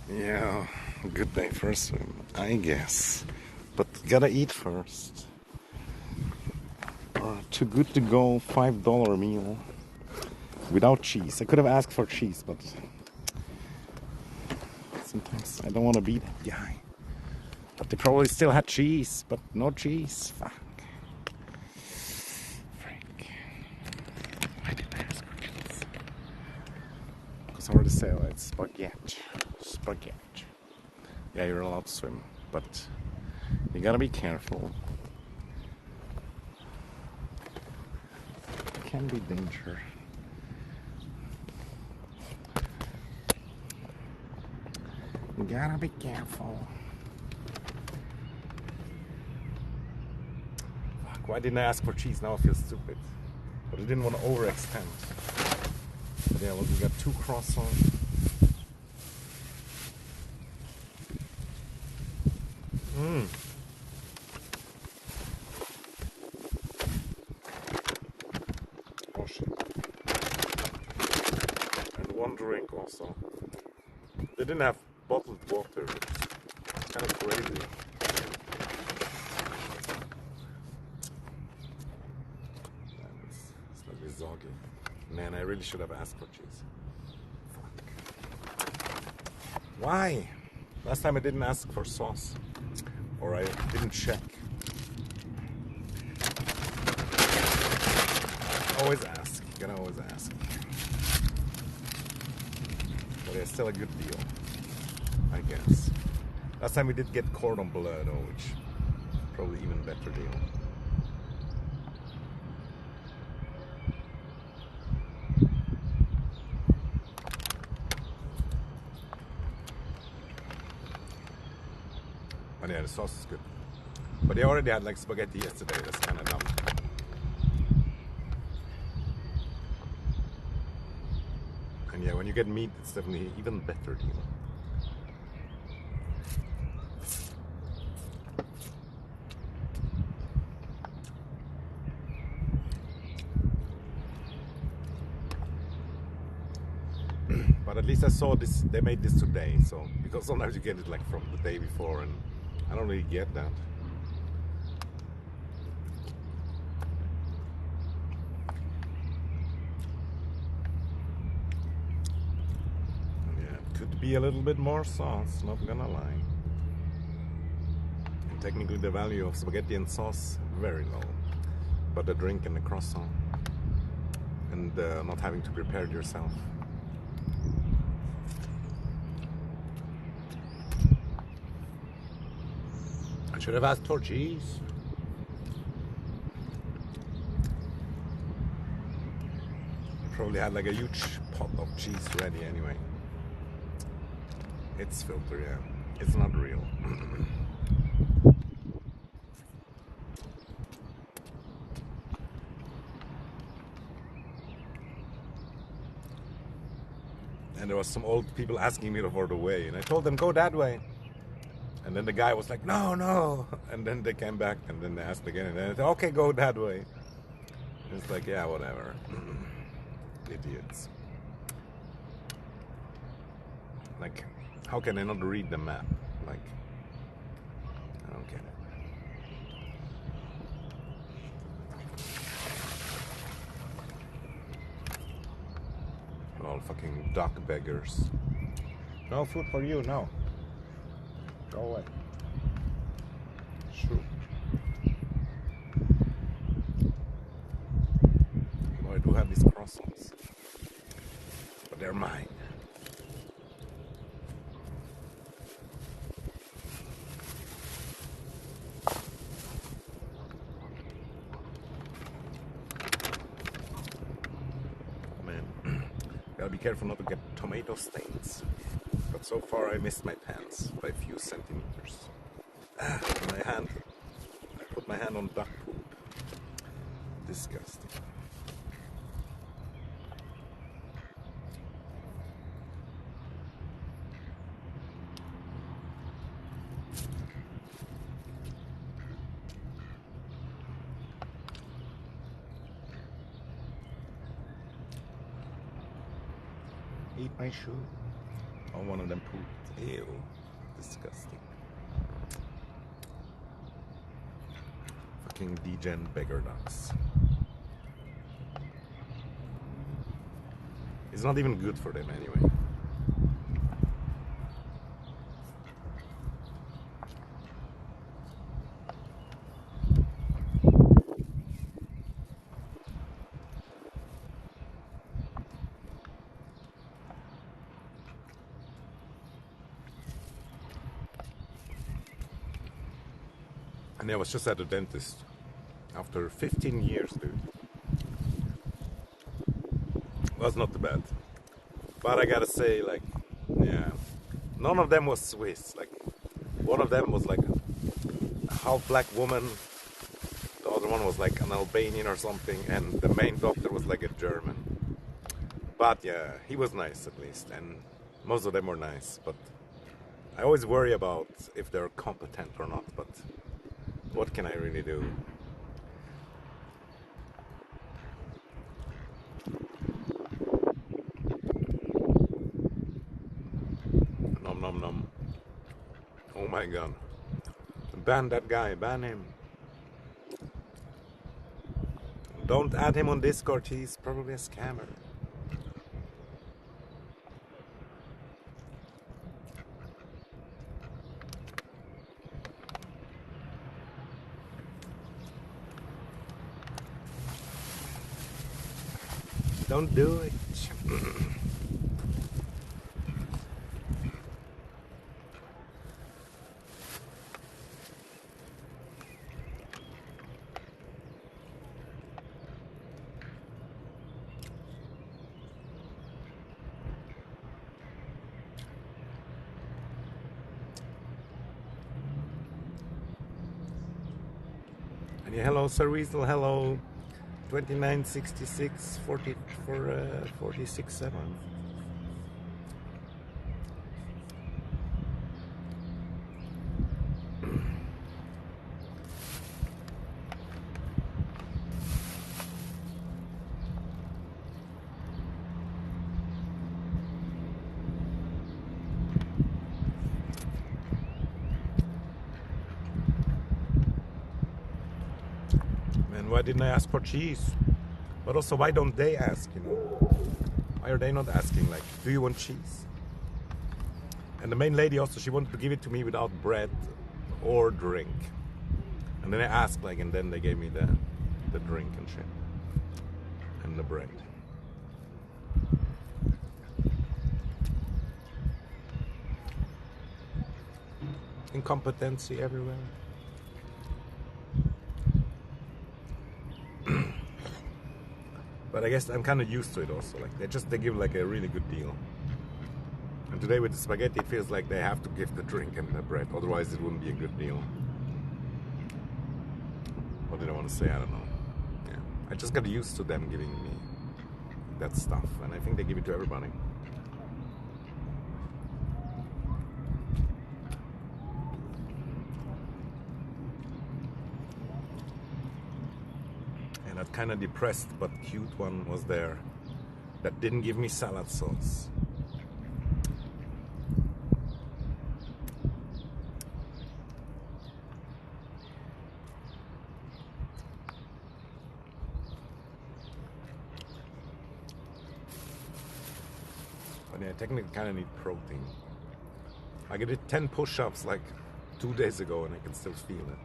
Yeah, good day first, I guess. But gotta eat first. Too good to go $5 meal without cheese. I could have asked for cheese, but sometimes I don't want to be that guy. But they probably still had cheese, but no cheese. Fuck. Frick. Why did I ask for cheese? Because I already said it's spaghetti. Spaghetti. Yeah, you're allowed to swim, but you gotta be careful. It can be danger. You gotta be careful. Fuck, why didn't I ask for cheese? Now I feel stupid. But I didn't want to overextend. But yeah, look, we got 2 croissants. Oh shit. And 1 drink also. They didn't have bottled water. It's kind of crazy. It's slightly soggy. Man, I really should have asked for cheese. Fuck. Why? Last time I didn't ask for sauce. Or I didn't check. Always ask. You gotta always ask. But it's still a good deal, I guess. Last time we did get cordon bleu though, which probably even better deal. But yeah, the sauce is good. But they already had like spaghetti yesterday. That's kind of dumb. And yeah, when you get meat, it's definitely even better deal. But at least I saw this, they made this today, so, because sometimes you get it like from the day before and I don't really get that. And yeah, it could be a little bit more sauce, not gonna lie. And technically the value of spaghetti and sauce, very low. But the drink and the croissant, and not having to prepare it yourself. I should have asked for cheese. Probably had like a huge pot of cheese ready anyway. It's filter, yeah. It's not real. And there was some old people asking me for the way, and I told them go that way. And then the guy was like, no, no. And then they came back, and then they asked again, and then I said, okay, go that way. It's like, yeah, whatever. Idiots. Like, how can I not read the map? Like, I don't get it. All fucking duck beggars. No food for you, no. Go away. Shoot. Well, I do have these croissants. But they're mine. Man, gotta be careful not to get tomato stains. But so far I missed my pants by a few centimeters. My hand. I put my hand on duck poop. Disgusting. Eat my shoe. Oh one of them pooped. Ew. Disgusting. Fucking degen beggar ducks. It's not even good for them anyway. And I was just at the dentist after 15 years, dude. Was not too bad. But I gotta say, like, yeah, none of them was Swiss. Like, one of them was like a half black woman, the other one was like an Albanian or something, and the main doctor was like a German. But yeah, he was nice at least, and most of them were nice. But I always worry about if they're competent or not, but what can I really do? Nom nom nom. Oh my god. Ban that guy, ban him. Don't add him on Discord, he's probably a scammer. Don't do it. And yeah, hello Sir Weasel, hello 2966 46 7. Man, why didn't I ask for cheese? But also, why don't they ask, you know? Why are they not asking, like, do you want cheese? And the main lady also, she wanted to give it to me without bread or drink. And then I asked, like, and then they gave me the drink and shit. And the bread. Incompetency everywhere. But I guess I'm kind of used to it also. Like they give like a really good deal. And today with the spaghetti, it feels like they have to give the drink and the bread. Otherwise, it wouldn't be a good deal. What did I want to say? I don't know. Yeah, I just got used to them giving me that stuff, and I think they give it to everybody. And that kind of depressed but cute one was there that didn't give me salad sauce. But yeah, I technically kind of need protein. I did 10 push-ups like 2 days ago and I can still feel it.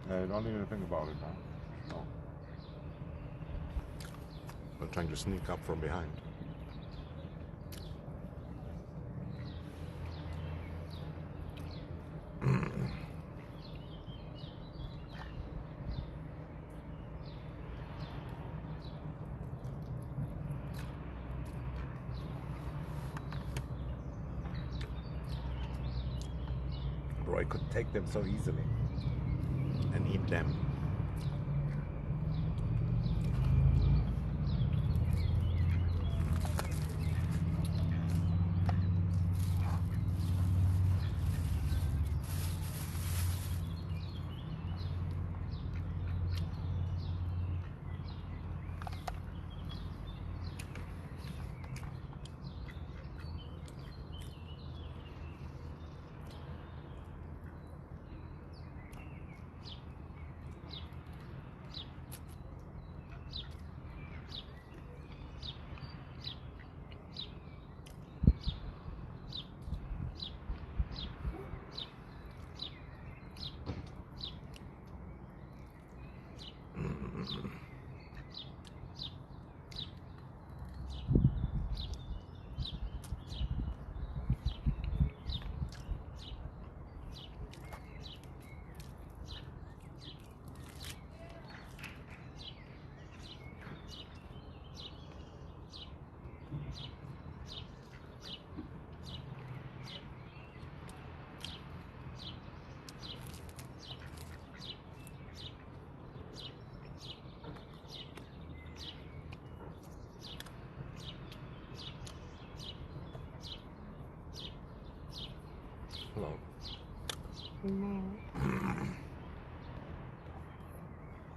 I don't even think about it, huh? No. I'm trying to sneak up from behind. Bro, I could take them so easily and eat them. Hello.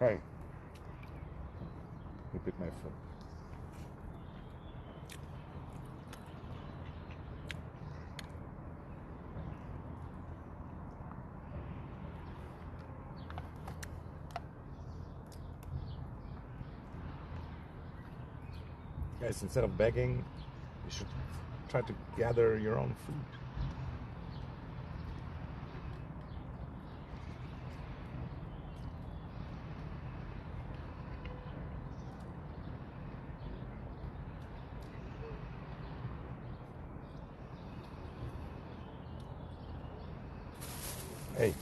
Hey. You bit my foot. Guys, instead of begging, you should try to gather your own food. Hey,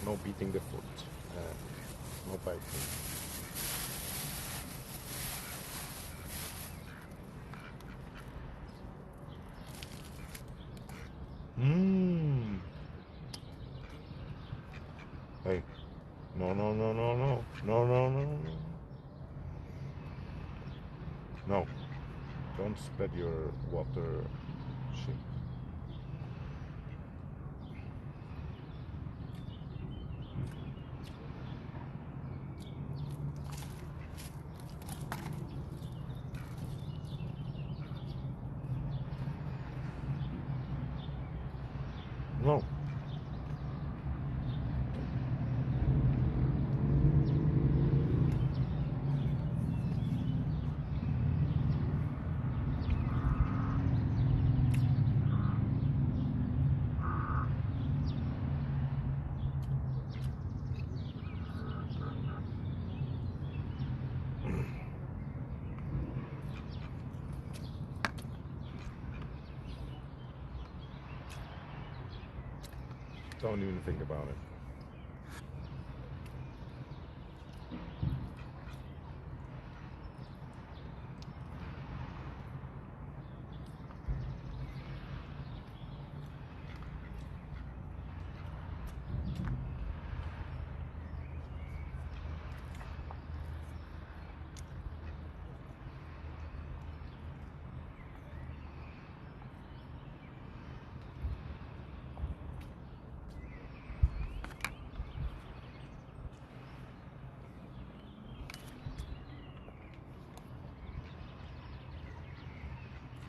no beating the foot, no biting. Hey, no, no, no, no, no, no, no, no, no. No, don't spread your water shit. No. Don't even think about it.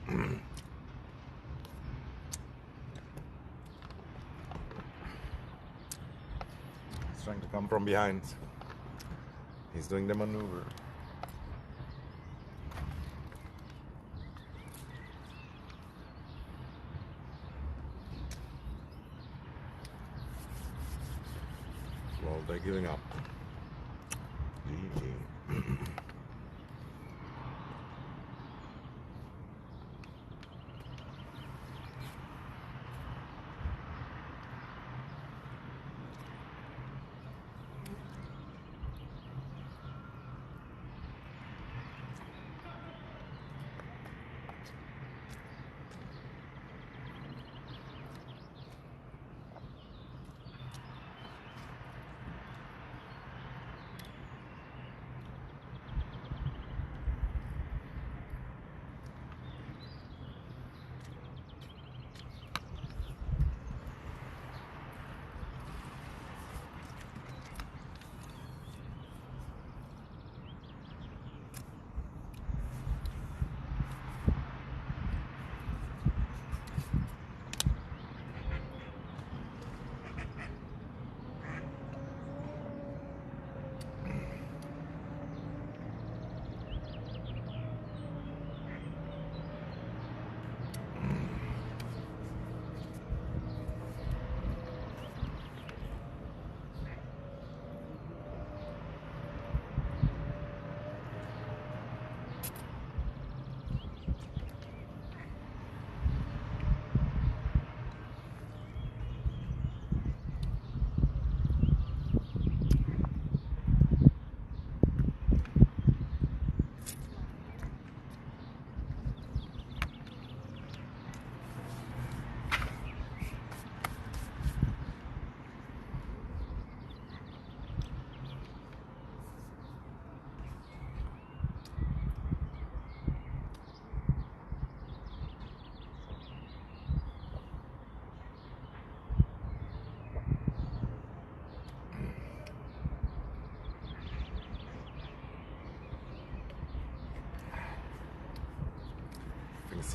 He's trying to come from behind. He's doing the maneuver. Well, they're giving up. GG.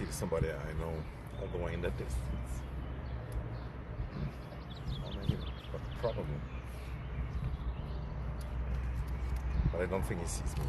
see somebody I know all the way in the distance. Or maybe not, but probably. But I don't think he sees me.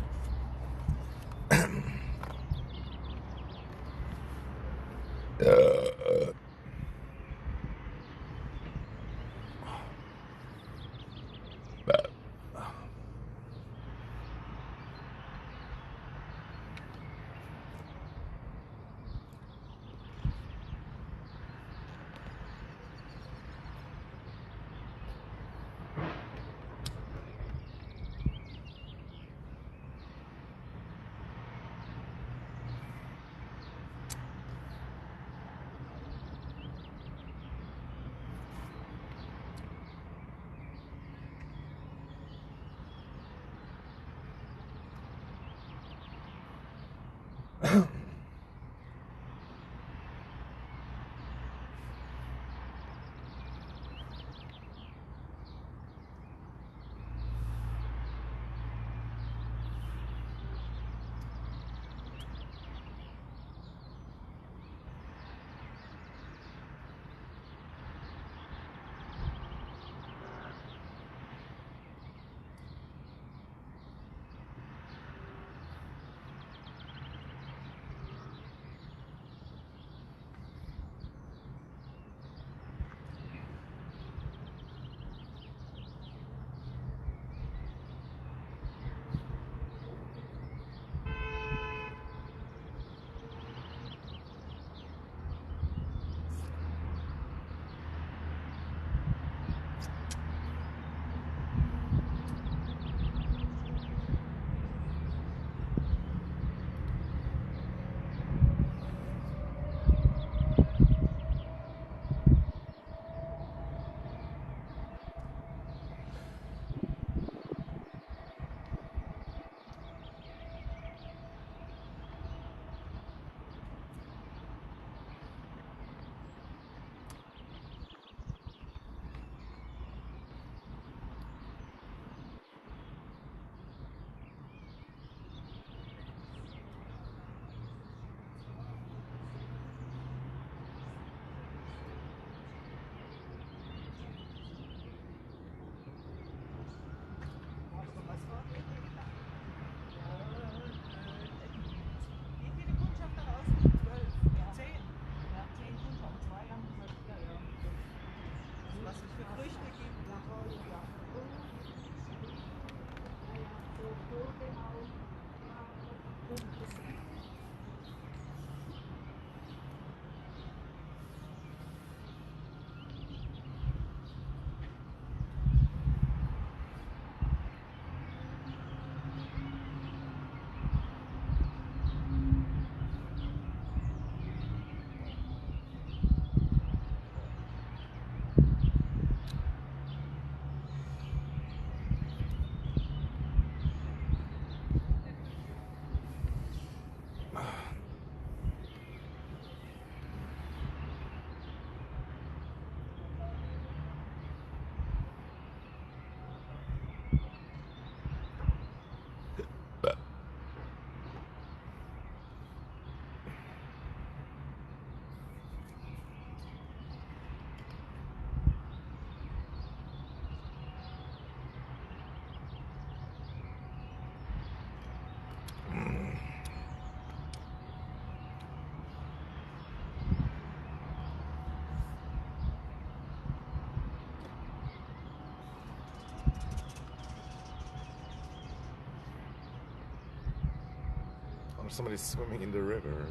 Or somebody's swimming in the river.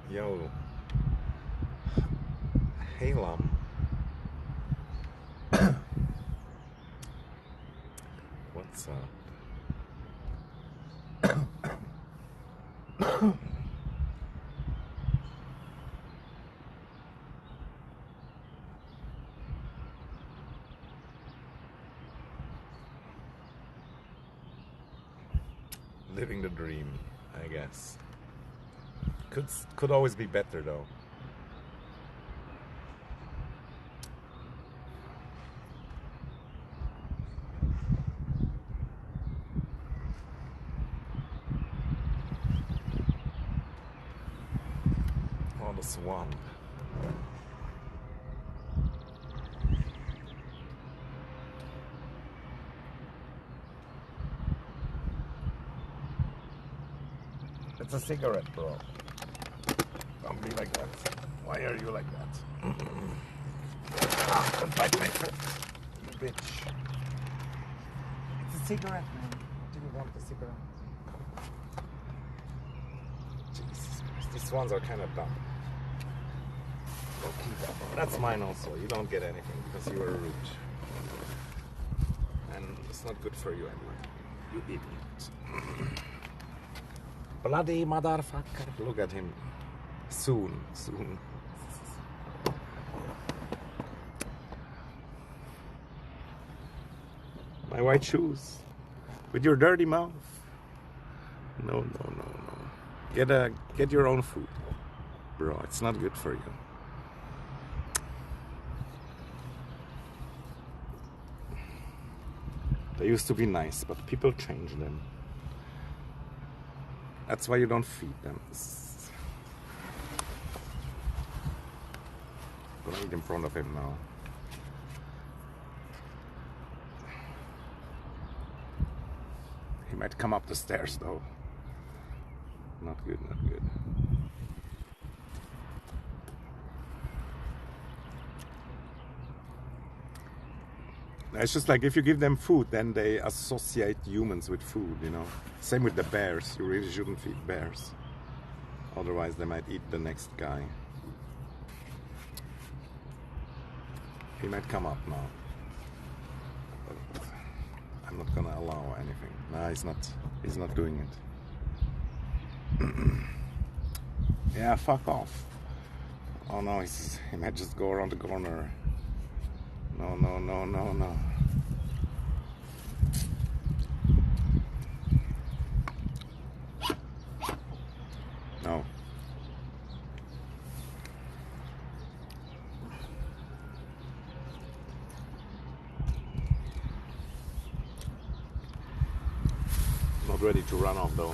Yo. Hey, Lam. What's up? Living the dream, I guess. Could always be better though. swamp. It's a cigarette, bro. Don't be like that. Why are you like that? Don't bite my foot, you bitch. It's a cigarette, man. Do you want the cigarette? Jesus Christ, these ones are kind of dumb. Don't keep that one. That's mine also. You don't get anything because you were rude. And it's not good for you anyway. You idiot. Bloody motherfucker. Look at him. Soon. My white shoes. With your dirty mouth. No. Get your own food. Bro, it's not good for you. They used to be nice, but people change them. That's why you don't feed them. Don't eat in front of him now. He might come up the stairs though. Not good. It's just like if you give them food, then they associate humans with food, you know. Same with the bears. You really shouldn't feed bears. Otherwise they might eat the next guy. He might come up now. But I'm not gonna allow anything. No, he's not doing it. Yeah, fuck off. Oh no, he might just go around the corner. No. No. Not ready to run off though.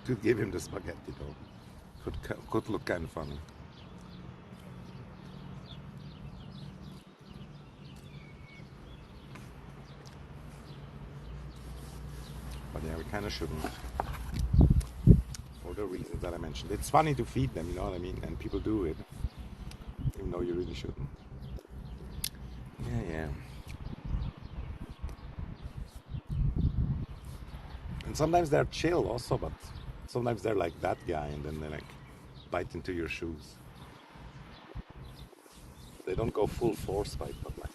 Could give him the spaghetti though. Could look kind of funny. But yeah, we kind of shouldn't. For the reasons that I mentioned. It's funny to feed them, you know what I mean? And people do it. Even though you really shouldn't. Yeah. And sometimes they're chill also, but sometimes they're like that guy and then they like bite into your shoes. They don't go full force bite, but like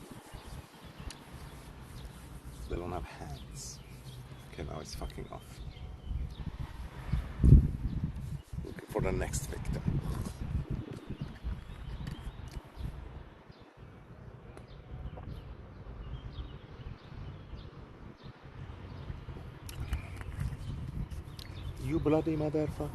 they don't have hands. Okay, now it's fucking off. Looking for the next victim. You bloody motherfucker.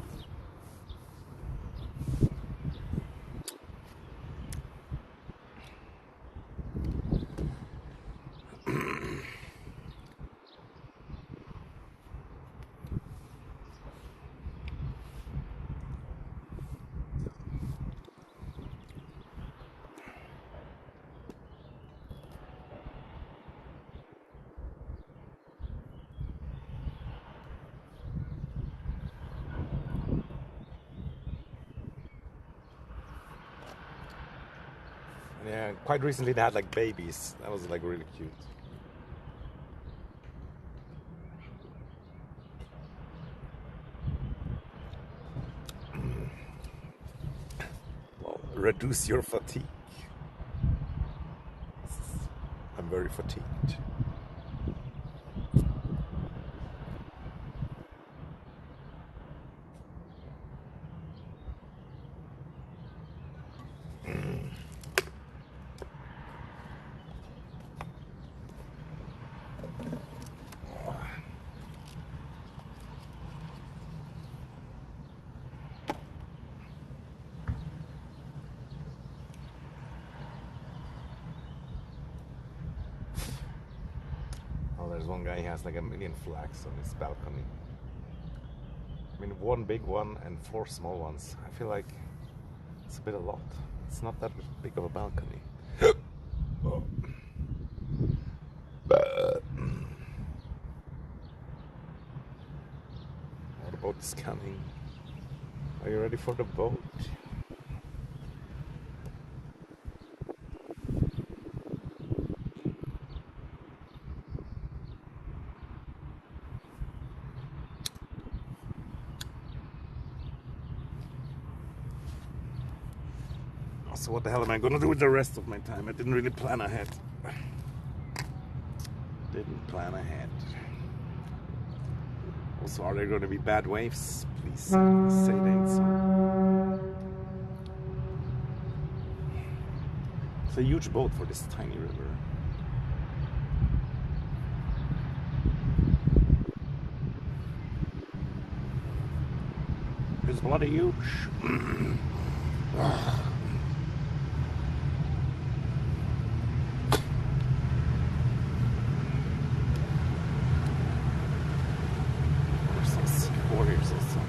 Yeah, quite recently they had like babies. That was like really cute. Well, reduce your fatigue. A very fatigued. There's one guy, he has like 1,000,000 flags on his balcony. I mean, one big one and 4 small ones. I feel like it's a bit a lot. It's not that big of a balcony. Oh. The boat is coming. Are you ready for the boat? So what the hell am I gonna do with the rest of my time? I didn't really plan ahead. Didn't plan ahead. Also, are there gonna be bad waves? Please say they ain't so. It's a huge boat for this tiny river. It's bloody huge. Warriors also.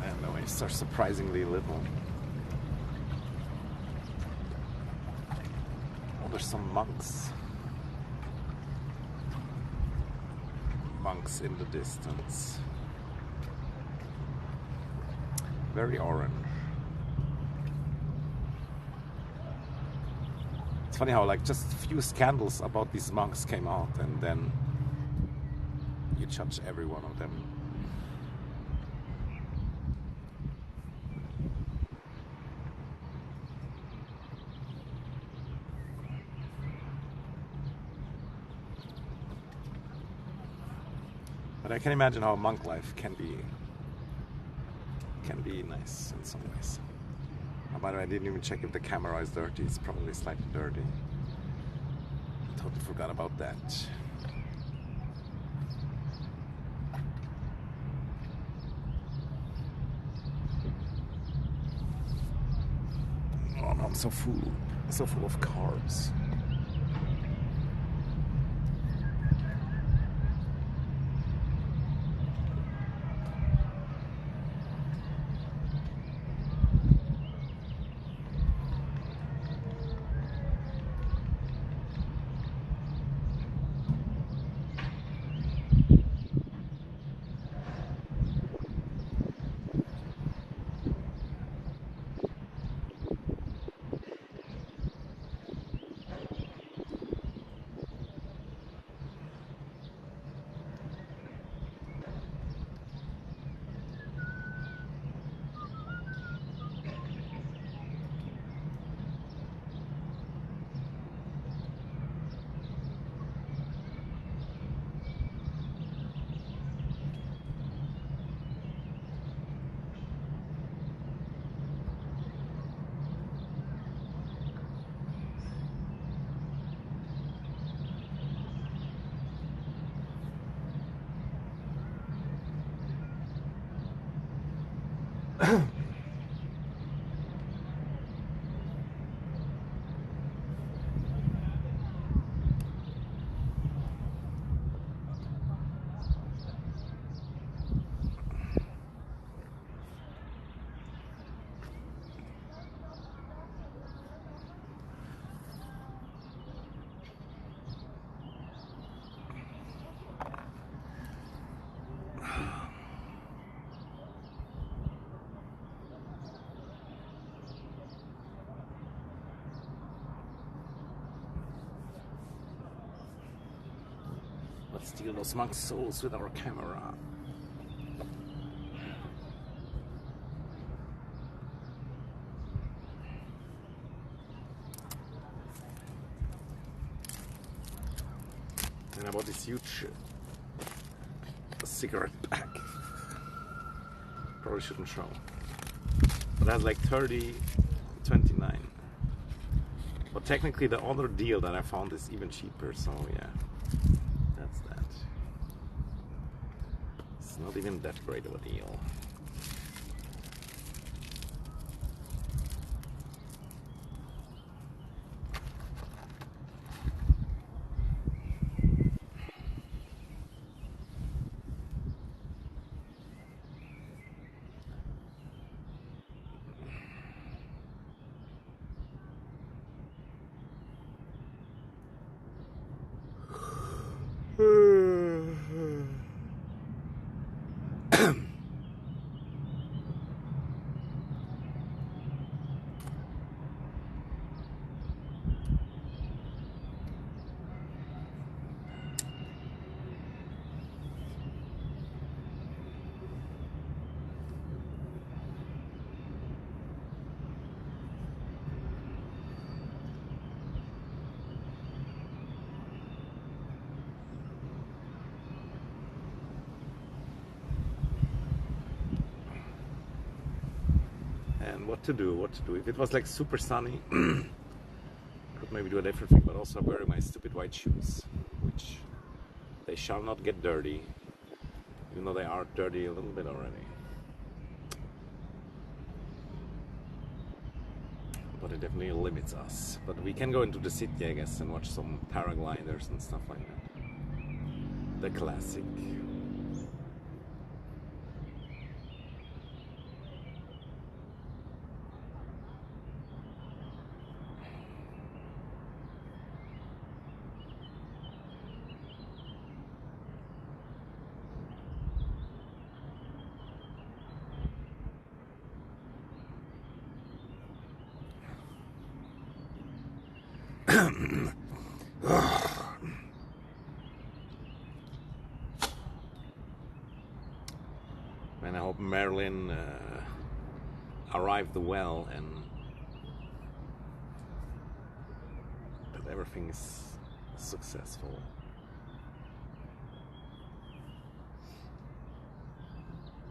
And the waves are surprisingly little. There's some monks in the distance. Very orange. It's funny how like just a few scandals about these monks came out and then you judge every one of them. But I can imagine how monk life can be nice in some ways. Oh, by the way, I didn't even check if the camera is dirty. It's probably slightly dirty. Totally forgot about that. Oh no, I'm so full of carbs. steal those monk souls with our camera. And I bought this huge cigarette pack. Probably shouldn't show. But it has like 30, 29. But technically the other deal that I found is even cheaper, so yeah. That's that. It's not even that great of a deal. And what to do. If it was like super sunny, could maybe do a different thing, but also I'm wearing my stupid white shoes, which they shall not get dirty, even though they are dirty a little bit already. But it definitely limits us. But we can go into the city, I guess, and watch some paragliders and stuff like that. The classic. And I hope Marilyn arrived well and that everything is successful.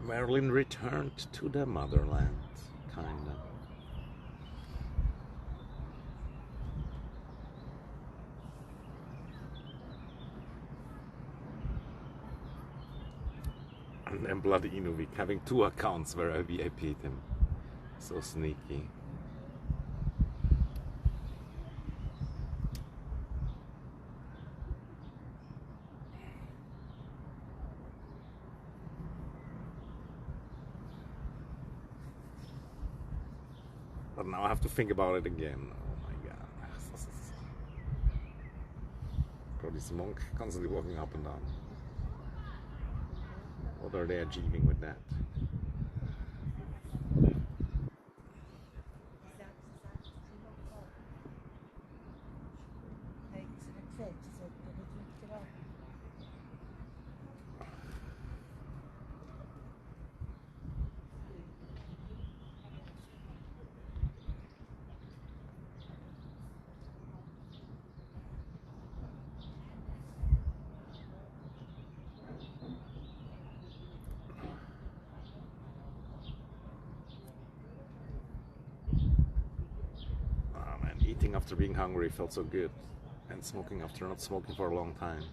Marilyn returned to the motherland, kinda. And bloody Inuvik having 2 accounts where I VIP'd him. So sneaky. But now I have to think about it again. Oh my god. Got this monk constantly walking up and down. What are they achieving with that? Eating after being hungry felt so good, and smoking after not smoking for a long time.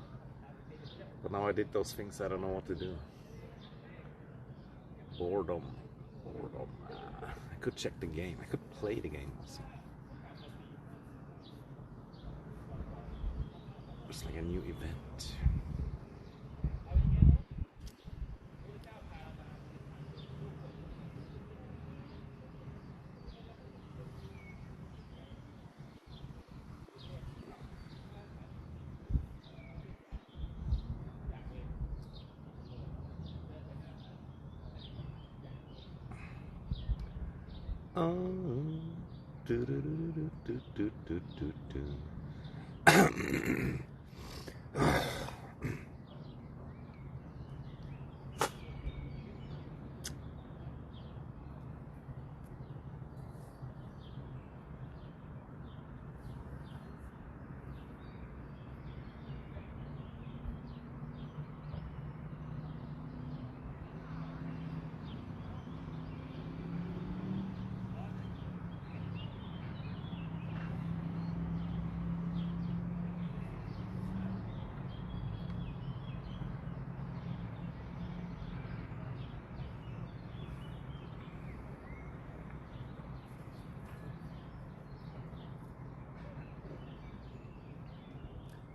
But now I did those things, I don't know what to do. Boredom. I could check the game, I could play the game also. It's like a new event.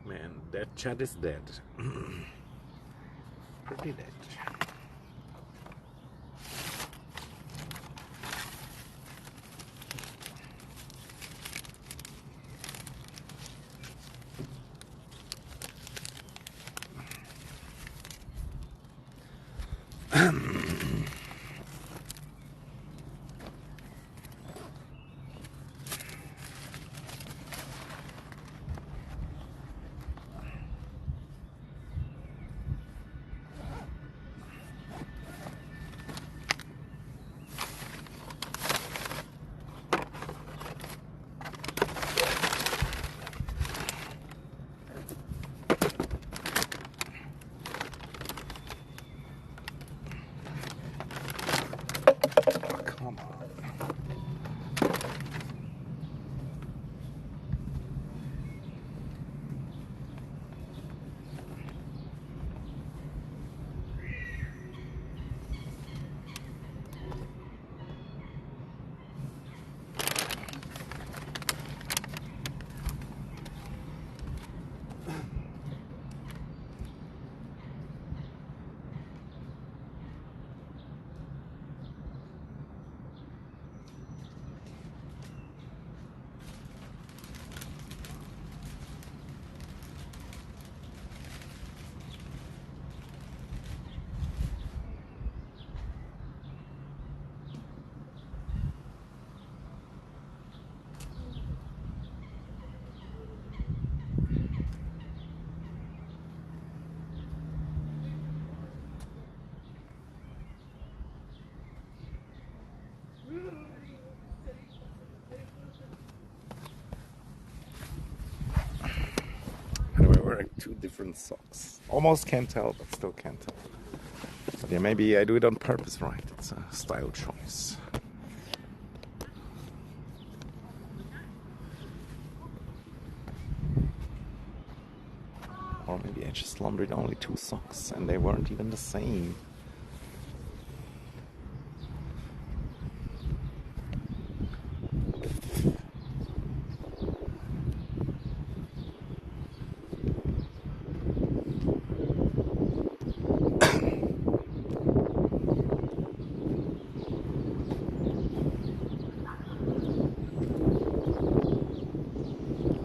Man, that chat is dead. Pretty dead. Come on. Anyway, wearing two different socks. Almost can't tell, but still can't tell. But yeah, maybe I do it on purpose, right? It's a style choice. Or maybe I just laundered only two socks and they weren't even the same.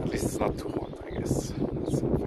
At least it's not too hot, I guess. That's something.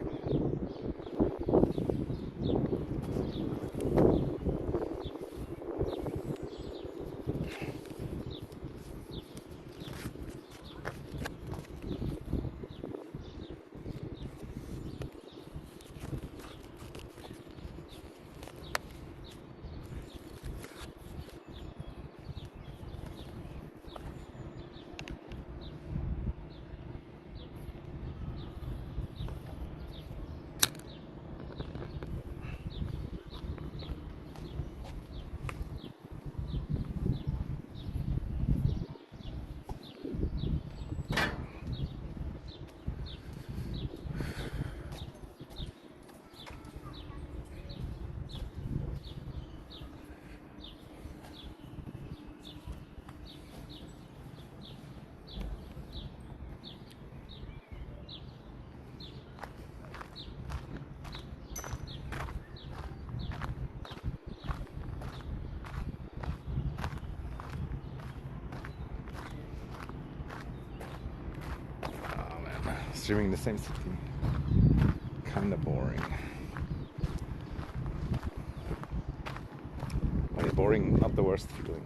Streaming in the same city. Kinda boring. Well, yeah, boring, not the worst feeling.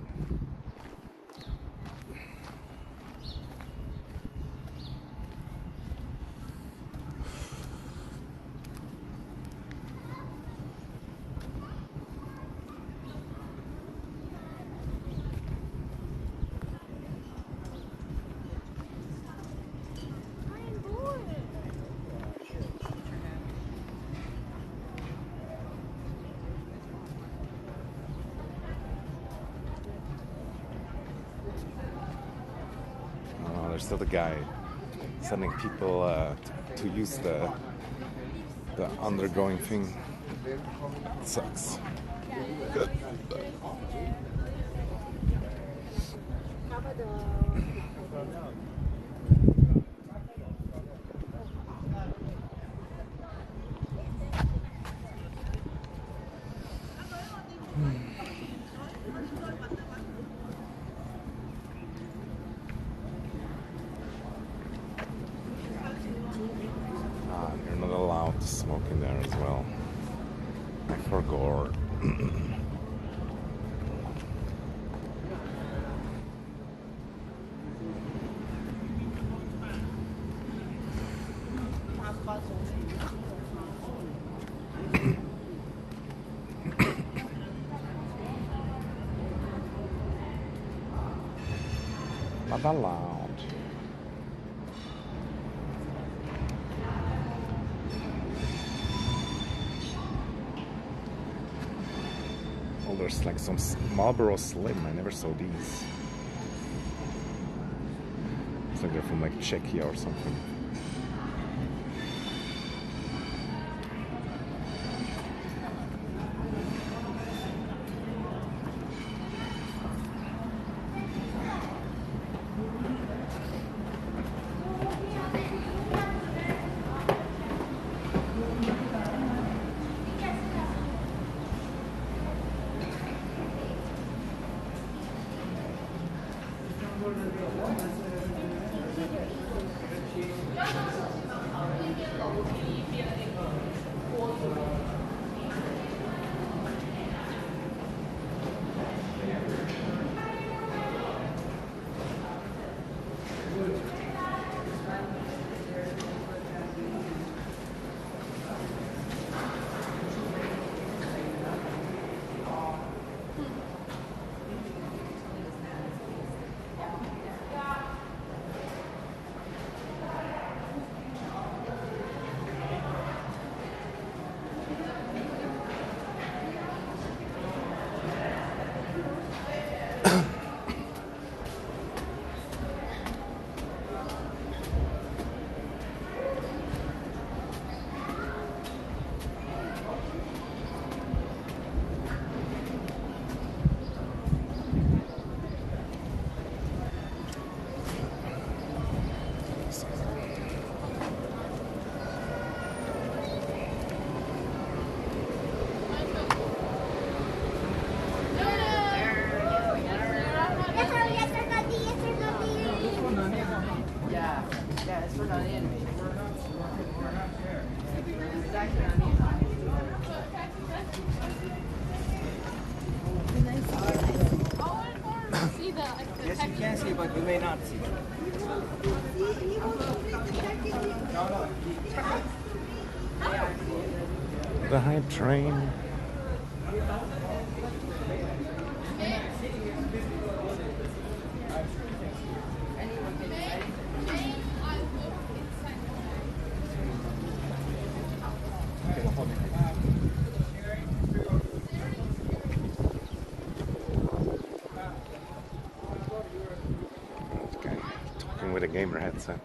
There's still the guy sending people to use the undergoing thing. It sucks. to smoke in there as well. I forgot. Not allowed. Oh, there's like some Marlboro Slim. I never saw these. It's like they're from like Czechia or something. Yes, you can see, but you may not see. The hype train. Okay, talking with a gamer headset.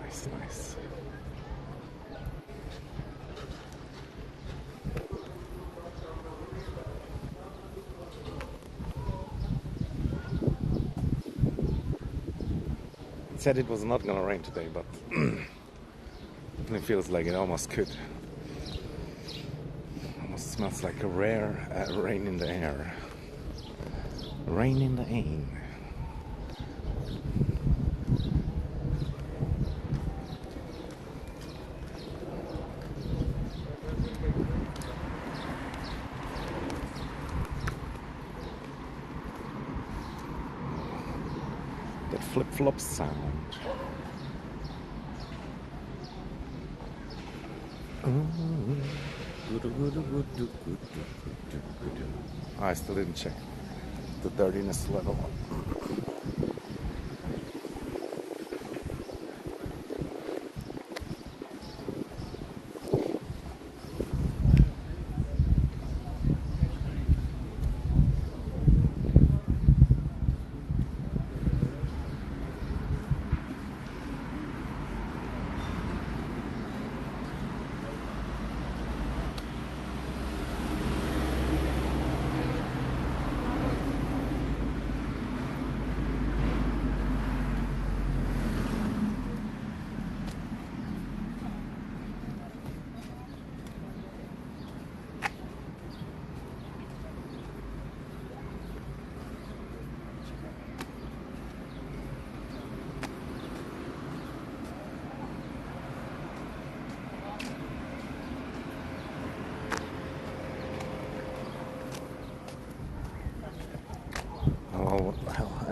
Nice, nice. It said it was not gonna rain today, but it feels like it almost could. Almost smells like a rare rain in the air. Rain in the air. That flip-flop sound. I still didn't check the dirtiness level.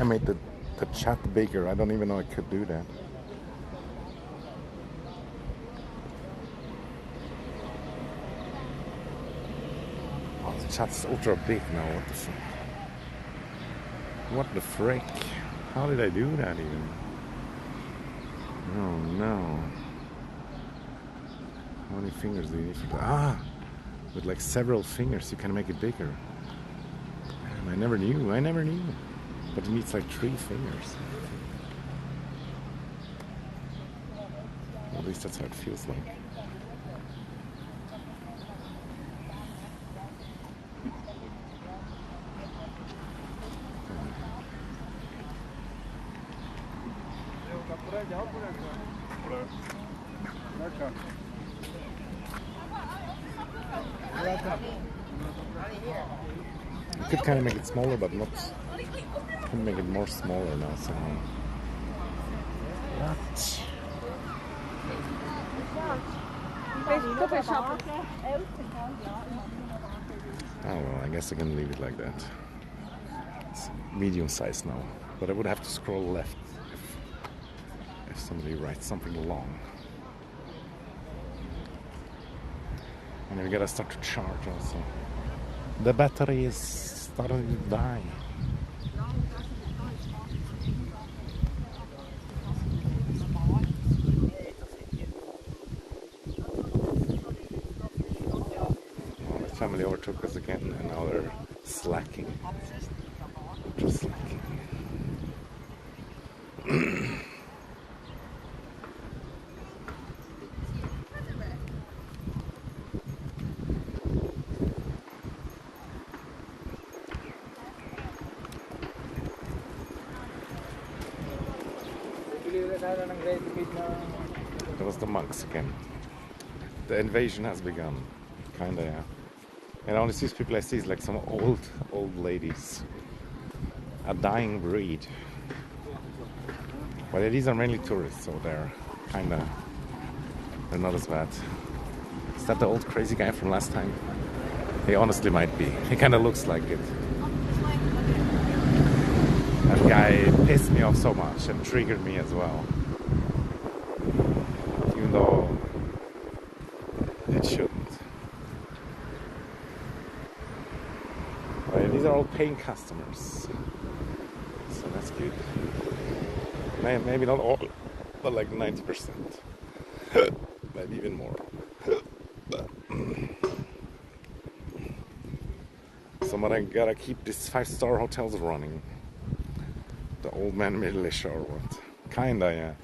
I made the chat bigger. I don't even know I could do that. Oh, the chat's ultra big now. What the fuck? What the frick? How did I do that even? Oh no. How many fingers do you need for that? Ah! With like several fingers you can make it bigger. Damn, I never knew. But it needs like 3 fingers. At least that's how it feels like. You could kind of make it smaller, but not. You can make it more smaller now somehow. What? Oh well, I guess I can leave it like that. It's medium size now, but I would have to scroll left if somebody writes something long. And we gotta start to charge also. The battery is starting to die. Oh, the family overtook us again and now they're slacking. Just slacking. That was the monks again. The invasion has begun. Kinda, yeah. And all these people I see is like some old ladies. A dying breed. Well, these are mainly tourists, so they're not as bad. Is that the old crazy guy from last time? He honestly might be. He kinda looks like it. That guy pissed me off so much and triggered me as well. Even though it shouldn't. Right, these are all paying customers. So that's good. Maybe not all, but like 90%. Maybe even more. But I gotta keep these 5-star hotels running. The old man militia or what? Kinda, yeah.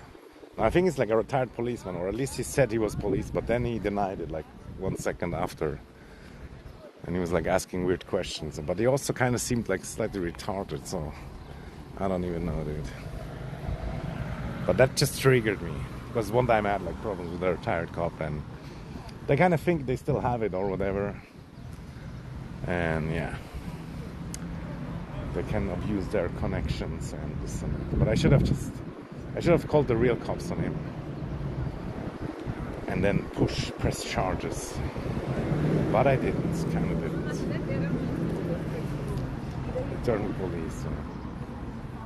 I think he's like a retired policeman, or at least he said he was police, but then he denied it like 1 second after. And he was like asking weird questions. But he also kind of seemed like slightly retarded, so I don't even know, dude. But that just triggered me. Because one time I had like problems with a retired cop and they kind of think they still have it or whatever. And yeah. They can abuse their connections and this and that. But I should have called the real cops on him. And then press charges. But I didn't, kind of didn't. Eternal police.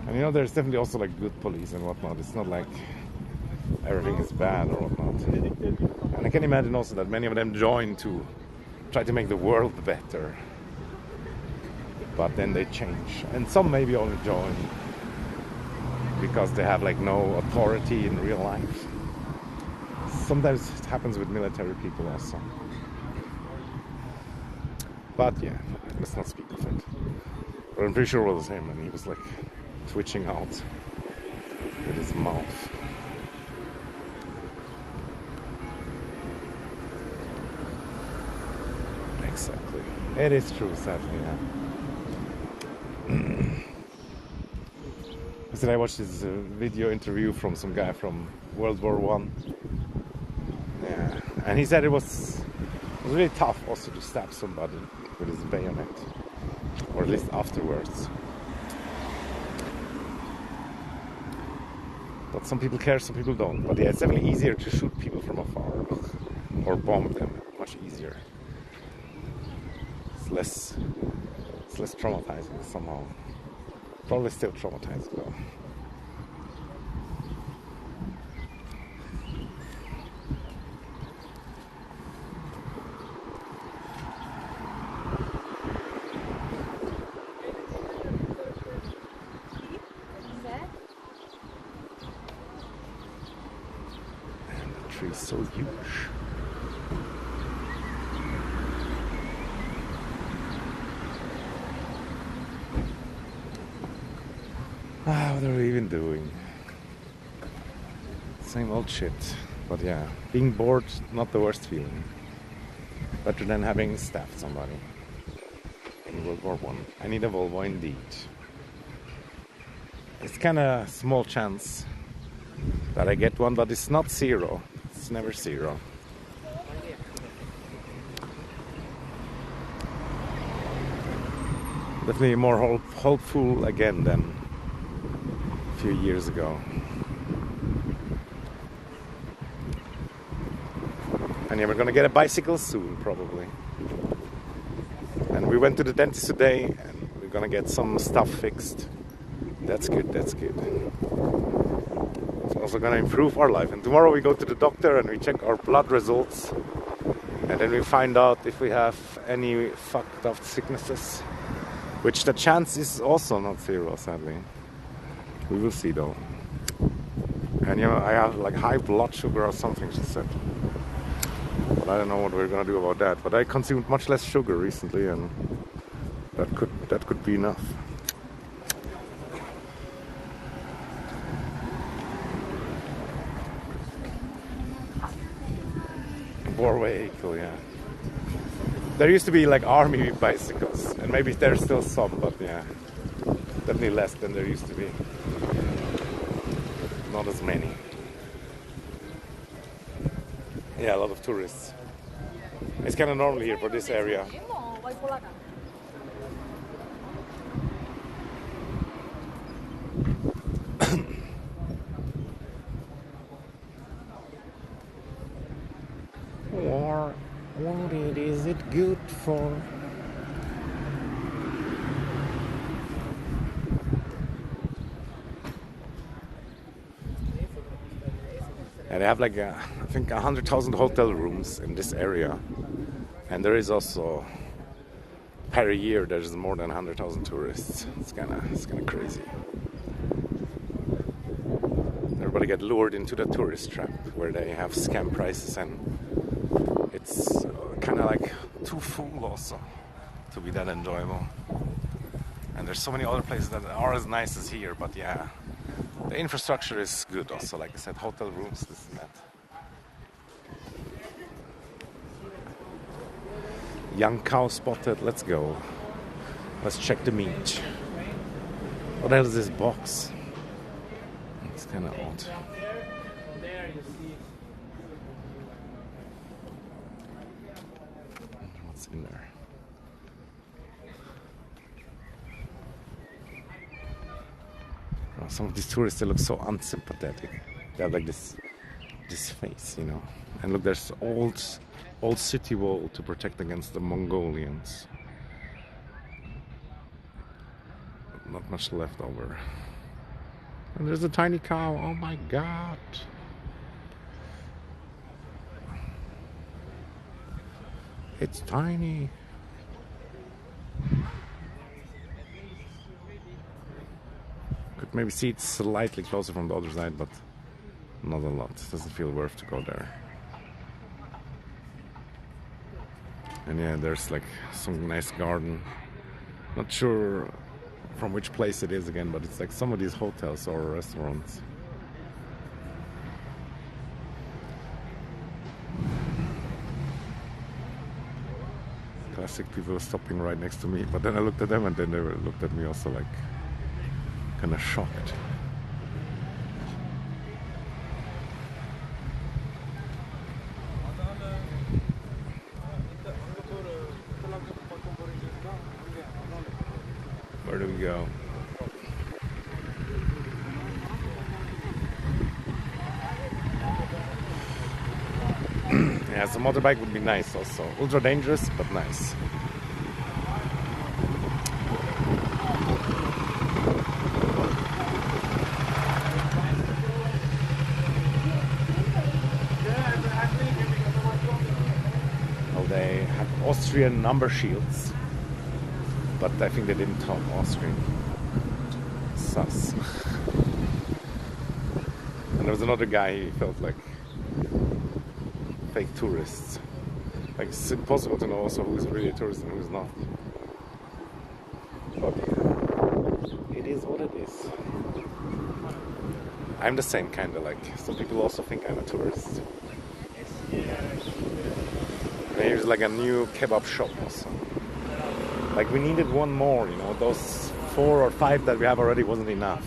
And you know, there's definitely also like good police and whatnot. It's not like everything is bad or whatnot. And I can imagine also that many of them join to try to make the world better. But then they change. And some maybe only join because they have like no authority in real life. Sometimes it happens with military people also. But yeah, let's not speak of it. But I'm pretty sure it was him, and he was like twitching out with his mouth. Exactly. It is true, sadly, yeah. I watched this video interview from some guy from World War I. Yeah, and he said it was really tough also to stab somebody with his bayonet, or at least afterwards. But some people care, some people don't. But yeah, it's definitely easier to shoot people from afar or bomb them. Much easier. It's less traumatizing somehow. Probably still traumatized though. And the tree's so huge. What are we even doing? Same old shit. But yeah, being bored, not the worst feeling. Better than having stabbed somebody in World War One. I need a Volvo indeed. It's kind of small chance that I get one, but it's not zero. It's never zero. Definitely more hopeful again than a few years ago. And yeah, we're gonna get a bicycle soon, probably. And we went to the dentist today, and we're gonna get some stuff fixed. That's good, that's good. It's also gonna improve our life. And tomorrow we go to the doctor and we check our blood results. And then we find out if we have any fucked up sicknesses. Which the chance is also not zero, sadly. We will see though. And you know, I have like high blood sugar or something, she said. But I don't know what we're gonna do about that. But I consumed much less sugar recently, and that could be enough. War vehicle, yeah. There used to be like army bicycles, and maybe there's still some, but yeah, definitely less than there used to be. Not as many. Yeah, a lot of tourists. It's kind of normal here for this area. What is it good for? And they have like I think 100,000 hotel rooms in this area, and there is also per year there's more than 100,000 tourists. It's kind of crazy. Everybody get lured into the tourist trap where they have scam prices, and it's kind of like too full also to be that enjoyable. And there's so many other places that are as nice as here, but yeah, the infrastructure is good also, like I said, hotel rooms, this and that. Young cow spotted, let's go. Let's check the meat. What else is this box? It's kind of odd. What's in there? Oh, some of these tourists, they look so unsympathetic. They have like this face, you know. And look, there's old city wall to protect against the Mongolians. Not much left over. And there's a tiny cow. Oh my god. It's tiny. Could maybe see it slightly closer from the other side, but not a lot. Doesn't feel worth to go there. And yeah, there's like some nice garden. Not sure from which place it is again, but it's like some of these hotels or restaurants. Classic people stopping right next to me, but then I looked at them and then they looked at me also like kind of shocked. Where do we go? Yeah, so motorbike would be nice also. Ultra dangerous, but nice. Austrian number shields, but I think they didn't talk Austrian. Sus. And there was another guy, he felt like fake tourists. Like, it's impossible to know also who's really a tourist and who's not. But yeah, it is what it is. I'm the same kind of, like, some people also think I'm a tourist. Here's like a new kebab shop also. Like, we needed one more, you know, those 4 or 5 that we have already wasn't enough.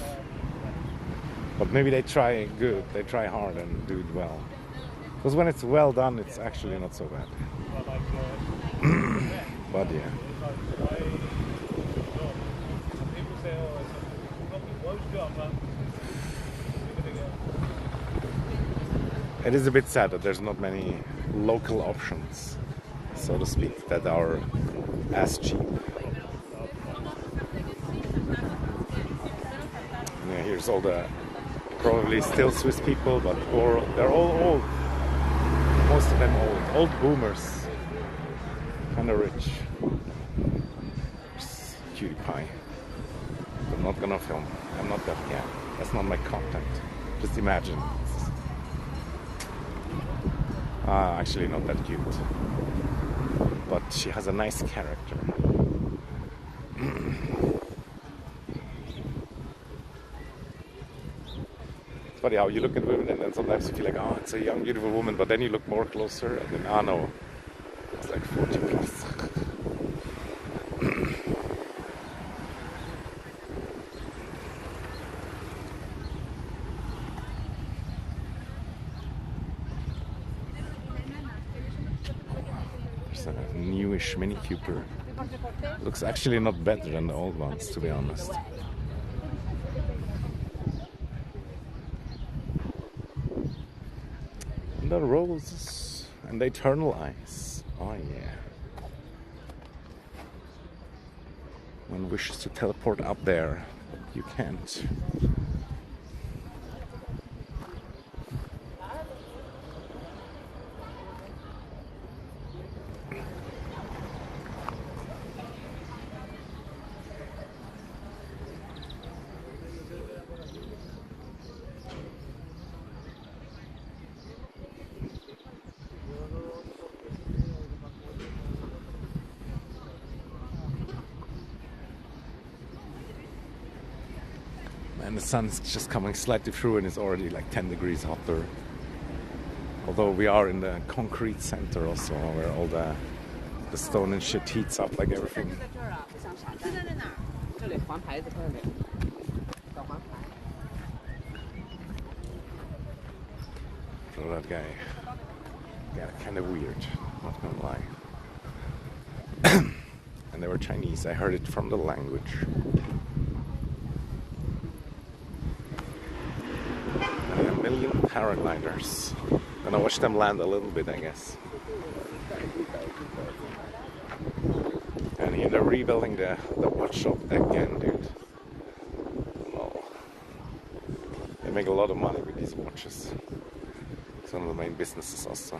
But maybe they try good, they try hard and do it well. Because when it's well done, it's actually not so bad. But yeah. It is a bit sad that there's not many local options, so to speak, that are as cheap. Yeah, here's all the probably still Swiss people, but they're all old. Most of them old boomers, kind of rich. There's Cutie Pie. I'm not gonna film. I'm not that. Yeah, that's not my content. Just imagine. Actually, not that cute. But she has a nice character. It's funny how you look at women and then sometimes you feel like, oh, it's a young, beautiful woman, but then you look more closer and then, oh no, it's like 40 plus. There's a newish Mini Cooper. Looks actually not better than the old ones, to be honest. And the roses and the eternal eyes. Oh yeah. One wishes to teleport up there, but you can't. And the sun's just coming slightly through and it's already like 10 degrees hotter. Although we are in the concrete center also, where all the stone and shit heats up like everything. So that guy, yeah, kind of weird, not gonna lie. And they were Chinese, I heard it from the language. A million paragliders. Gonna watch them land a little bit, I guess. And here they're rebuilding the watch shop again, dude. Well, they make a lot of money with these watches. It's one of the main businesses also.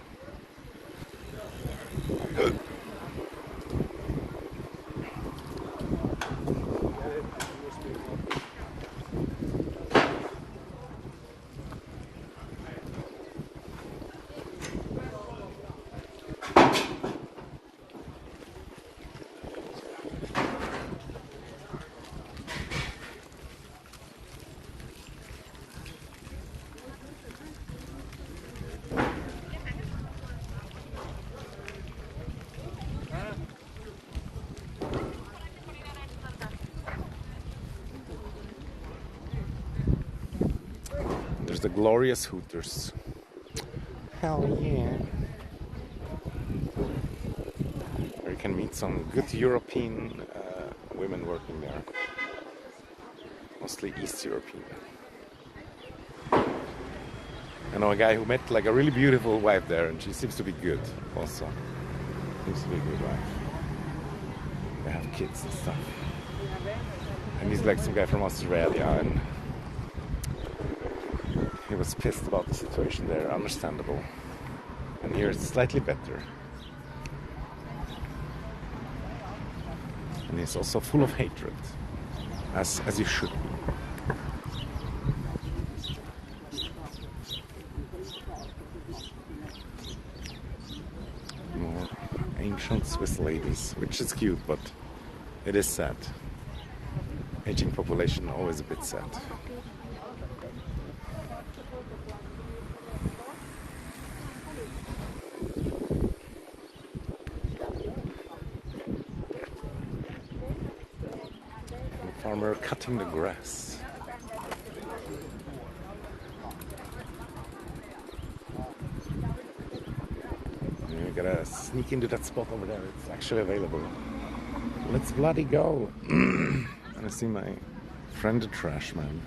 There's the glorious Hooters. Hell yeah. Or you can meet some good European women working there. Mostly East European. I know a guy who met like a really beautiful wife there, and she seems to be good also. Seems to be a good wife. They have kids and stuff. And he's like some guy from Australia, and he was pissed about the situation there, understandable. And here it's slightly better. and he's also full of hatred, as you should be. More ancient Swiss ladies, which is cute, but it is sad. Aging population, always a bit sad. A farmer cutting the grass. You gotta sneak into that spot over there. It's actually available. Let's bloody go. And I see my friend the trash man.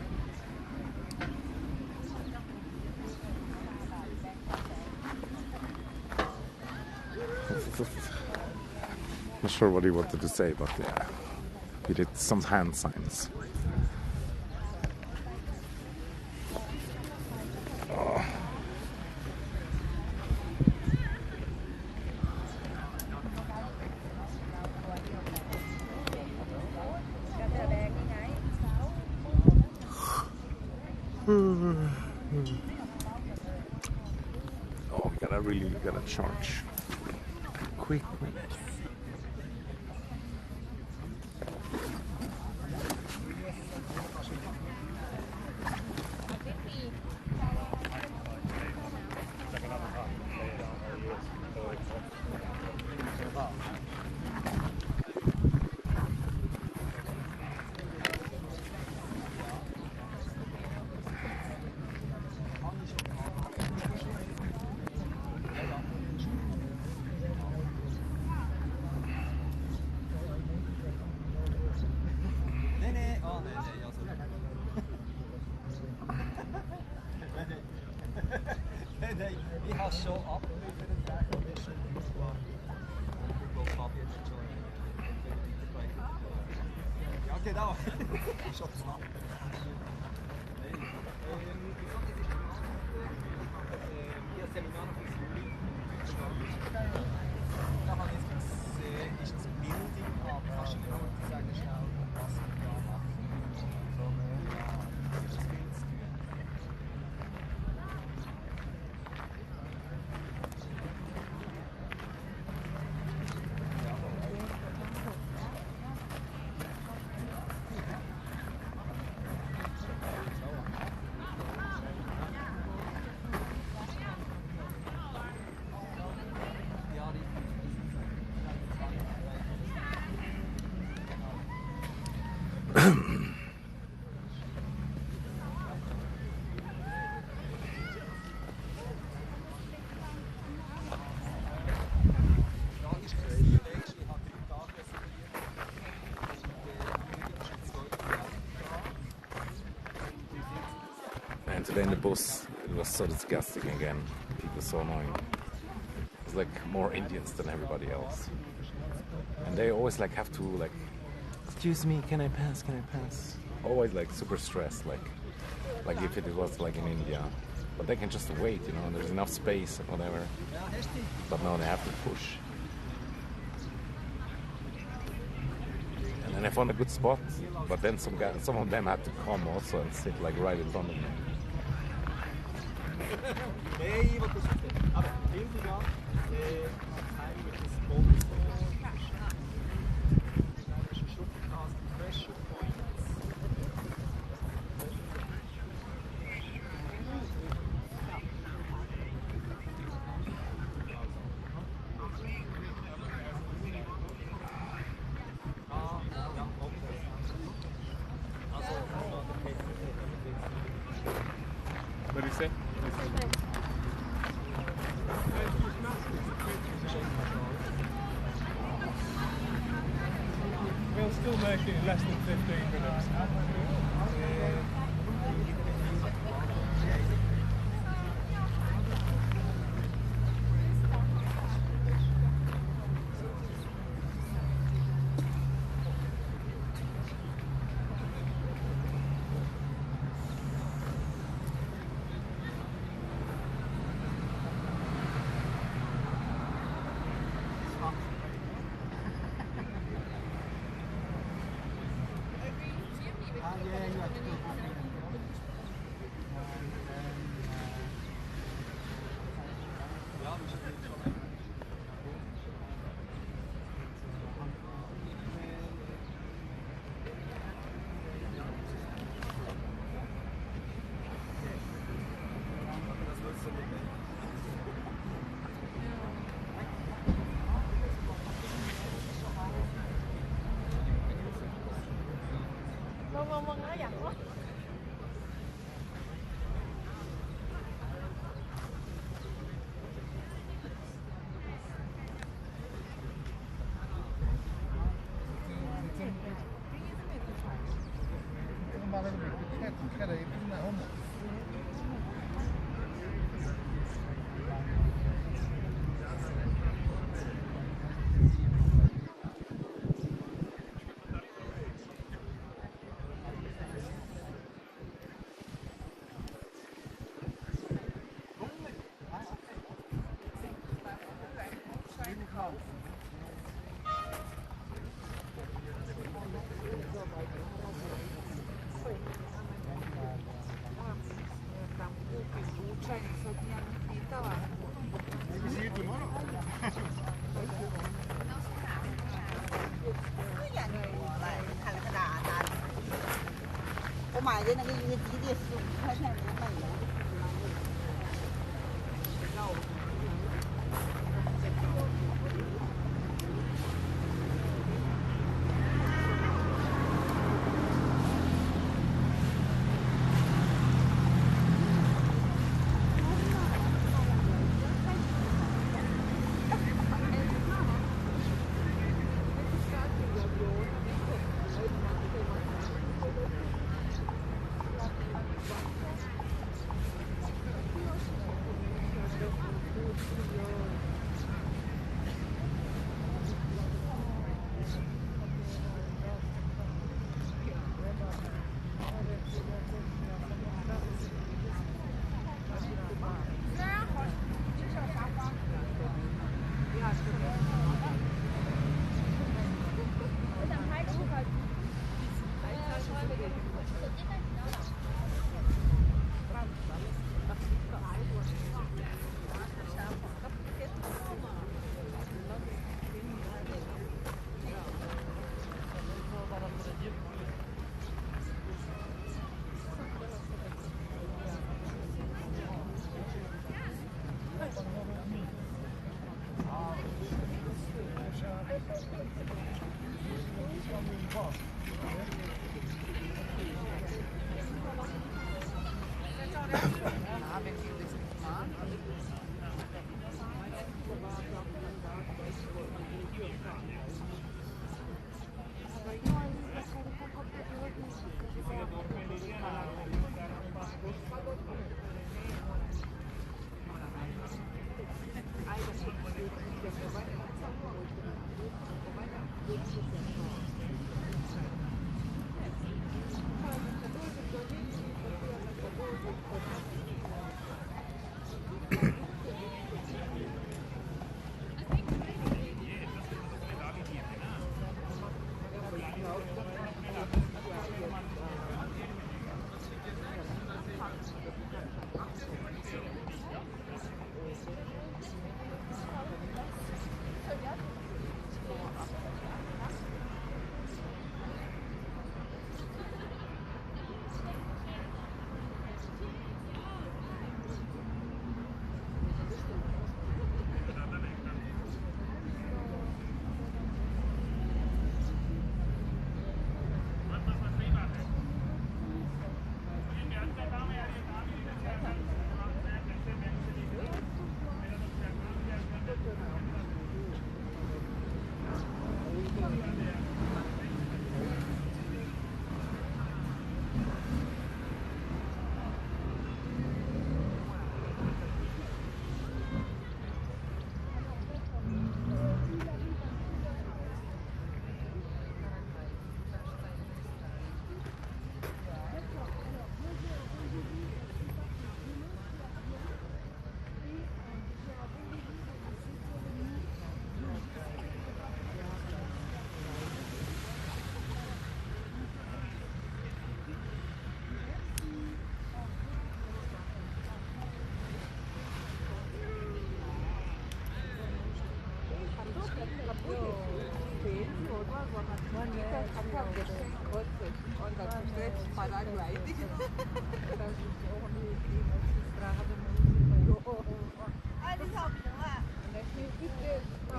Not sure what he wanted to say, but yeah, he did some hand signs. Oh. Oh, we gotta charge. Quick. Ich habe es schon abgeliefert, ja, genau. Schon knapp. Ihr Seminar noch bis Juli. Da habe ich gesehen, ist das Building, aber kannst du mir sagen, schnell, was wir da machen? So, ja, ist das viel zu tun. And today in the bus, it was so disgusting again. People so annoying. It's like more Indians than everybody else. And they always like have to like, excuse me, can I pass? Can I pass? Always like super stressed, like if it was like in India. But they can just wait, you know, there's enough space and whatever. But no, they have to push. And then I found a good spot, but then some of them had to come also and sit like right in front of me. What do you say? We'll still make it in less than 15 minutes. 我买的那个一个吉利15块钱5买的。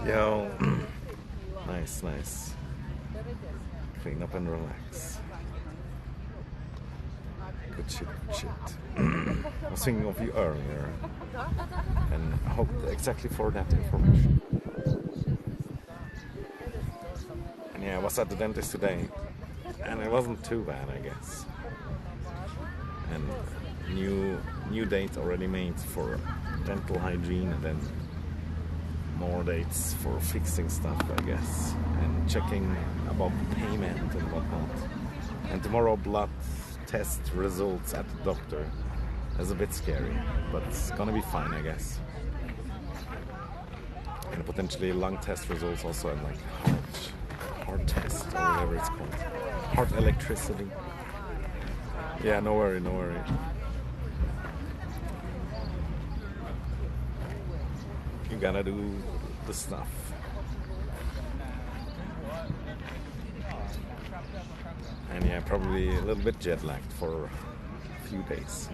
Yo, nice, nice. Clean up and relax. Good shit, good shit. I was thinking of you earlier and hoped exactly for that information. And yeah, I was at the dentist today and it wasn't too bad, I guess. and new dates already made for dental hygiene, and then more dates for fixing stuff, I guess, and checking about payment and whatnot. And tomorrow blood test results at the doctor. That's a bit scary, but it's gonna be fine, I guess. And potentially lung test results also, and like heart test or whatever it's called, heart electricity. Yeah, no worry, no worry. You gotta do the stuff. And yeah, probably a little bit jet lagged for a few days.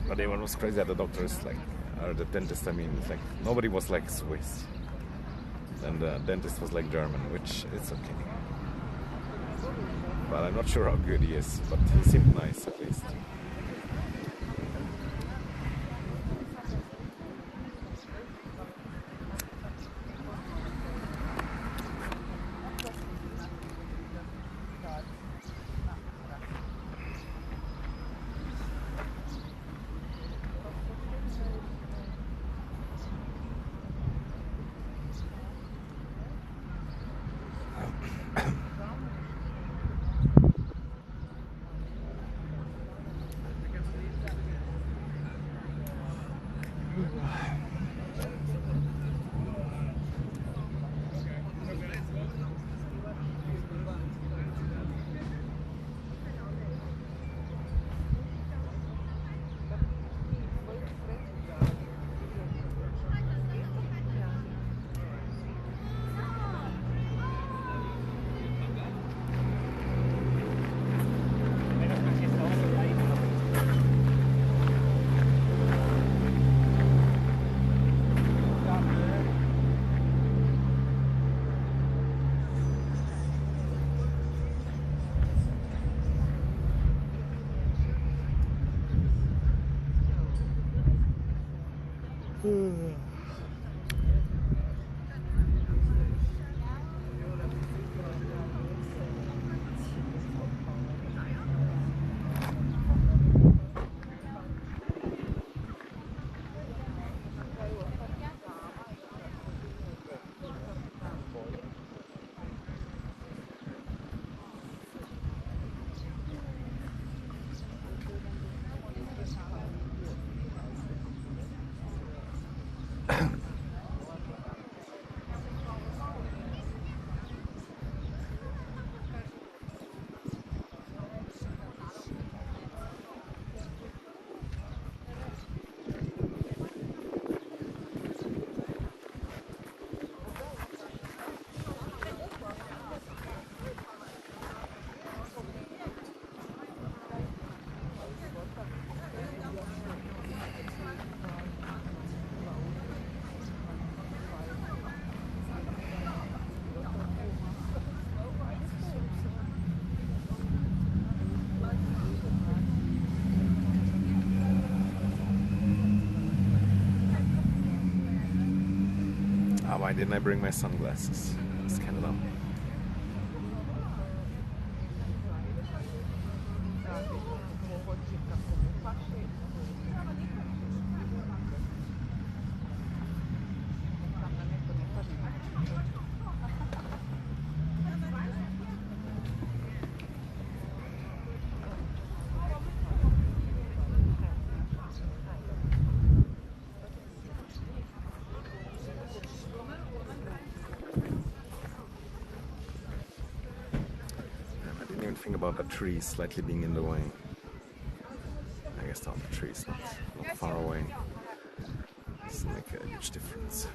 But everyone was crazy at the doctors, like, or the dentist, I mean, it's like, nobody was like Swiss. And the dentist was like German, which it's okay. But I'm not sure how good he is, but he seemed nice at least. Why didn't I bring my sunglasses? It's kind of dumb. Think about the tree slightly being in the way. I guess next to other trees, not far away. Does make a huge difference.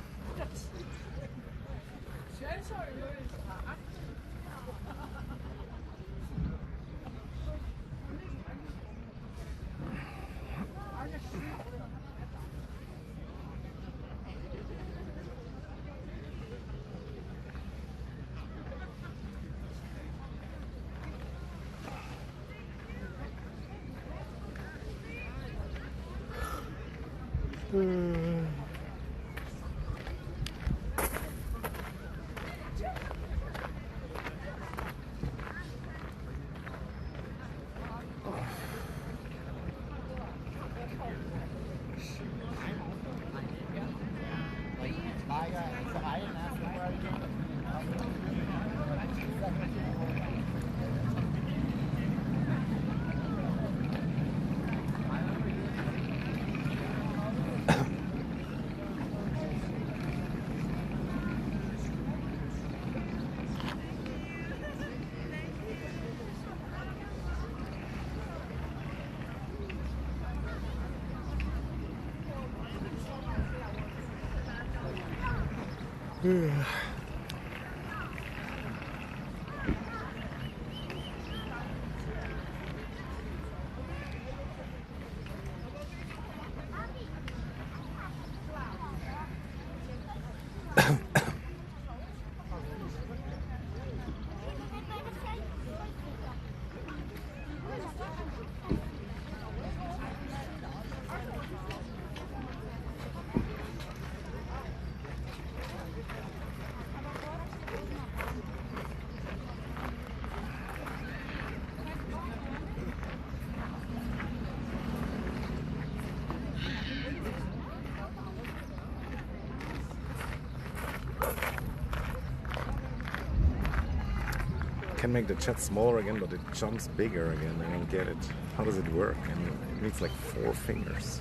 Can make the chat smaller again, but it jumps bigger again. I don't get it. How does it work? I mean, it needs like 4 fingers.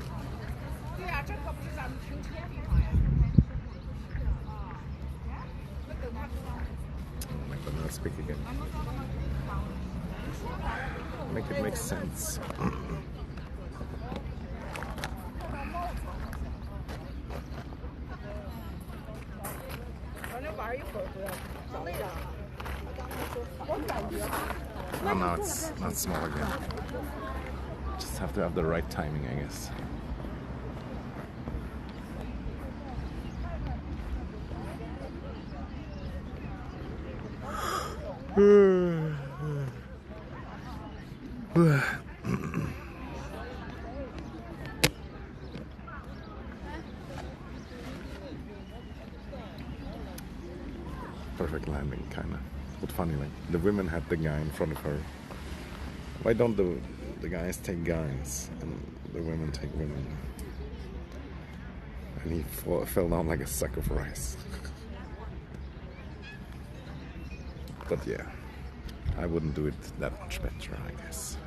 Make the mouse big again. Make it make sense. Oh, now it's not small again. Just have to have the right timing, I guess. Perfect landing, kinda. But funny, like the women had the guy in front of her. Why don't the guys take guys and the women take women? And he fell down like a sack of rice. But yeah, I wouldn't do it that much better, I guess.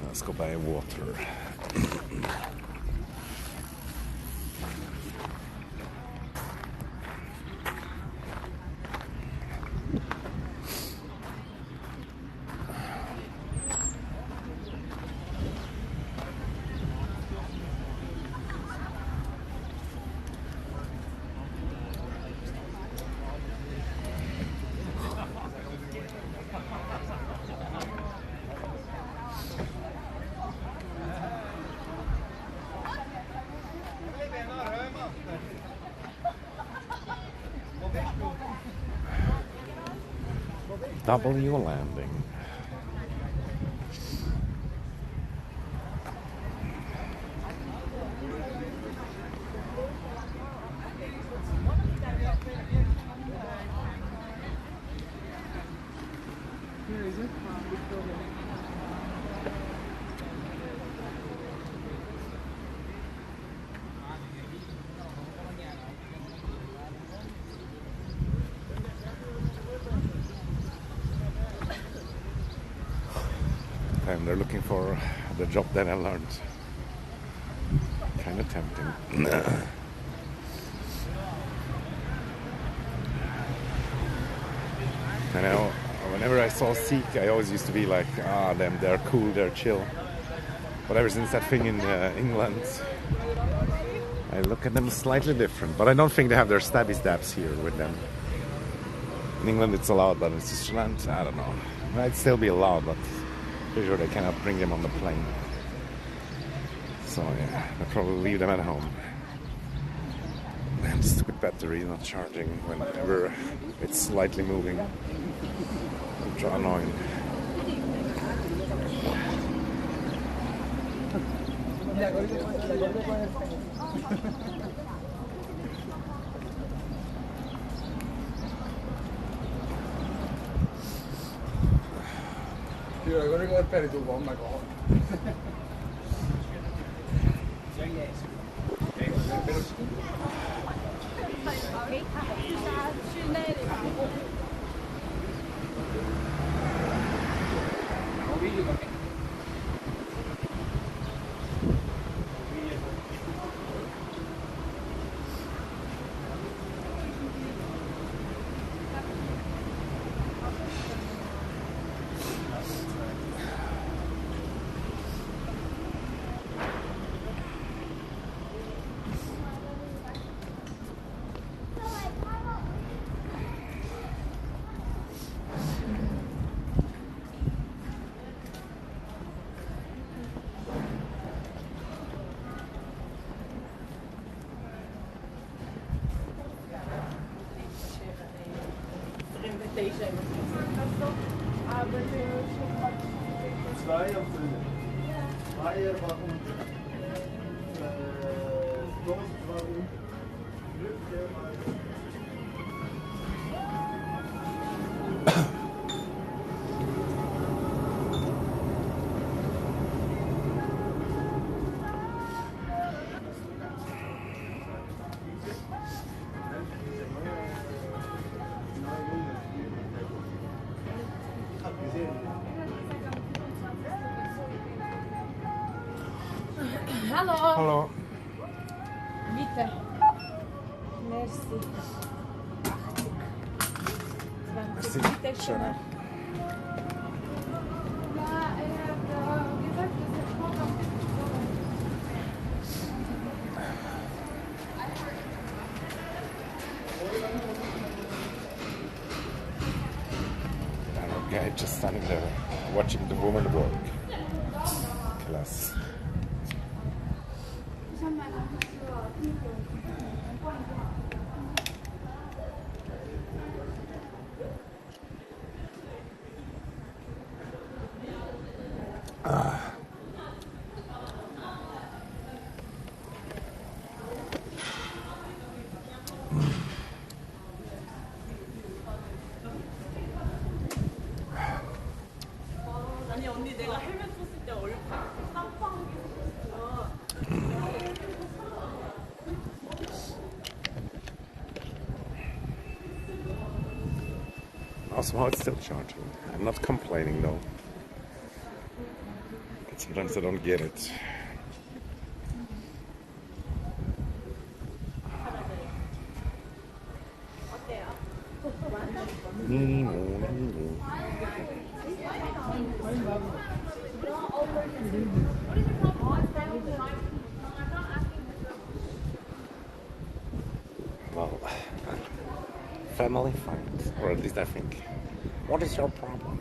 Let's go buy water. W landing. Here is it? And they're looking for the job that I learned. Kind of tempting. I know, whenever I saw Sikh, I always used to be like, ah, them, they're cool, they're chill. But ever since that thing in England, I look at them slightly different. But I don't think they have their stabby stabs here with them. In England it's allowed, but in Switzerland, I don't know. It might still be allowed, but pretty sure they cannot bring them on the plane. So yeah, I'll probably leave them at home. And stupid battery not charging whenever it's slightly moving. Which are annoying. Hallo. Hallo. Bitte. Merci. 20. Merci. Bitte Schön. schön. Ja, er hat gesagt, dass er vorkommt. Okay, just standing there watching the woman work. Class. 아니 언니 내가 헬멧 썼을 때 얼굴 깜빡하게 썼어. Somehow it's still charging. I'm not complaining though. But sometimes I don't get it. Well, family fight, or at least I think. What is your problem?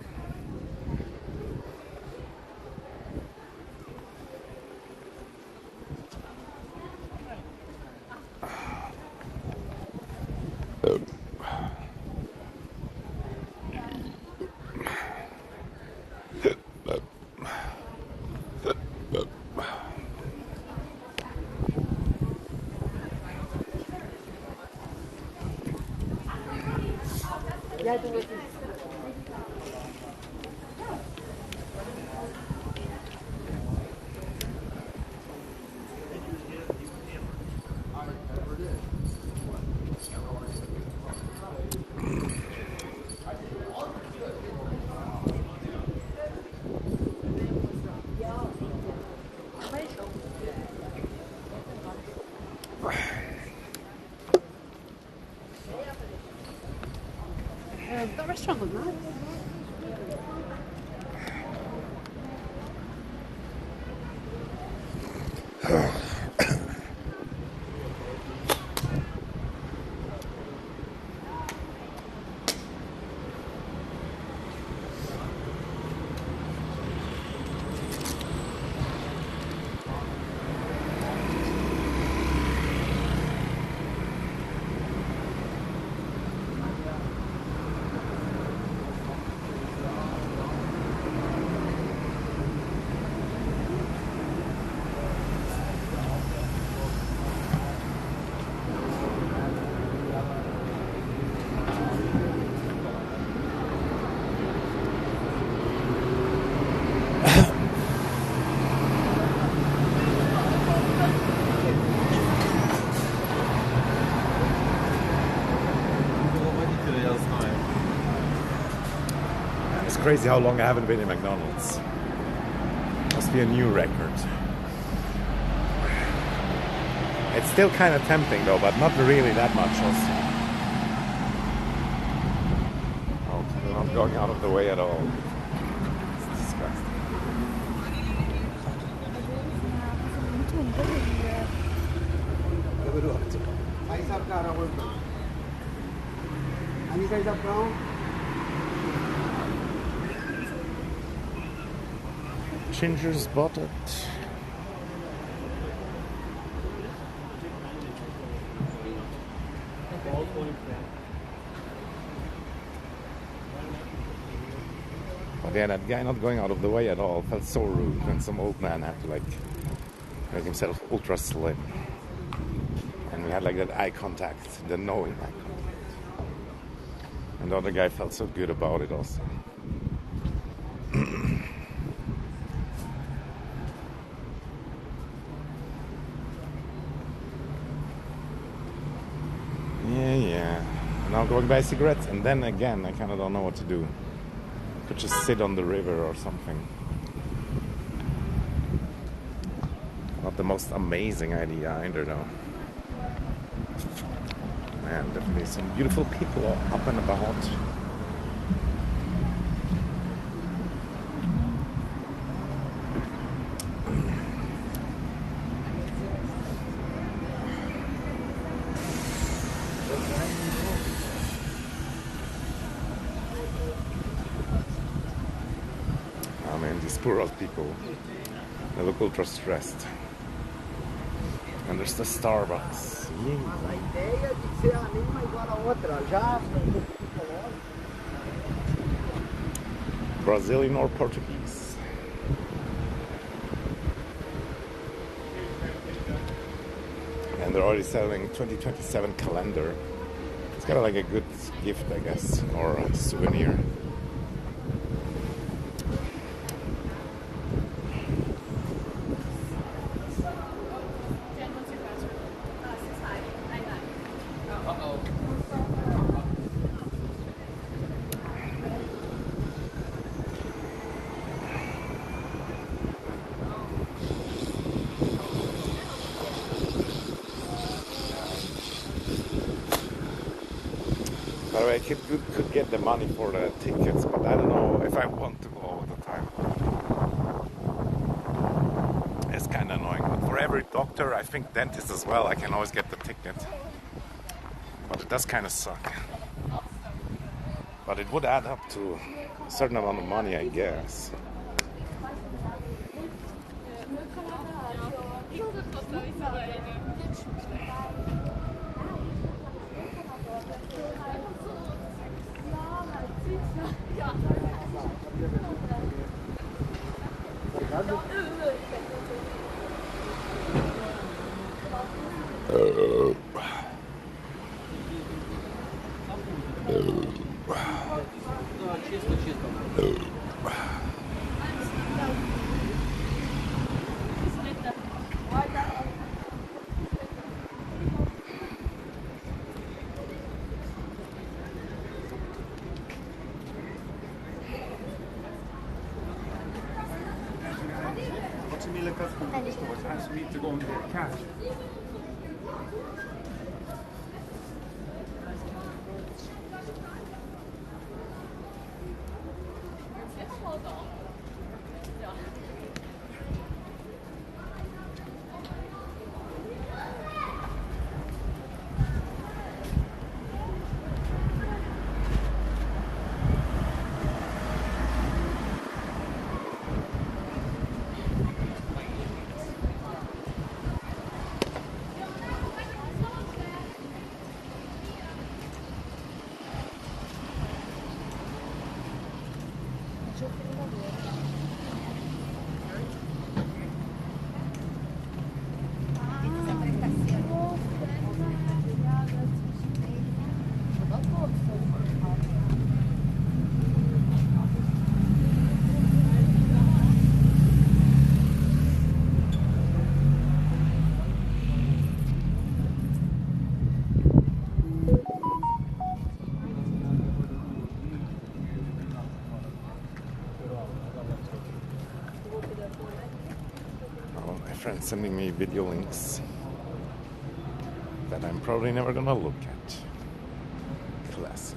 restaurant was nice. It's crazy how long I haven't been in McDonald's. Must be a new record. It's still kind of tempting though, but not really that much also. Oh, not going out of the way at all. It's disgusting. Ginger spotted. But yeah, that guy not going out of the way at all felt so rude, and some old man had to like make himself ultra slim. And we had like that eye contact, the knowing eye contact. And the other guy felt so good about it also. Yeah. Now going to buy cigarettes, and then again, I kind of don't know what to do. Could just sit on the river or something. Not the most amazing idea either, though. Man, definitely some beautiful people up and about. Oh man, these poor old people, they look ultra stressed. And there's the Starbucks. Brazilian or Portuguese? And they're already selling 2027 calendar. It's kind of like a good gift, I guess, or a souvenir. By the way, I could get the money for the tickets, but I don't know if I want to go all the time. It's kind of annoying. But for every doctor, I think dentist as well, I can always get the ticket. But it does kind of suck. But it would add up to a certain amount of money, I guess. I need to go and get cash. Oh, my friend's sending me video links that I'm probably never gonna look at. Classic.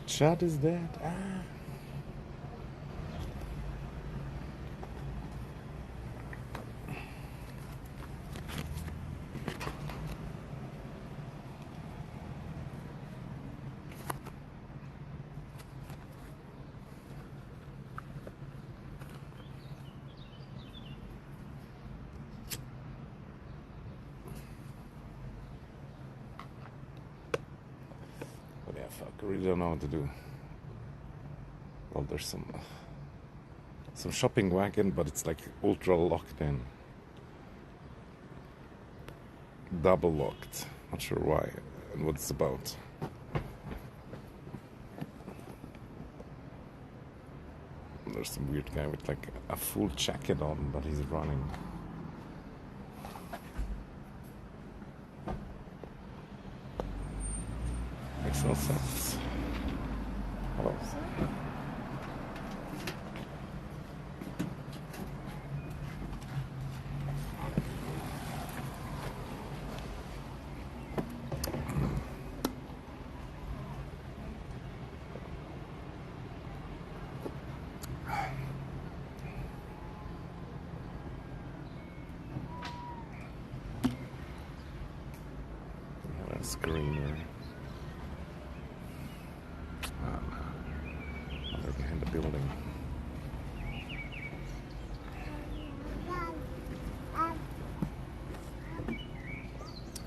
Chad is dead. Ah. But yeah, fuck, I really don't know what to do. Well, there's some shopping wagon, but it's like ultra locked in. Double locked. Not sure why and what it's about. There's some weird guy with like a full jacket on, but he's running. Makes no sense. Hello. Screener. They're behind the building.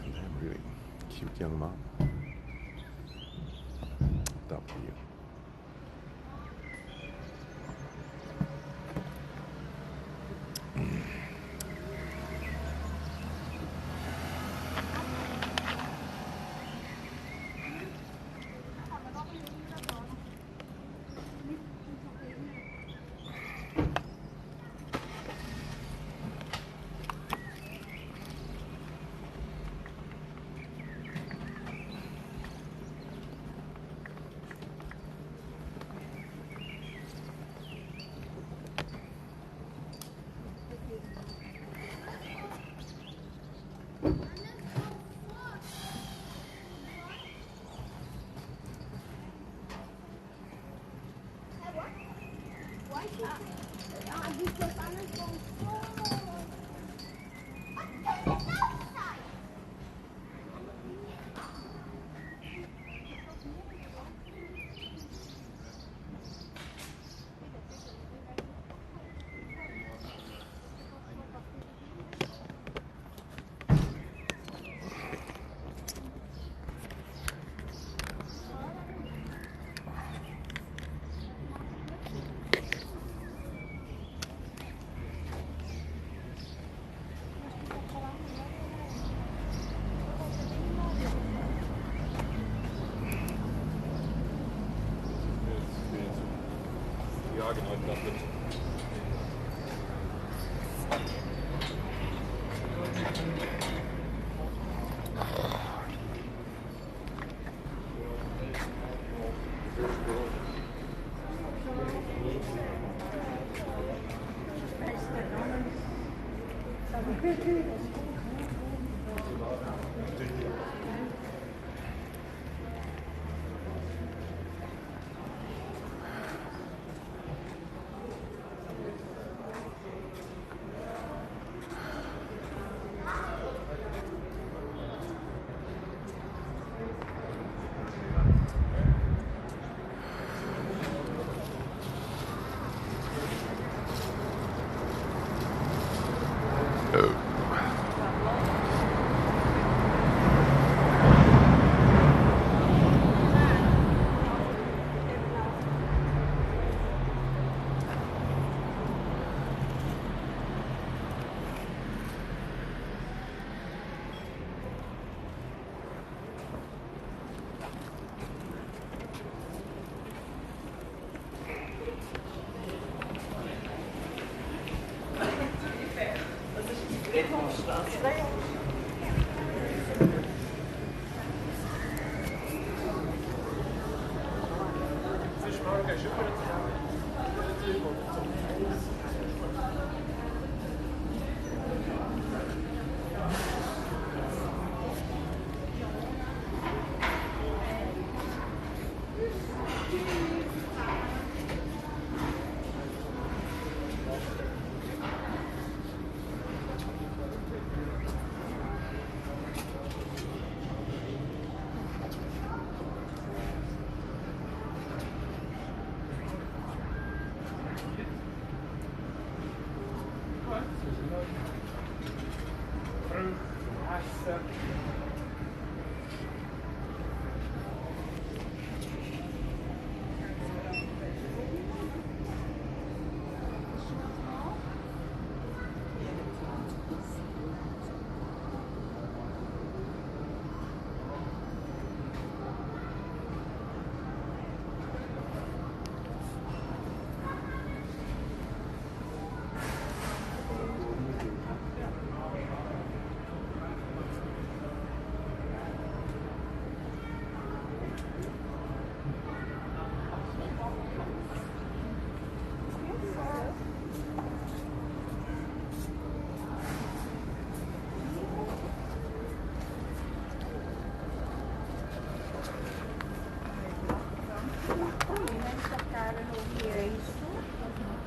And they're really cute young mom. W. Ja, genau, das wird.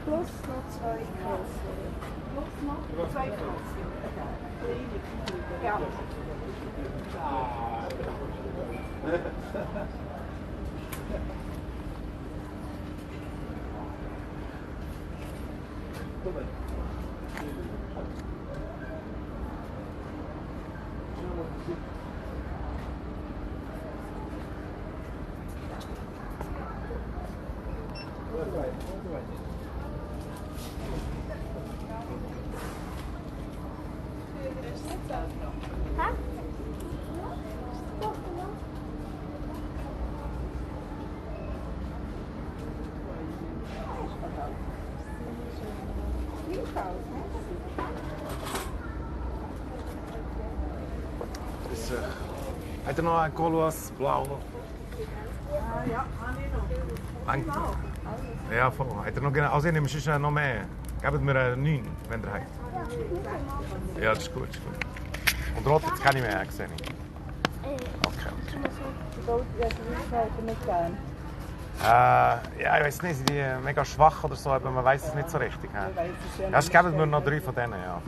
Plus noch 2 Krossen. Plus noch 2 Krossen. Ja. Hat er noch einen Kolos blau? Ja, habe ich noch. Ja, voll. Hat er noch genau? Also, ich nehme sonst noch mehr. Gebt mir einen 9, wenn ihr habt. Ja, das ist gut. Das ist gut. Und rot jetzt kann ich mehr sehen. Okay. Ja, ich weiß nicht, sind die mega schwach oder so, aber man weiß es nicht so richtig. Ja, es geben mir noch 3 von denen. Ja.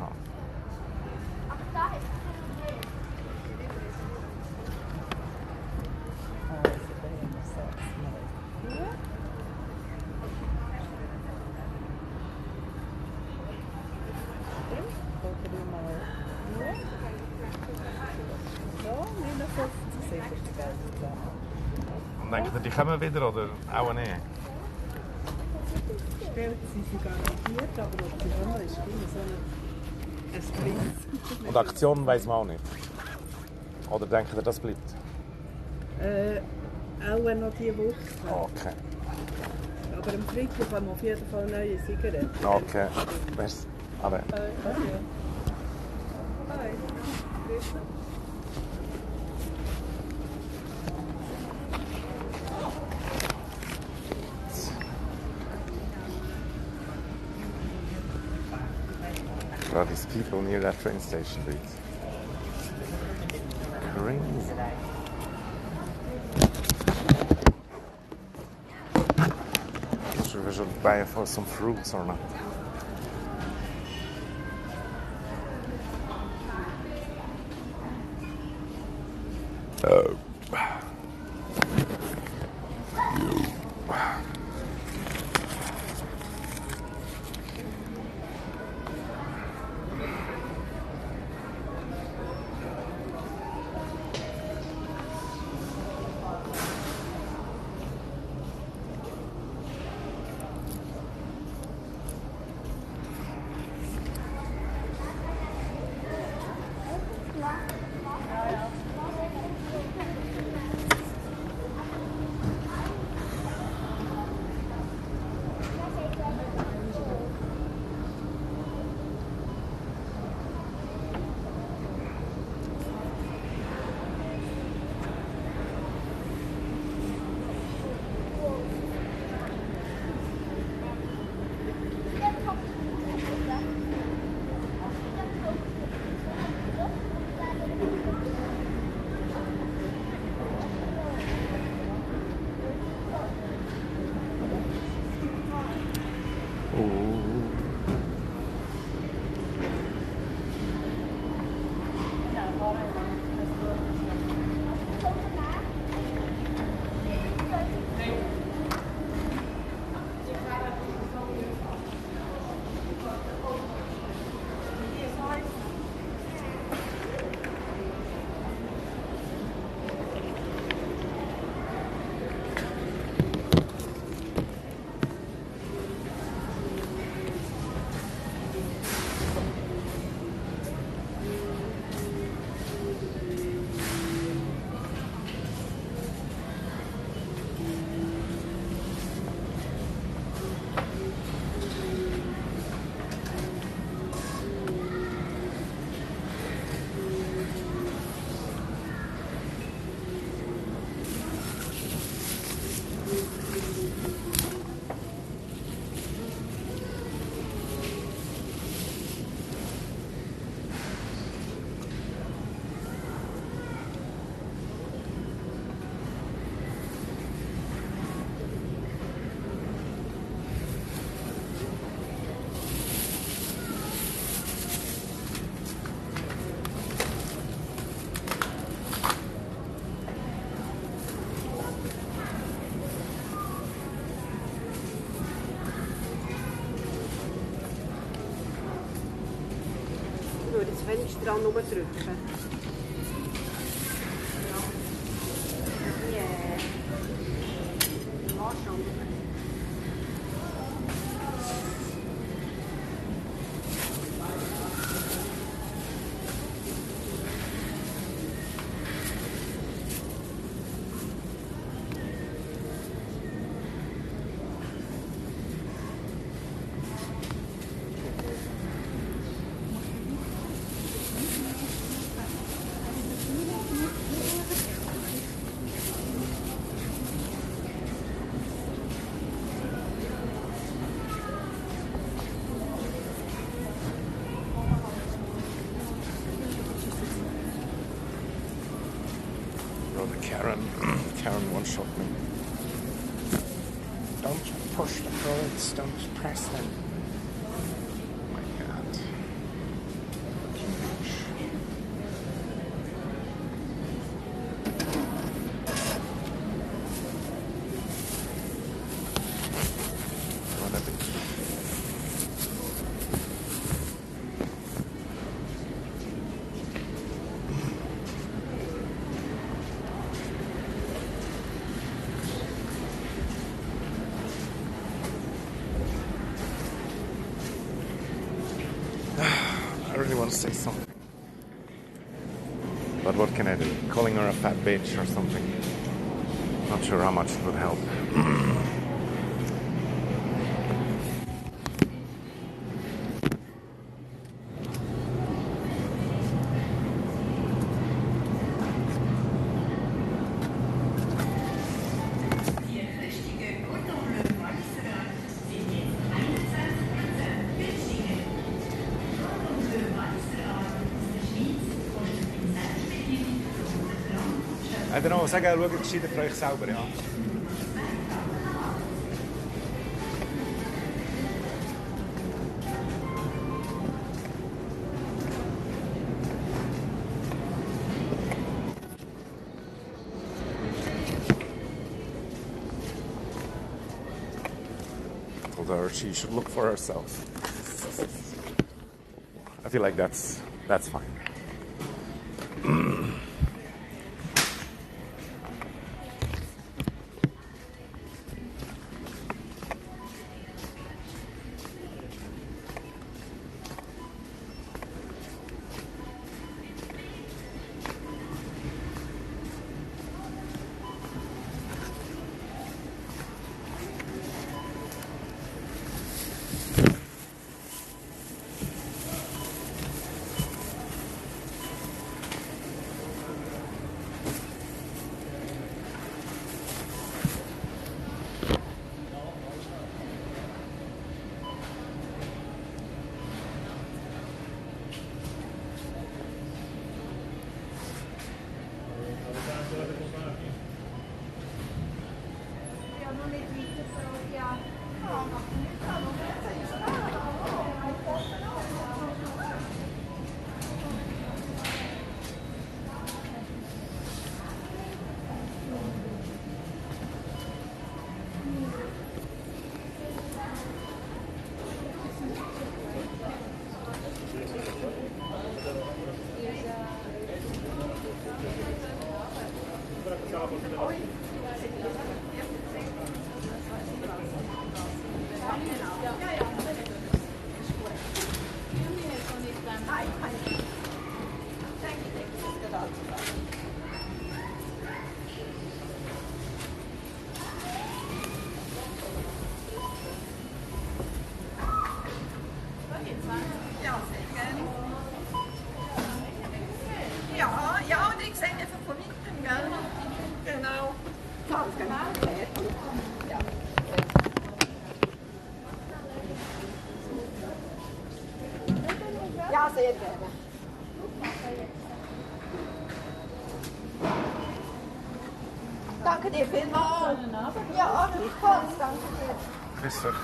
Und denkt ihr, die kommen wieder oder auch nicht? Später sind sie garantiert, aber ob sie kommen, ist immer so ein Sprint. Und Aktion weiss man auch nicht. Oder denkt ihr, das bleibt? Auch noch diese Woche. Okay. Aber am Freitag haben wir auf jeden Fall neue Zigaretten. Okay. Merci. Ade. Hi. Well, these people near that train station, dude. Crazy. Should we should buy for some fruits or not? Oh. wenn ich dran drücke. Yeah. Awesome. Karen one-shot me. Don't push the birds, don't press them. Oh my god. Huge. What a bit. I really want to say something. But what can I do? Calling her a fat bitch or something? Not sure how much it would help. I don't know, sag schaut gescheiter für euch selber, ja. Told her she should look for herself. I feel like that's fine. Ja, und ich sehe einfach von hinten, gell? Genau. Ganz genau. Ja. Ja, sehr gerne. Danke dir vielmals. Ja, gleichfalls. Danke dir. Grüß dich.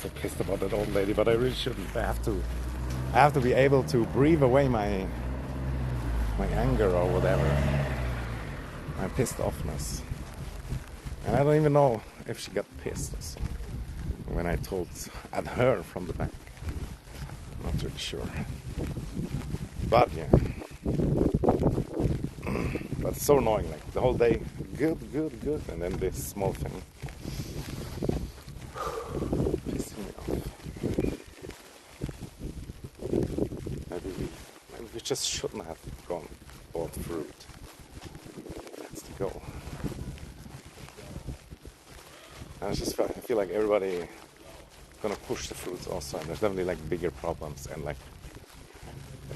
so pissed about that old lady, but I really shouldn't. I have to be able to breathe away my anger or whatever, my pissed offness. And I don't even know if she got pissed or so when I told at her from the back. Not really sure. But yeah. But it's so annoying, like the whole day, good, and then this small thing pissing me off. Maybe we just shouldn't have bought fruit. That's the goal. And I feel like everybody gonna push the fruits also, and there's definitely like bigger problems and like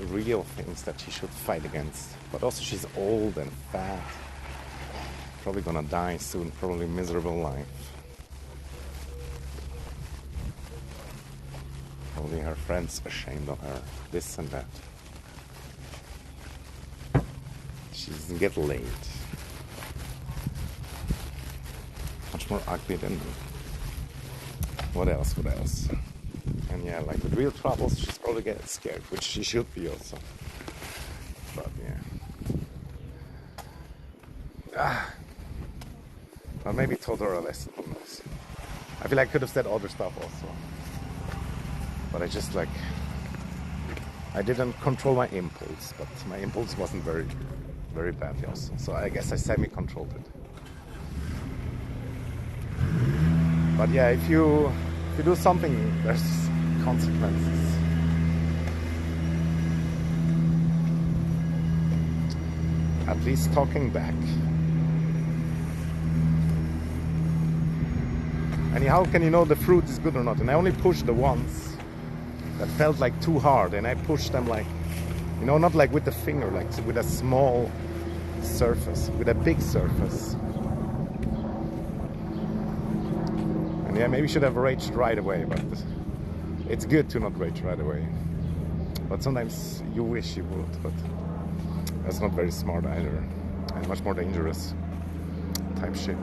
real things that she should fight against. But also she's old and fat, probably gonna die soon, probably miserable life. Probably her friends ashamed of her, this and that. She doesn't get laid. Much more ugly than me. What else? And yeah, like with real troubles, she's probably getting scared, which she should be also. But yeah. Or maybe told her a lesson on this. I feel like I could have said other stuff also. But I just like, I didn't control my impulse, but my impulse wasn't very, very badly also. So I guess I semi-controlled it. But yeah, if you do something, there's consequences. At least talking back. And how can you know the fruit is good or not? And I only pushed the ones that felt like too hard, and I pushed them like, you know, not like with the finger, like with a small surface, with a big surface. And yeah, maybe should have raged right away, but it's good to not rage right away. But sometimes you wish you would, but that's not very smart either, and much more dangerous type shit.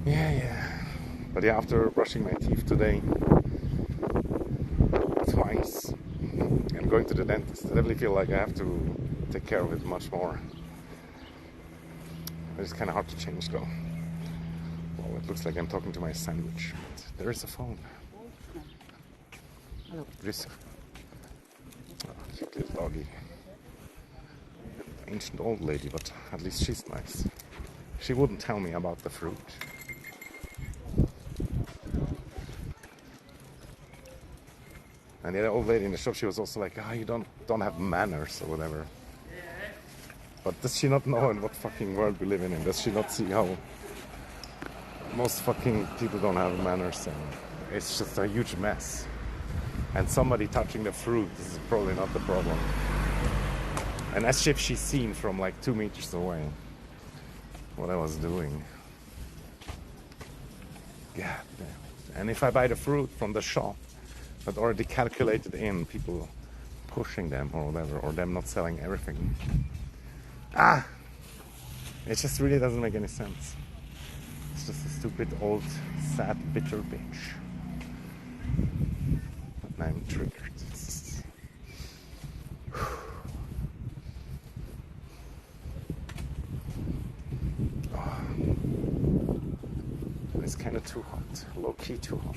Yeah. But yeah, after brushing my teeth today, twice, and going to the dentist, I definitely feel like I have to take care of it much more. It's kind of hard to change though. Well, it looks like I'm talking to my sandwich, but there is a phone. Hello. Grüß. Oh, cute little doggy. Ancient old lady, but at least she's nice. She wouldn't tell me about the fruit. And the old lady in the shop, she was also like, you don't have manners or whatever. But does she not know in what fucking world we live in? Does she not see how most fucking people don't have manners, and it's just a huge mess? And somebody touching the fruit, this is probably not the problem. And as if she's seen from like 2 meters away what I was doing. God damn it. And if I buy the fruit from the shop, but already calculated in people pushing them or whatever, or them not selling everything. It just really doesn't make any sense. It's just a stupid, old, sad, bitter bitch. And I'm triggered. It's it's kind of too hot, low-key too hot.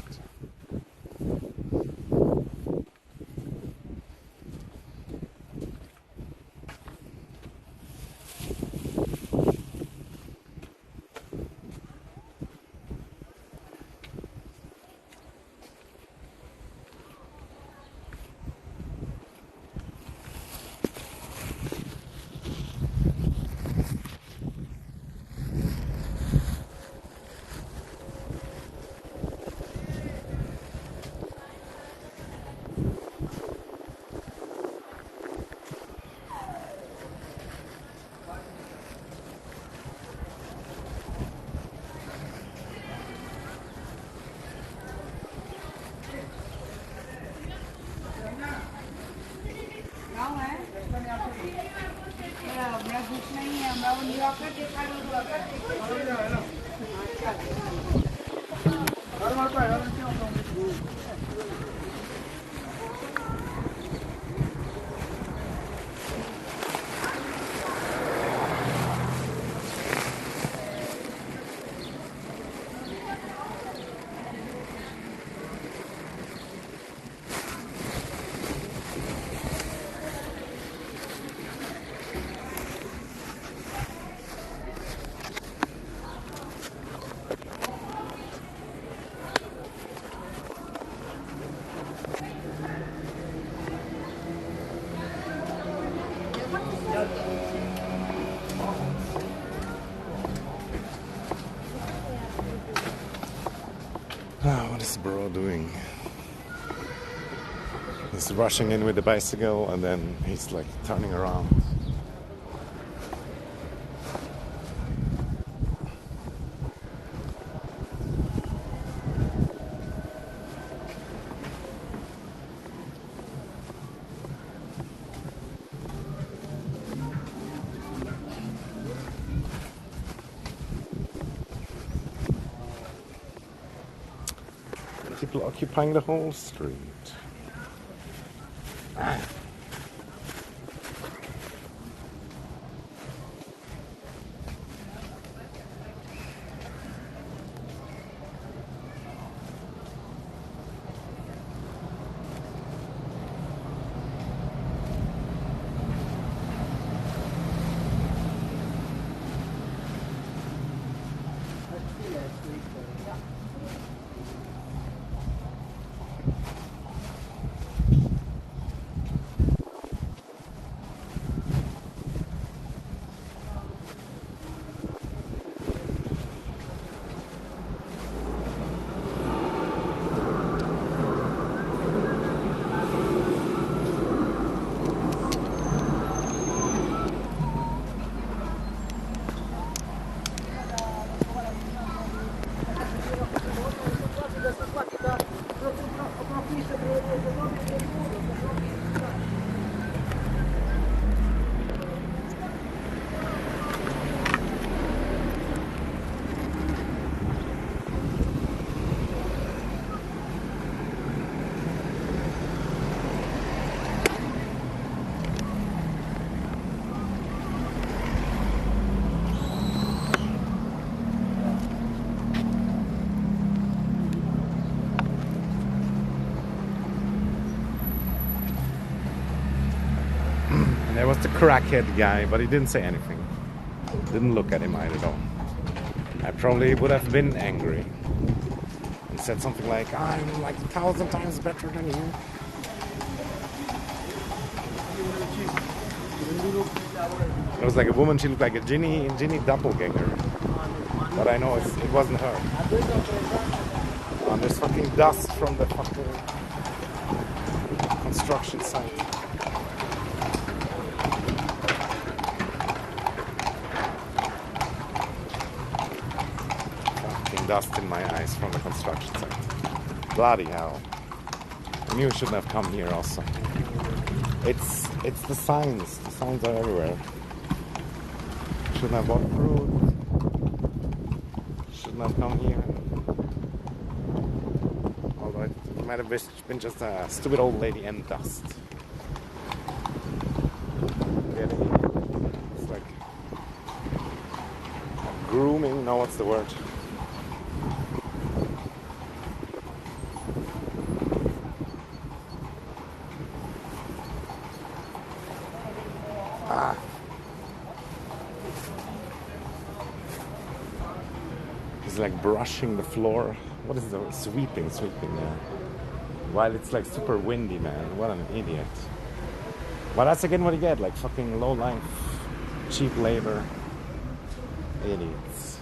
What is bro doing? He's rushing in with the bicycle and then he's like turning around. People occupying the whole street. There was the crackhead guy, but he didn't say anything. Didn't look at him either at all. I probably would have been angry and said something like, I'm like 1,000 times better than you. It was like a woman, she looked like a Ginny doppelganger. But I know it wasn't her. There's fucking dust from the fucking construction site. Dust in my eyes from the construction site. Bloody hell. I knew I shouldn't have come here also. It's the signs. The signs are everywhere. Shouldn't have walked through. Shouldn't have come here. Although it might have been just a stupid old lady and dust. It's like grooming. No, what's the word? He's like brushing the floor. What is the sweeping, yeah. While it's like super windy, man. What an idiot. But that's again what you get, like fucking low life, cheap labor, idiots.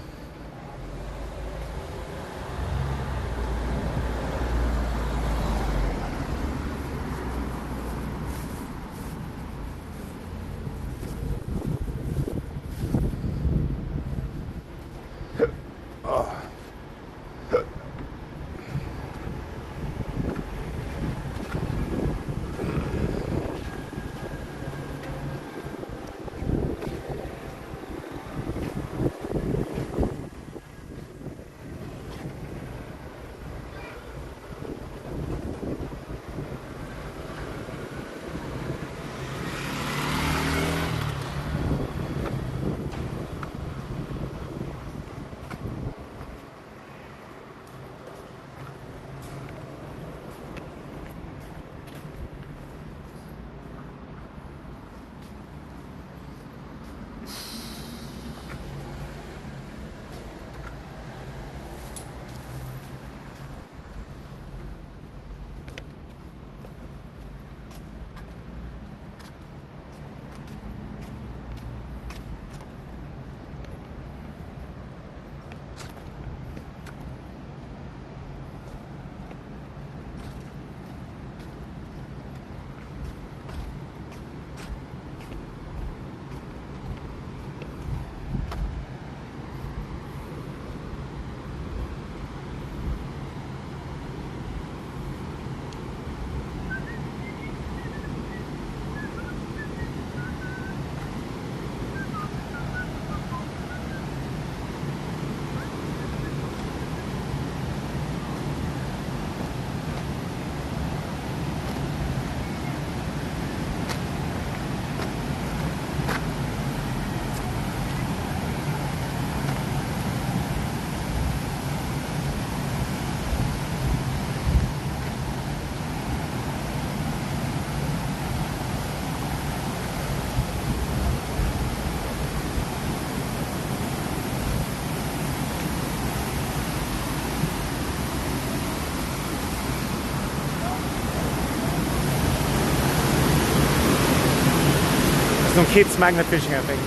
some kids magnet fishing, I think.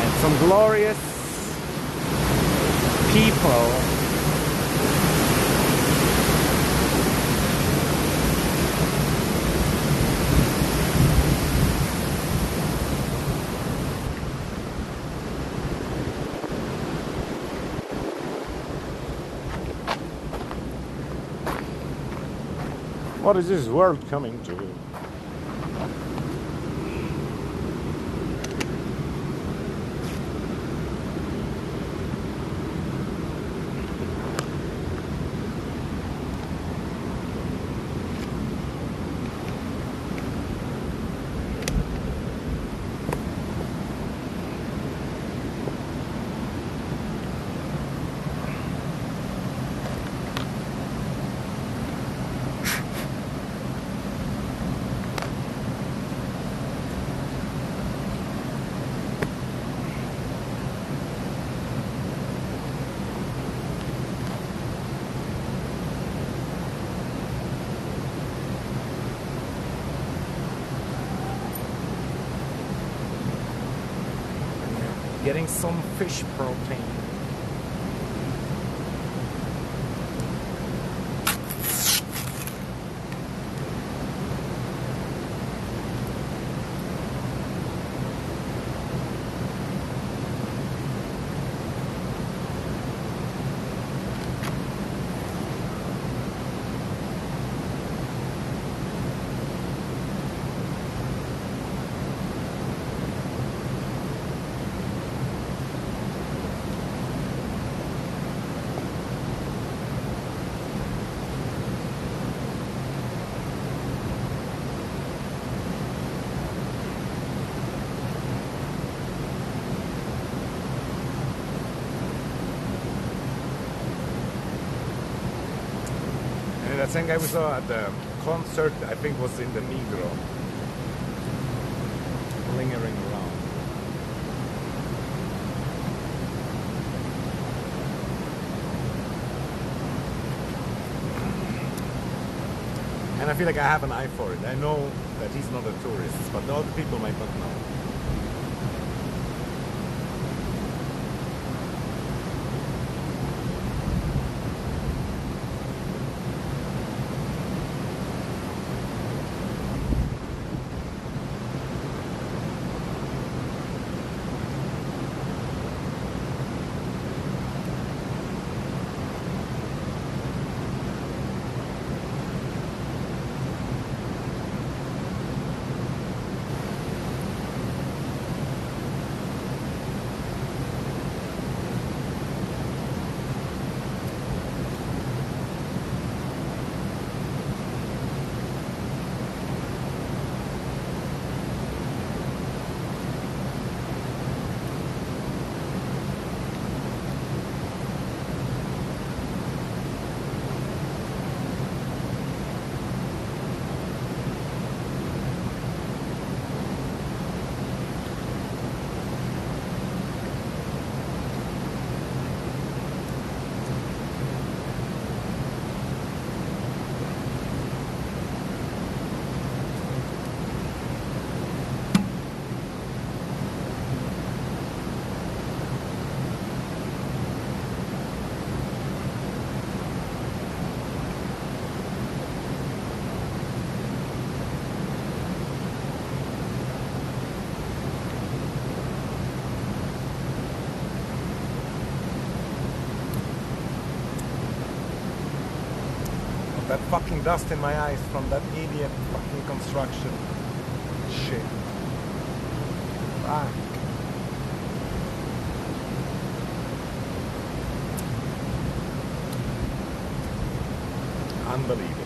And some glorious people. What is this world coming to? Getting some fish protein. That same guy we saw at the concert, I think, was in the Negro, lingering around. And I feel like I have an eye for it. I know that he's not a tourist, but the other people might not know. That fucking dust in my eyes from that idiot fucking construction shit. Fuck. Unbelievable.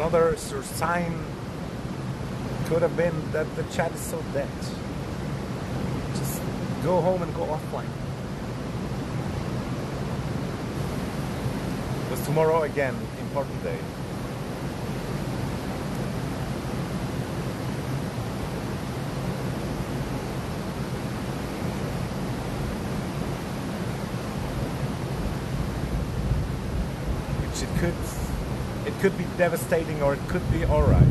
another sign could have been that the chat is so dead. Just go home and go offline. Because tomorrow again, important day. Which it could be devastating or it could be alright.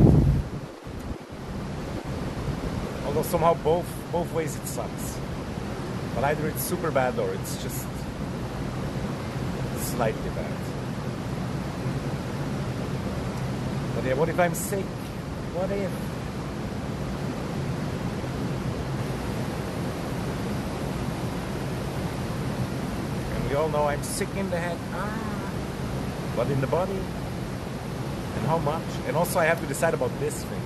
Although somehow both ways it sucks. But either it's super bad or it's just slightly bad. But yeah, what if I'm sick? What if? And we all know I'm sick in the head. But in the body? And how much? And also I have to decide about this thing.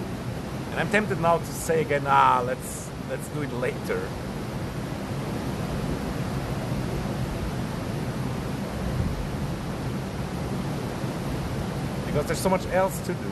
And I'm tempted now to say again, let's do it later. Because there's so much else to do.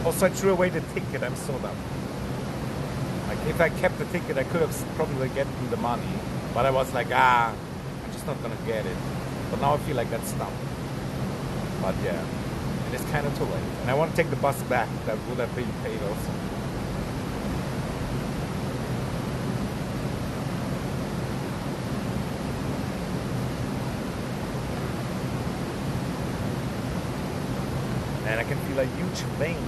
Also, I threw away the ticket. I'm so dumb. Like, if I kept the ticket, I could have probably gotten the money. But I was like, I'm just not gonna get it. But now I feel like that's dumb. But yeah, it is kind of too late. And I want to take the bus back. That would have been paid also. And I can feel a huge vein.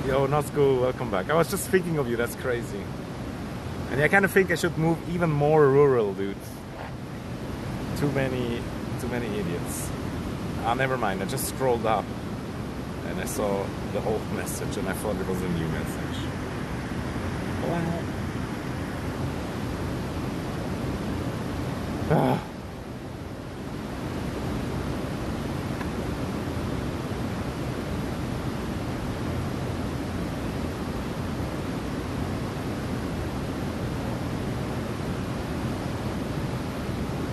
Yo, Nazgul, welcome back. I was just thinking of you, that's crazy. And I kind of think I should move even more rural, dude. Too many idiots. Never mind, I just scrolled up and I saw the old message and I thought it was a new message. Wow.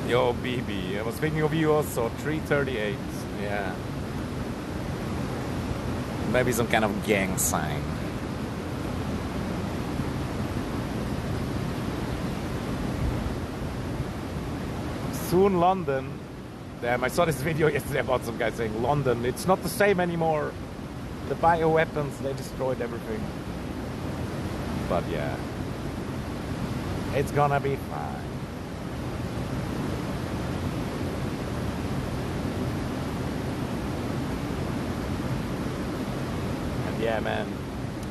Yo, BB, I was thinking of you also, 338, yeah. Maybe some kind of gang sign. soon London. I saw this video yesterday about some guy saying London, it's not the same anymore. The bioweapons, they destroyed everything. But yeah, it's gonna be fine. And yeah, man,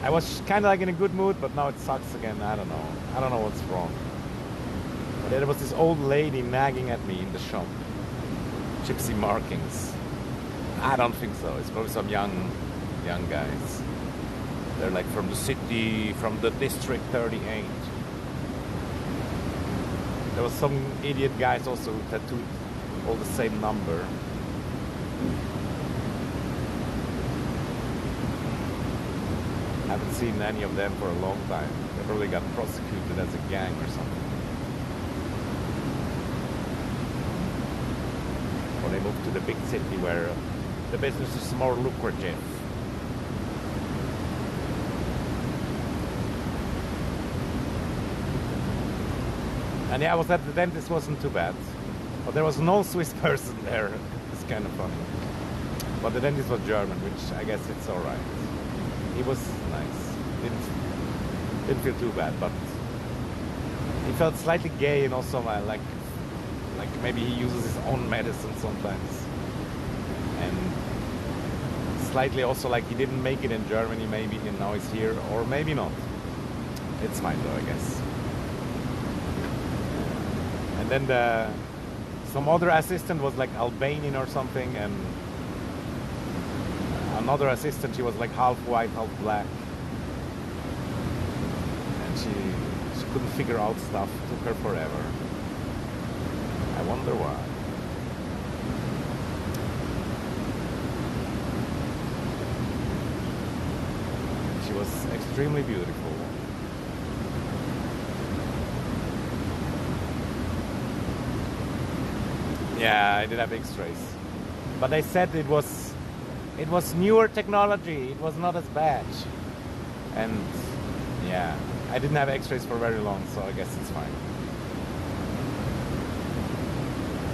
I was kind of like in a good mood, but now it sucks again. I don't know what's wrong. But there was this old lady nagging at me in the shop. Gypsy markings. I don't think so. It's probably some young guys. They're like from the city, from the district 38. There was some idiot guys also who tattooed all the same number. Haven't seen any of them for a long time. They probably got prosecuted as a gang or something. Or they moved to the big city where the business is more lucrative. And yeah, I was at the dentist, wasn't too bad. But there was no Swiss person there. It's kind of funny. But the dentist was German, which I guess it's alright. He was nice. Didn't feel too bad, but he felt slightly gay and also like maybe he uses his own medicine sometimes. And slightly also like he didn't make it in Germany maybe and now he's here, or maybe not. It's fine though, I guess. And then some other assistant was like Albanian or something, and another assistant, she was like half white, half black. And she couldn't figure out stuff. It took her forever. I wonder why. She was extremely beautiful. Yeah, I did have X-rays. But they said it was newer technology. It was not as bad. And yeah, I didn't have X-rays for very long, so I guess it's fine.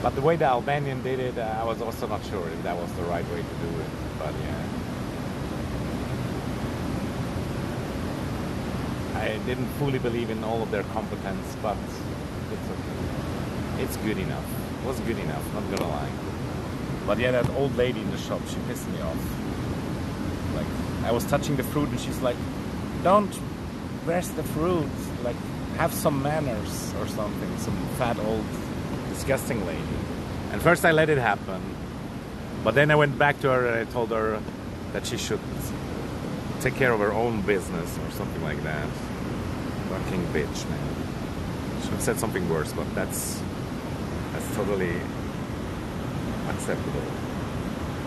But the way the Albanian did it, I was also not sure if that was the right way to do it. But yeah, I didn't fully believe in all of their competence, but it's okay. It's good enough. It was good enough, not gonna lie. But yeah, that old lady in the shop, she pissed me off. Like, I was touching the fruit and she's like, don't press the fruit, like, have some manners or something. Some fat old disgusting lady. And first I let it happen, but then I went back to her and I told her that she should take care of her own business or something like that. Fucking bitch, man. Should have said something worse, but that's totally acceptable.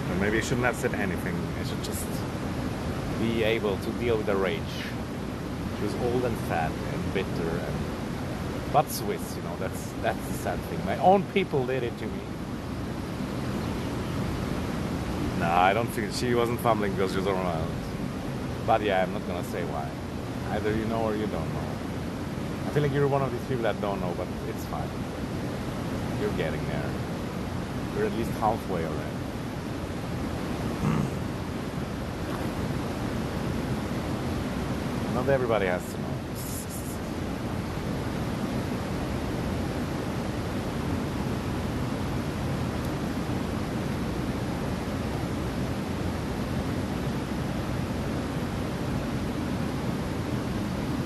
Or maybe I shouldn't have said anything. I should just be able to deal with the rage. She was old and fat and bitter and but Swiss, you know, that's the sad thing. My own people did it to me. No, I don't think she wasn't fumbling because she was around. But yeah, I'm not gonna say why. Either you know or you don't know. I feel like you're one of these people that don't know, but it's fine. You're getting there. You're at least halfway already. Not everybody has to know.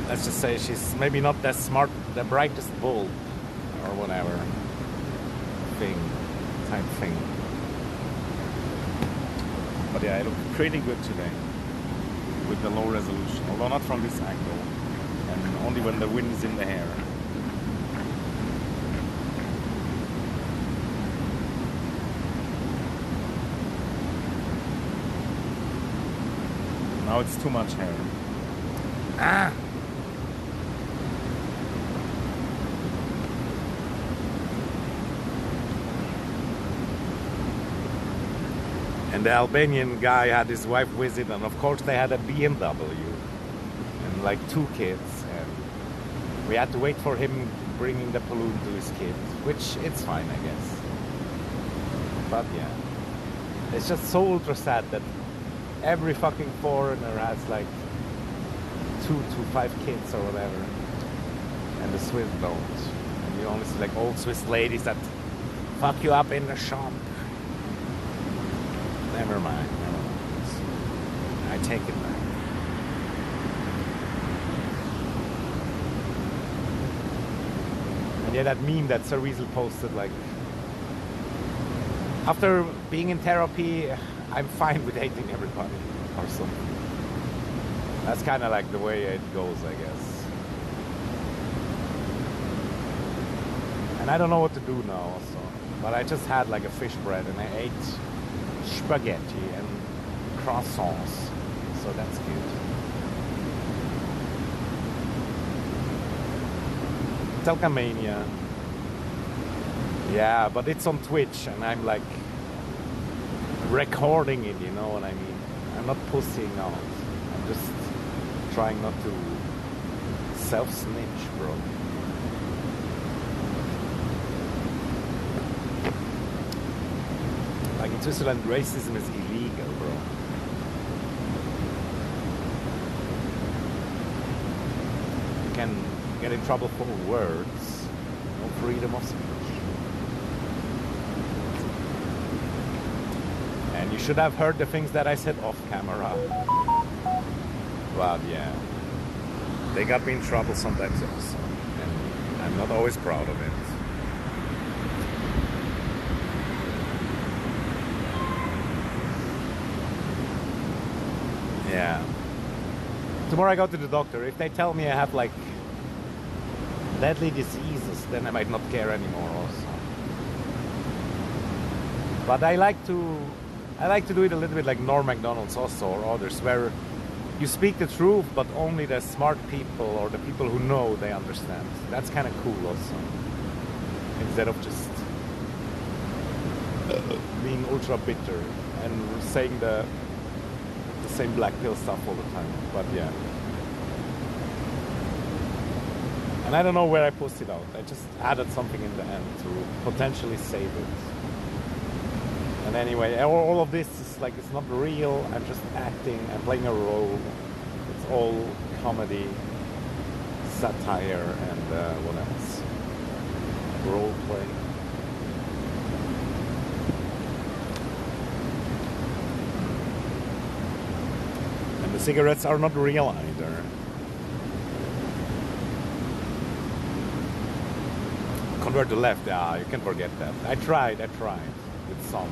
Let's just say she's maybe not that smart, the brightest bulb, or whatever type thing. But yeah, I look pretty good today with the low resolution, although not from this angle, and only when the wind is in the hair. Now it's too much hair. Ah! And the Albanian guy had his wife visit, and of course they had a BMW and like 2 kids, and we had to wait for him bringing the balloon to his kid, which it's fine, I guess. But yeah, it's just so ultra sad that every fucking foreigner has like 2 to 5 kids or whatever, and the Swiss don't. And you only see like old Swiss ladies that fuck you up in the shop. Never mind. I take it back. And yeah, that meme that Sir Weasel posted, like, after being in therapy, I'm fine with hating everybody or something. That's kind of like the way it goes, I guess. And I don't know what to do now also. But I just had like a fish bread and I ate spaghetti and croissants. So that's good. Telkamania. Yeah, but it's on Twitch and I'm like recording it, you know what I mean? I'm not pussying out. I'm just trying not to self-snitch, bro. Like in Switzerland, racism is illegal, bro. You can get in trouble for words, no freedom of speech. And you should have heard the things that I said off camera. But yeah, they got me in trouble sometimes also. And I'm not always proud of it. Yeah. Tomorrow I go to the doctor. If they tell me I have like deadly diseases, then I might not care anymore also. But I like to do it a little bit like Norm MacDonald's also, or others, where you speak the truth, but only the smart people or the people who know they understand. That's kind of cool also. Instead of just being ultra bitter and saying the same black pill stuff all the time. But yeah. And I don't know where I posted out. I just added something in the end to potentially save it. And anyway, all of this is like, it's not real. I'm just acting. I'm playing a role. It's all comedy, satire, and what else? Role play. And the cigarettes are not real either. Convert to left. Yeah, you can forget that. I tried with some.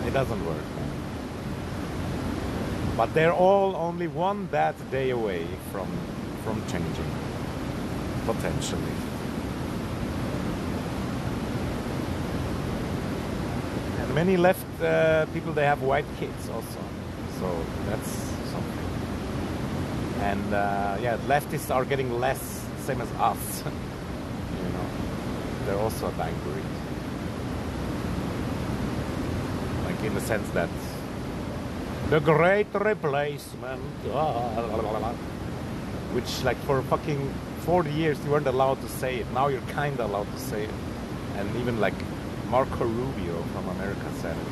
It doesn't work. But they're all only one bad day away from changing, potentially. And many left people, they have white kids also, so that's something. And yeah, leftists are getting less, same as us. You know, they're also a dying breed. Like in the sense that the great replacement, which like for fucking 40 years you weren't allowed to say it. Now you're kind of allowed to say it. And even like Marco Rubio from America said it.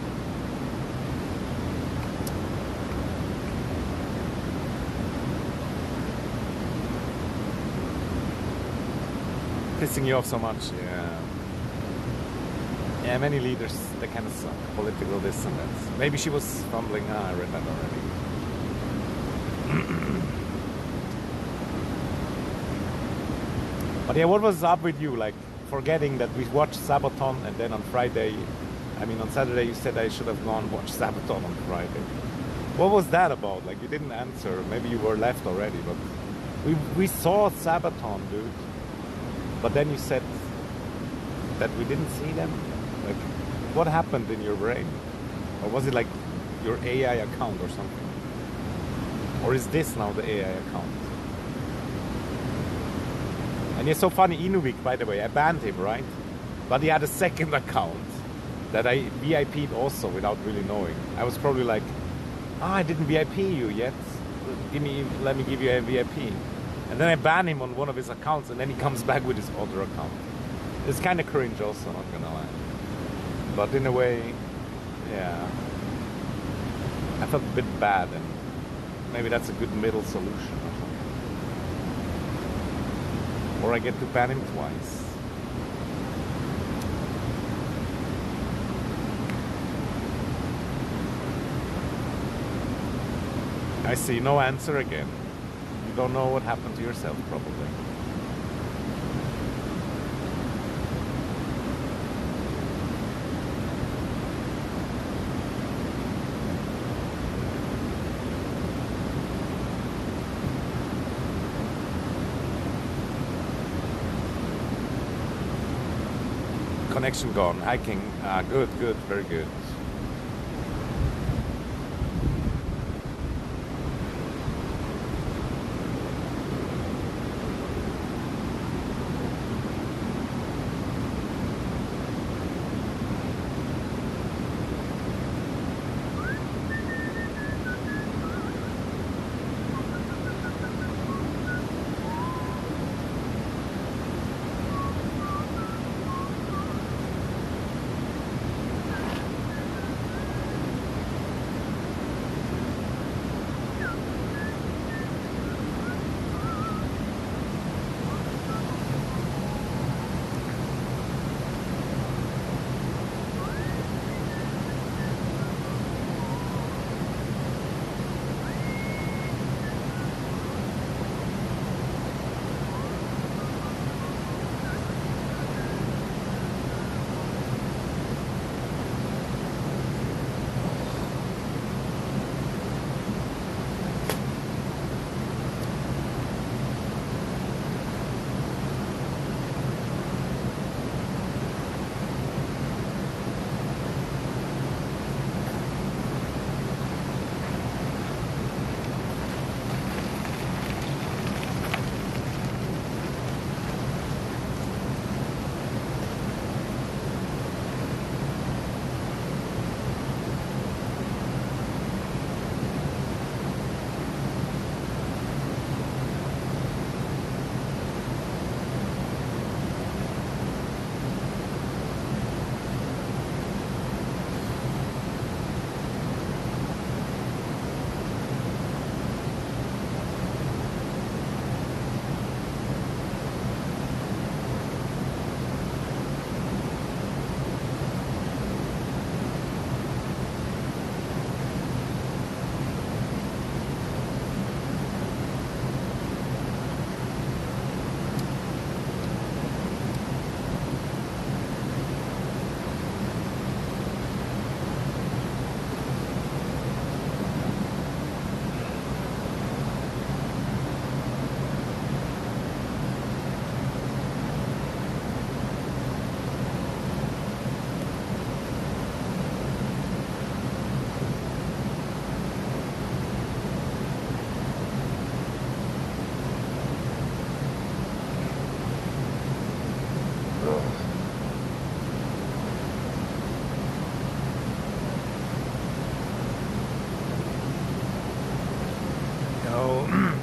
Pissing you off so much, yeah. Yeah, many leaders, they kind of suck. Political this and that. Maybe she was fumbling. I read that already. But yeah, what was up with you? Like, forgetting that we watched Sabaton and then on Friday, on Saturday you said I should have gone and watched Sabaton on Friday. What was that about? Like, you didn't answer. Maybe you were left already, but we saw Sabaton, dude. But then you said that we didn't see them. Like, what happened in your brain? Or was it like your AI account or something? Or is this now the AI account? And it's so funny, Inuvik, by the way, I banned him, right? But he had a second account that I VIP'd also without really knowing. I was probably like, I didn't VIP you yet. Let me give you a VIP. And then I ban him on one of his accounts, and then he comes back with his other account. It's kind of cringe also, not gonna lie. But in a way, yeah, I felt a bit bad, and maybe that's a good middle solution or something. Or I get to ban him twice. I see, no answer again. You don't know what happened to yourself, probably. Connection gone. Hiking. Good, good, very good.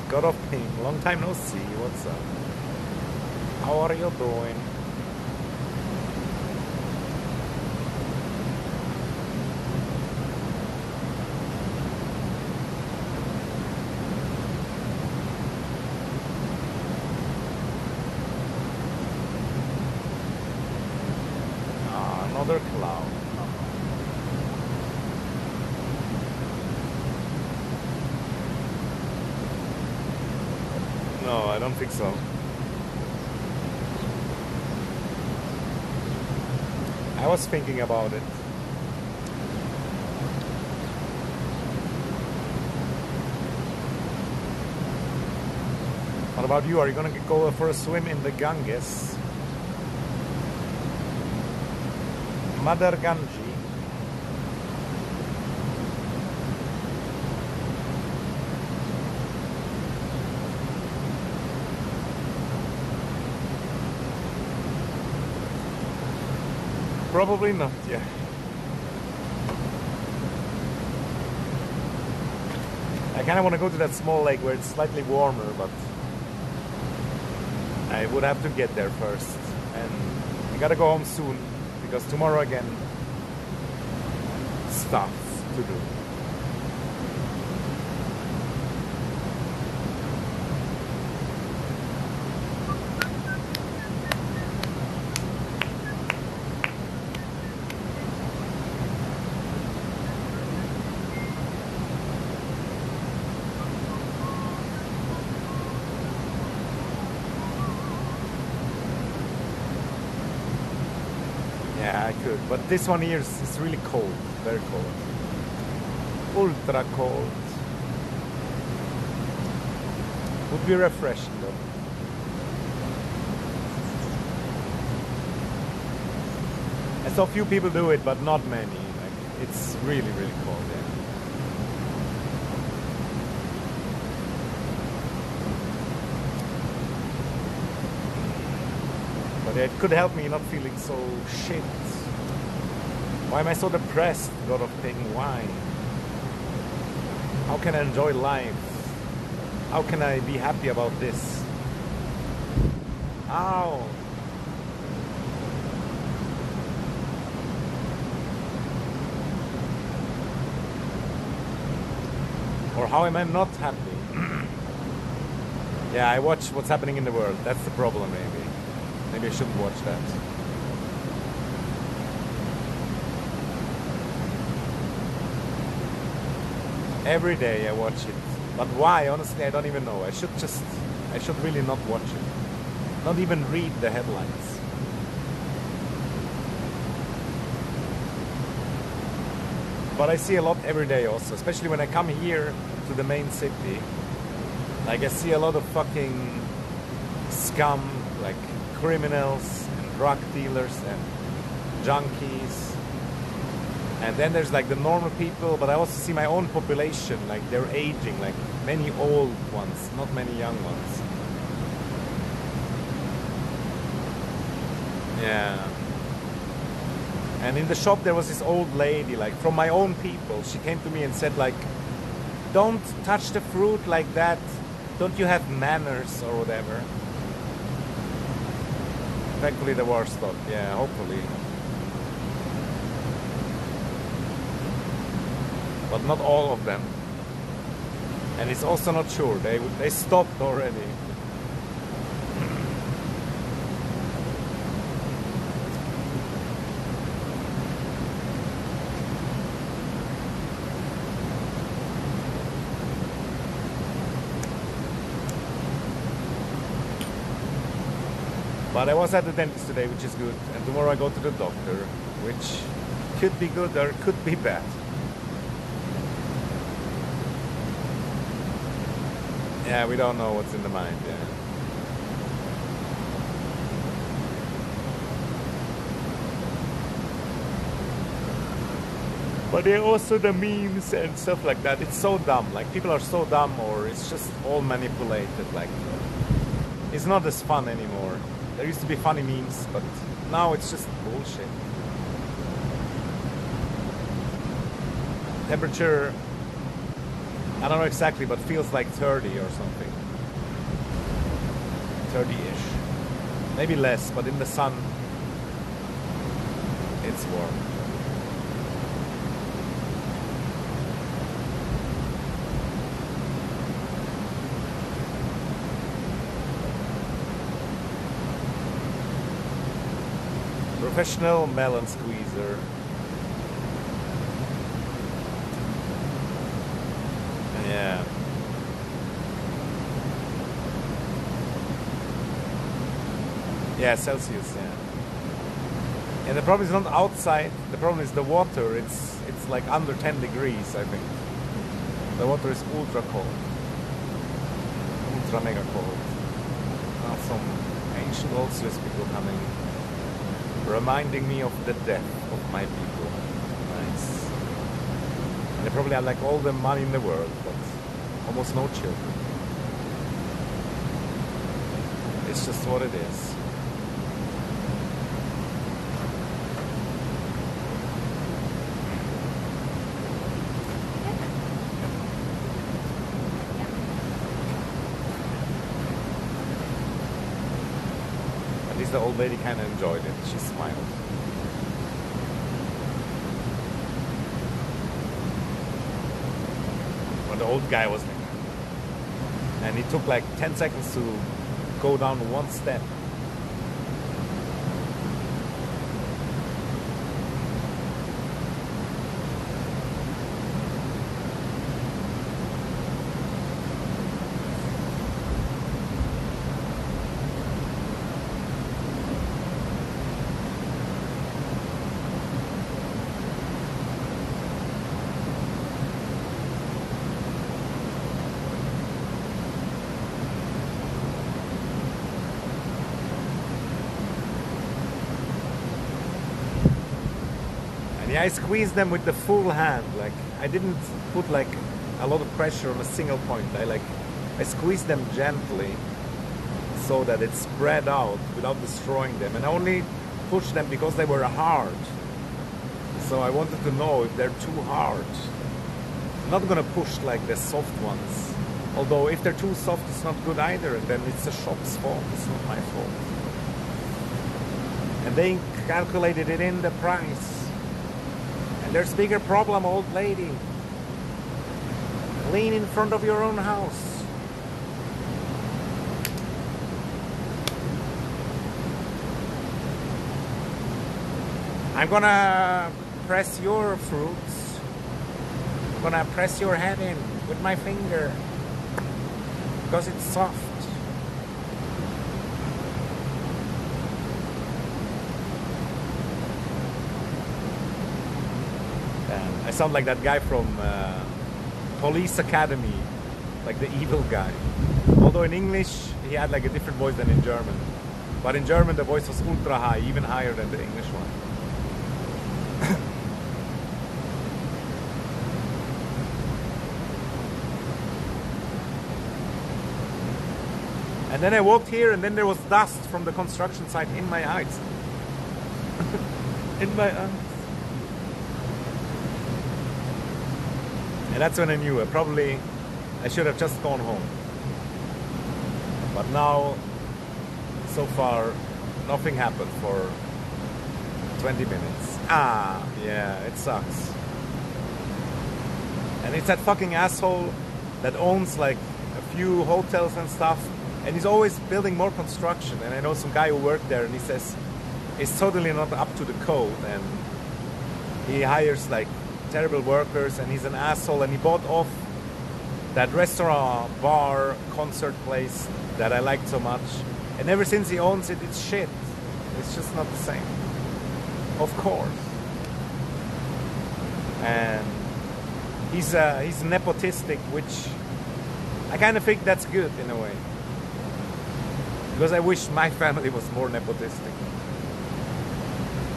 God of Ping, long time no see. What's up? How are you doing? Another cloud. No, I don't think so. I was thinking about it. What about you? Are you gonna go for a swim in the Ganges? Mother Ganji. Probably not, yeah. I kind of want to go to that small lake where it's slightly warmer, but I would have to get there first, and I gotta go home soon because tomorrow again stuff to do. Yeah, I could, but this one here is really cold, very cold, ultra cold. Would be refreshing though. I saw a few people do it, but not many. Like, it's really, really cold. Yeah. But it could help me not feeling so shit. Why am I so depressed? God of taking wine. How can I enjoy life? How can I be happy about this? Ow! Or how am I not happy? Yeah, I watch what's happening in the world. That's the problem, maybe. Maybe I shouldn't watch that. Every day I watch it. But why? Honestly, I don't even know. I should really not watch it. Not even read the headlines. But I see a lot every day also, especially when I come here to the main city. Like I see a lot of fucking scum, like criminals and drug dealers and junkies. And then there's like the normal people, but I also see my own population, like they're aging, like many old ones, not many young ones. Yeah. And in the shop there was this old lady, like from my own people. She came to me and said like, don't touch the fruit like that. Don't you have manners or whatever? Thankfully the war stopped, yeah, hopefully. But not all of them. And it's also not sure, they stopped already. But I was at the dentist today, which is good. And tomorrow I go to the doctor, which could be good or could be bad. Yeah, we don't know what's in the mind, yeah. But there are also the memes and stuff like that. It's so dumb. Like, people are so dumb, or it's just all manipulated. Like, it's not as fun anymore. There used to be funny memes, but now it's just bullshit. Temperature, I don't know exactly, but feels like 30 or something. 30-ish. Maybe less, but in the sun, it's warm. Professional melon squeezer. Yeah. Yeah, Celsius, yeah. And the problem is not outside, the problem is the water. It's like under 10 degrees, I think. The water is ultra cold. Ultra mega cold. Now some ancient old Swiss people coming, reminding me of the death of my people. Nice. And they probably have like all the money in the world, but almost no children. It's just what it is. least the old lady kind of enjoyed it. She smiled. But the old guy was like, and he took like 10 seconds to go down one step. Yeah, I squeezed them with the full hand. Like I didn't put like a lot of pressure on a single point. I squeezed them gently so that it spread out without destroying them. And I only pushed them because they were hard. So I wanted to know if they're too hard. I'm not gonna push like the soft ones. Although if they're too soft, it's not good either. And then it's the shop's fault. It's not my fault. And they calculated it in the price. And there's a bigger problem, old lady. Lean in front of your own house. I'm gonna press your fruits. I'm gonna press your head in with my finger because it's soft. I sound like that guy from Police Academy, like the evil guy. Although in English he had like a different voice than in German. But in German the voice was ultra high, even higher than the English one. And then I walked here and then there was dust from the construction site in my eyes. In my eyes. And that's when I knew I should have just gone home. But now, so far, nothing happened for 20 minutes. Ah, yeah, it sucks. And it's that fucking asshole that owns like a few hotels and stuff, and he's always building more construction. And I know some guy who worked there, and he says it's totally not up to the code, and he hires like terrible workers, and he's an asshole, and he bought off that restaurant, bar, concert place that I liked so much, and ever since he owns it, it's shit. It's just not the same, of course. And he's nepotistic, which I kind of think that's good in a way, because I wish my family was more nepotistic.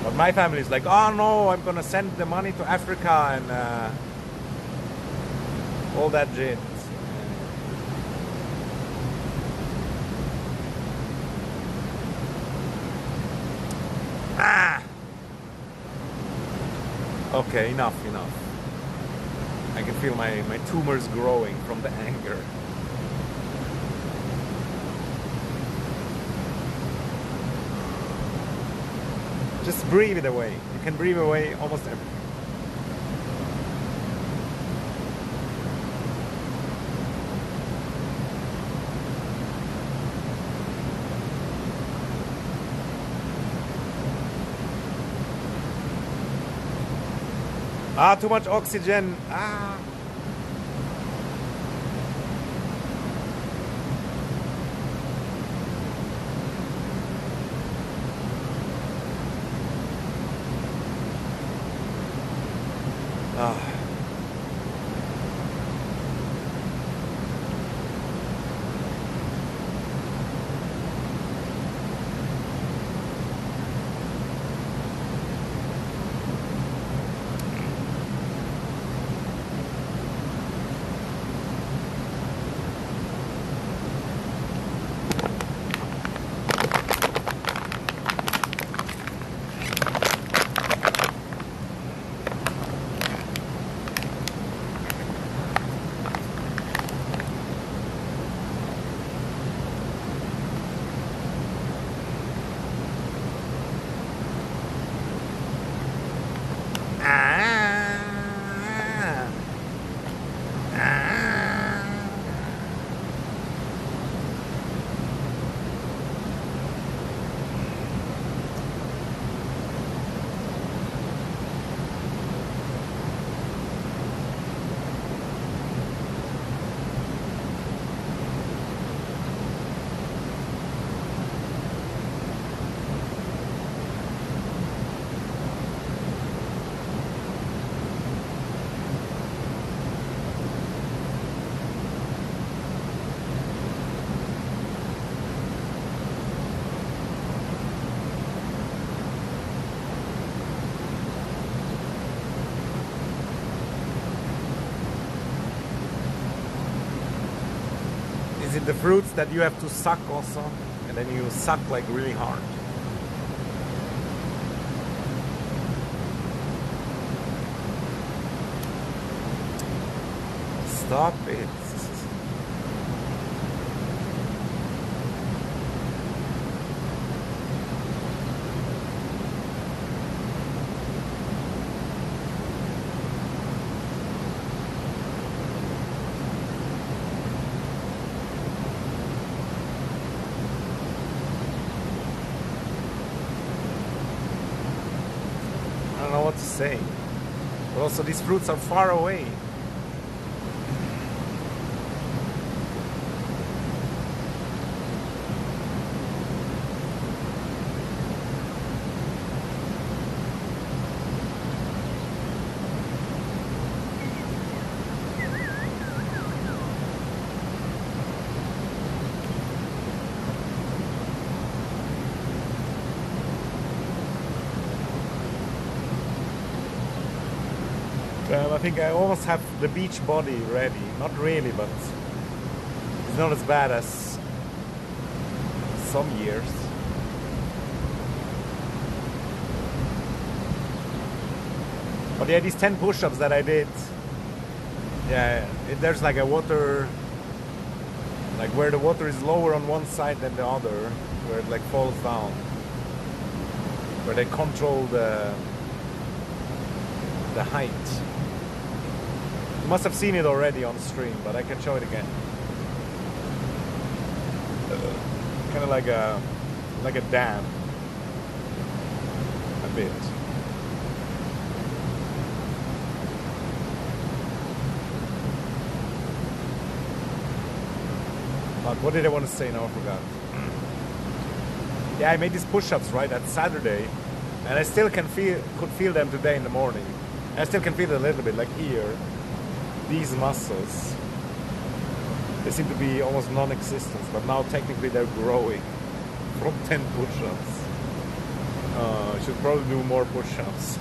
But my family is like, oh no, I'm gonna send the money to Africa and all that shit. Ah! Okay, enough. I can feel my tumors growing from the anger. Just breathe it away. You can breathe away almost everything. Ah, too much oxygen. Ah. Is it the fruits that you have to suck also? And then you suck like really hard. Stop it. I don't know what to say. But also these fruits are far away. I think I almost have the beach body ready. Not really, but it's not as bad as some years. But yeah, these 10 push-ups that I did, yeah, there's like a water, like where the water is lower on one side than the other, where it like falls down, where they control the height. You must have seen it already on stream, but I can show it again. Kind of like a dam, a bit. But what did I want to say now? I forgot. Yeah, I made these push-ups right at Saturday, and I still could feel them today in the morning. I still can feel it a little bit, like here. These muscles, they seem to be almost non-existent, but now technically they're growing from 10 push-ups. I should probably do more push-ups.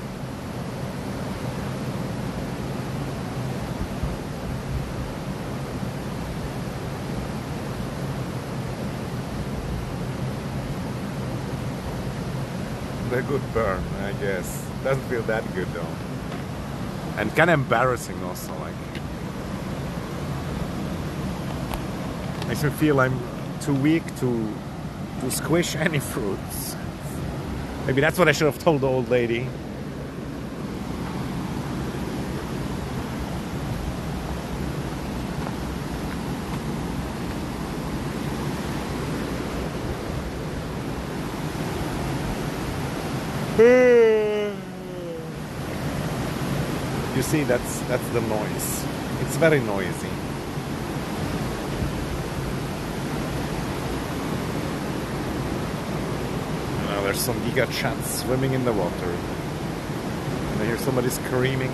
A good burn, I guess. Doesn't feel that good though. And kind of embarrassing also, like. Makes me feel I'm too weak to squish any fruits. Maybe that's what I should have told the old lady. You see, that's the noise. It's very noisy. Now there's some giga chats swimming in the water. And I hear somebody screaming.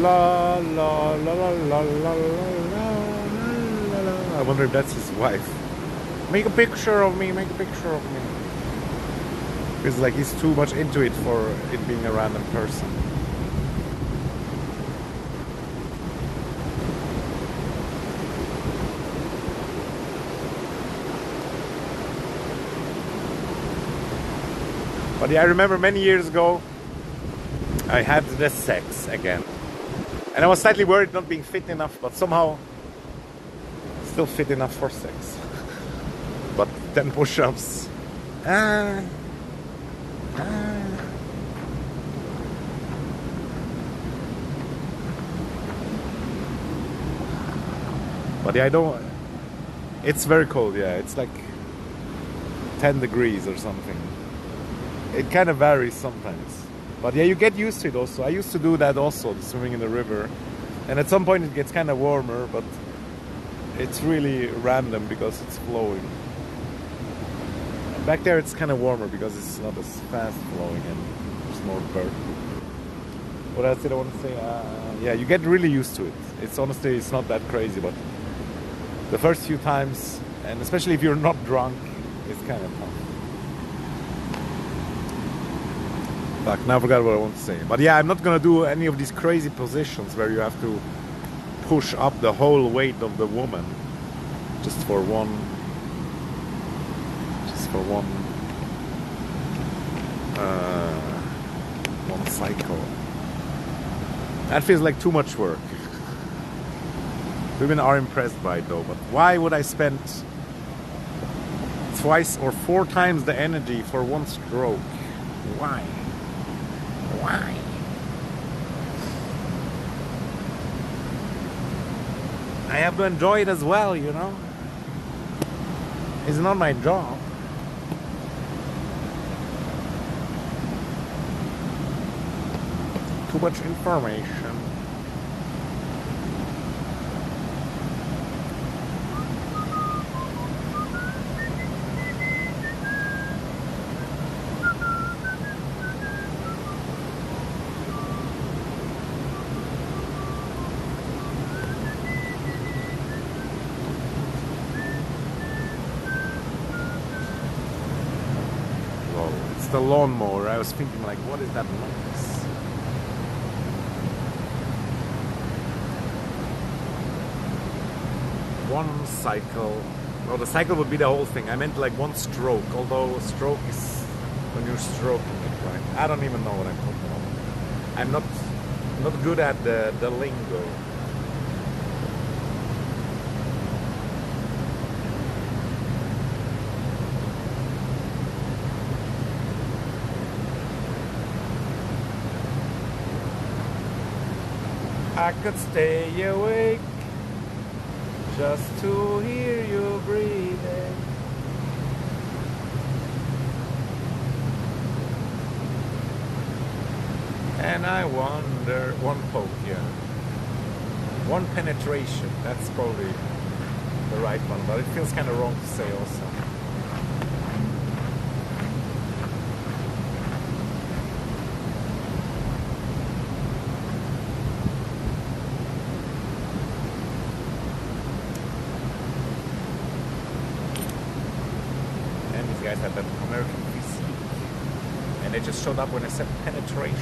La la la la la la la la. I wonder if that's his wife. Make a picture of me, make a picture of me. It's like he's too much into it for it being a random person. But yeah, I remember many years ago I had the sex again. And I was slightly worried not being fit enough, but somehow still fit enough for sex. But 10 push-ups. But yeah, I don't. It's very cold, yeah. It's like 10 degrees or something. It kind of varies sometimes. But yeah, you get used to it also. I used to do that also, swimming in the river. And at some point it gets kind of warmer, but it's really random because it's flowing. And back there it's kind of warmer because it's not as fast flowing and there's more bird. What else did I want to say? Yeah, you get really used to it. It's honestly, it's not that crazy, but the first few times And especially if you're not drunk, it's kind of tough. Fuck, now I forgot what I want to say. But yeah, I'm not gonna do any of these crazy positions where you have to push up the whole weight of the woman just for one cycle. That feels like too much work. Women are impressed by it though, but why would I spend twice or 4 times the energy for one stroke? Why? Why? I have to enjoy it as well, you know? It's not my job. Too much information. The lawnmower. I was thinking like, what is that noise? One cycle. No, the cycle would be the whole thing. I meant like one stroke, although a stroke is when you're stroking it, right? I don't even know what I'm talking about. I'm not good at the lingo. I could stay awake just to hear you breathing. And I wonder, one poke, yeah. One penetration, that's probably the right one, but it feels kind of wrong to say also. Guys had that American physique, and they just showed up when I said penetration.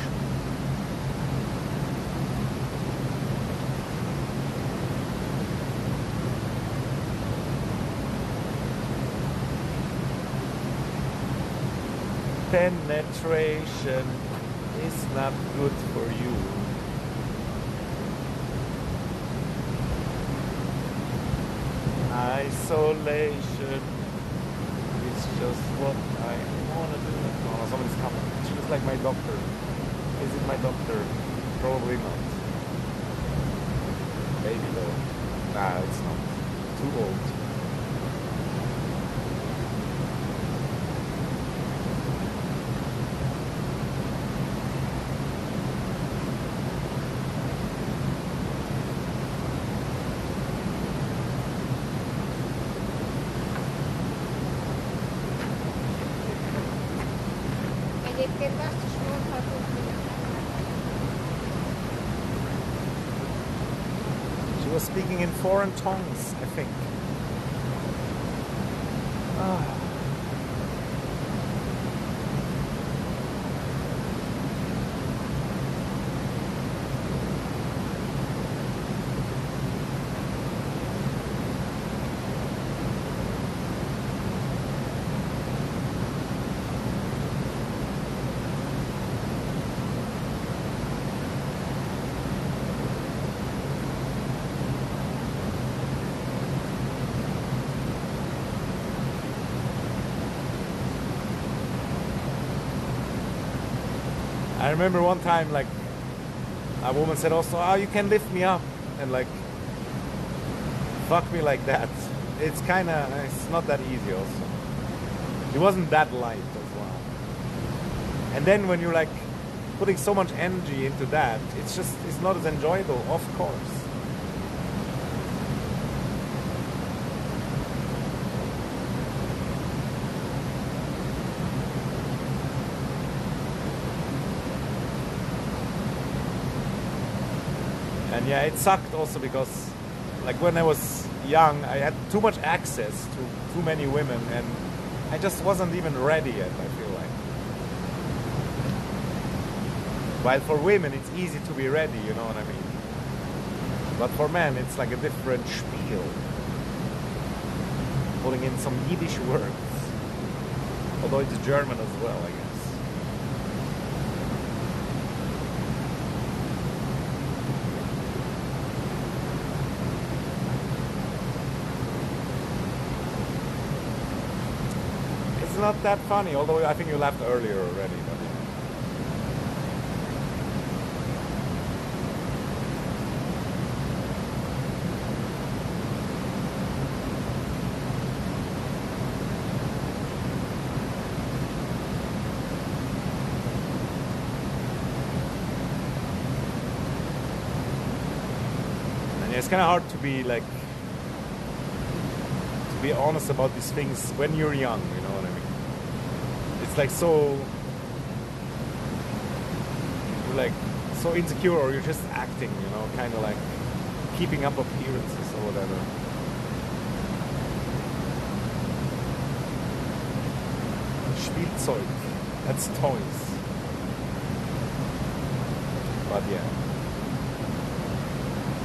Penetration is not good for you. Isolation. Just what I want to do. Oh, somebody's coming. She looks like my doctor. Is it my doctor? Probably not. Maybe though. Nah, it's not. Too old. She was speaking in foreign tongues, I think. I remember one time, like, a woman said also, "Oh, you can lift me up," and like, fuck me like that. It's not that easy also. It wasn't that light as well. And then when you're like putting so much energy into that, it's not as enjoyable, of course. And yeah, it sucked also because, like, when I was young, I had too much access to too many women, and I just wasn't even ready yet, I feel like. While for women, it's easy to be ready, you know what I mean? But for men, it's like a different spiel. Putting in some Yiddish words. Although it's German as well, I guess. It's not that funny, although I think you laughed earlier already. But it's kind of hard to be like, to be honest about these things when you're young, you know what I mean? It's like so, you're like so insecure, or you're just acting, you know, kind of like keeping up appearances or whatever. Spielzeug, that's toys. But yeah.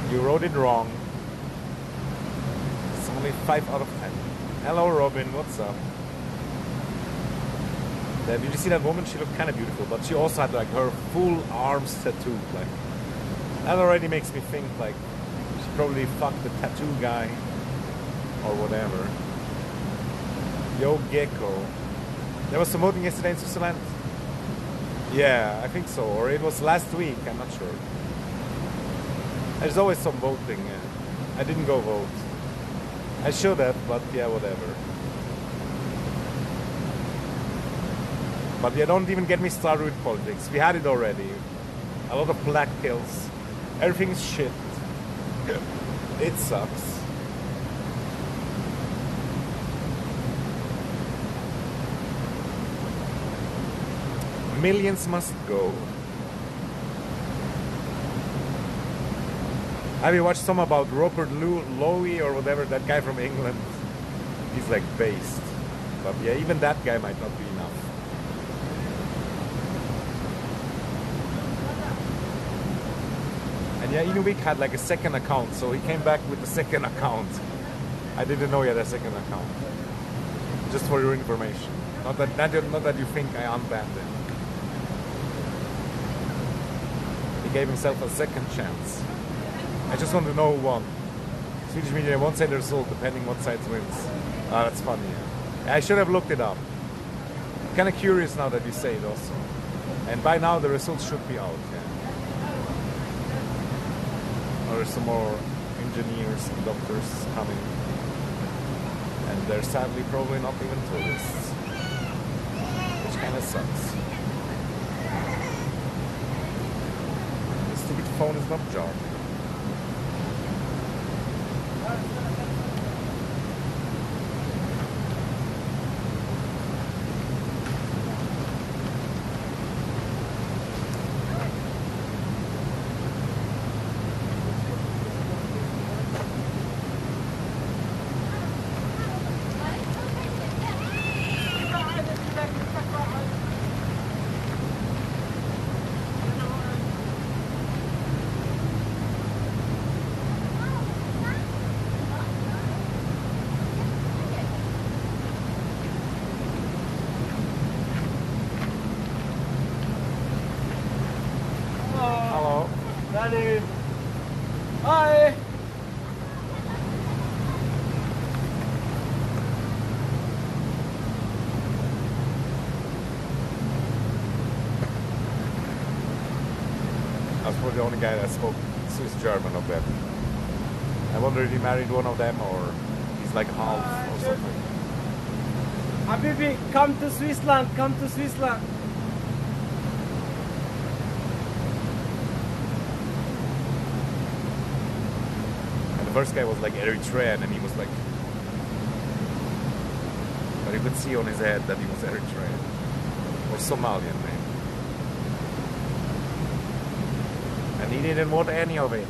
You wrote it wrong. It's only 5 out of 10. Hello, Robin. What's up? Did you see that woman? She looked kind of beautiful, but she also had like her full arms tattooed. Like that already makes me think like she probably fucked the tattoo guy or whatever. Yo, Gecko. There was some voting yesterday in Switzerland. Yeah, I think so. Or it was last week. I'm not sure. There's always some voting. I didn't go vote. I should have, but yeah, whatever. But yeah, don't even get me started with politics. We had it already. A lot of black pills. Everything's shit. It sucks. Millions must go. Have you watched some about Robert Lowy or whatever, that guy from England? He's like based. But yeah, even that guy might not be enough. And yeah, Inuvik had like a second account, so he came back with the second account. I didn't know he had a second account. Just for your information. Not that you think I unbanned him. He gave himself a second chance. I just want to know who won. Swedish media won't say the result depending what side wins. Ah, that's funny. Yeah. I should have looked it up. Kind of curious now that you say it also. And by now the results should be out. Yeah. Or there's some more engineers and doctors coming. And they're sadly probably not even tourists. Which kind of sucks. The stupid phone is not jarring. Danny. Hi. I was probably the only guy that spoke Swiss German of them. I wonder if he married one of them or he's like half or something. Habibi, come to Switzerland, come to Switzerland. And the first guy was like Eritrean and he was like... But you could see on his head that he was Eritrean. Or Somalian maybe. And he didn't want any of it.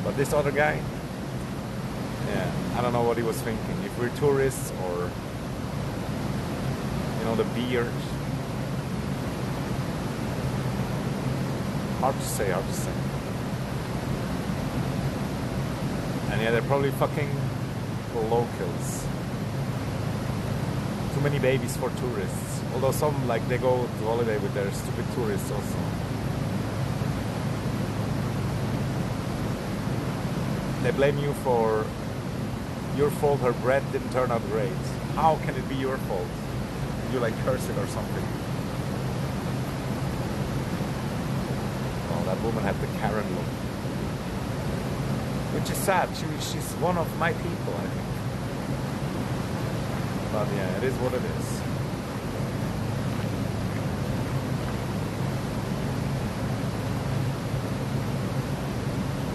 But this other guy, Yeah, I don't know what he was thinking. If we're tourists or, you know, the beard. Hard to say, hard to say. And yeah, they're probably fucking locals. Too many babies for tourists. Although some, like, they go to holiday with their stupid tourists also. They blame you for your fault her bread didn't turn out great. How can it be your fault? You like curse it or something. Oh, that woman had the Karen look. Which is sad. She's one of my people, I think. But yeah, it is what it is.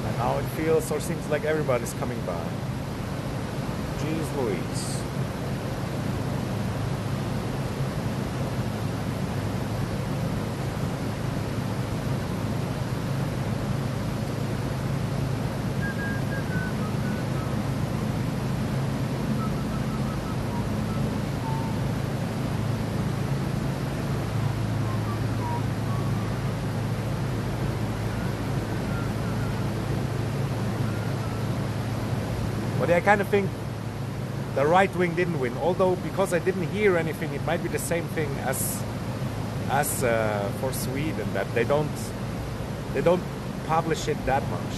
And now it feels or seems like everybody's coming by. Jeez Louise. But I kind of think the right wing didn't win. Although because I didn't hear anything, it might be the same thing as for Sweden, that they don't publish it that much.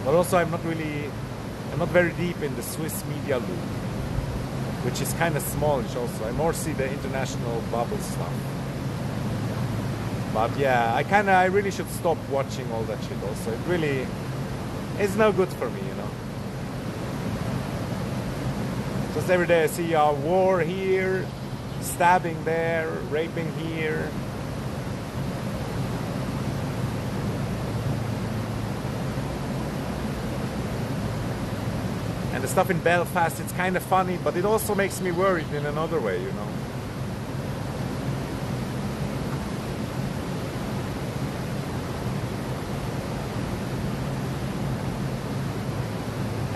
But also I'm not very deep in the Swiss media loop, which is kind of smallish also. I more see the international bubble stuff. But yeah, I really should stop watching all that shit also. It really is no good for me, you know. Just every day I see a war here, stabbing there, raping here. And the stuff in Belfast, it's kind of funny, but it also makes me worried in another way, you know.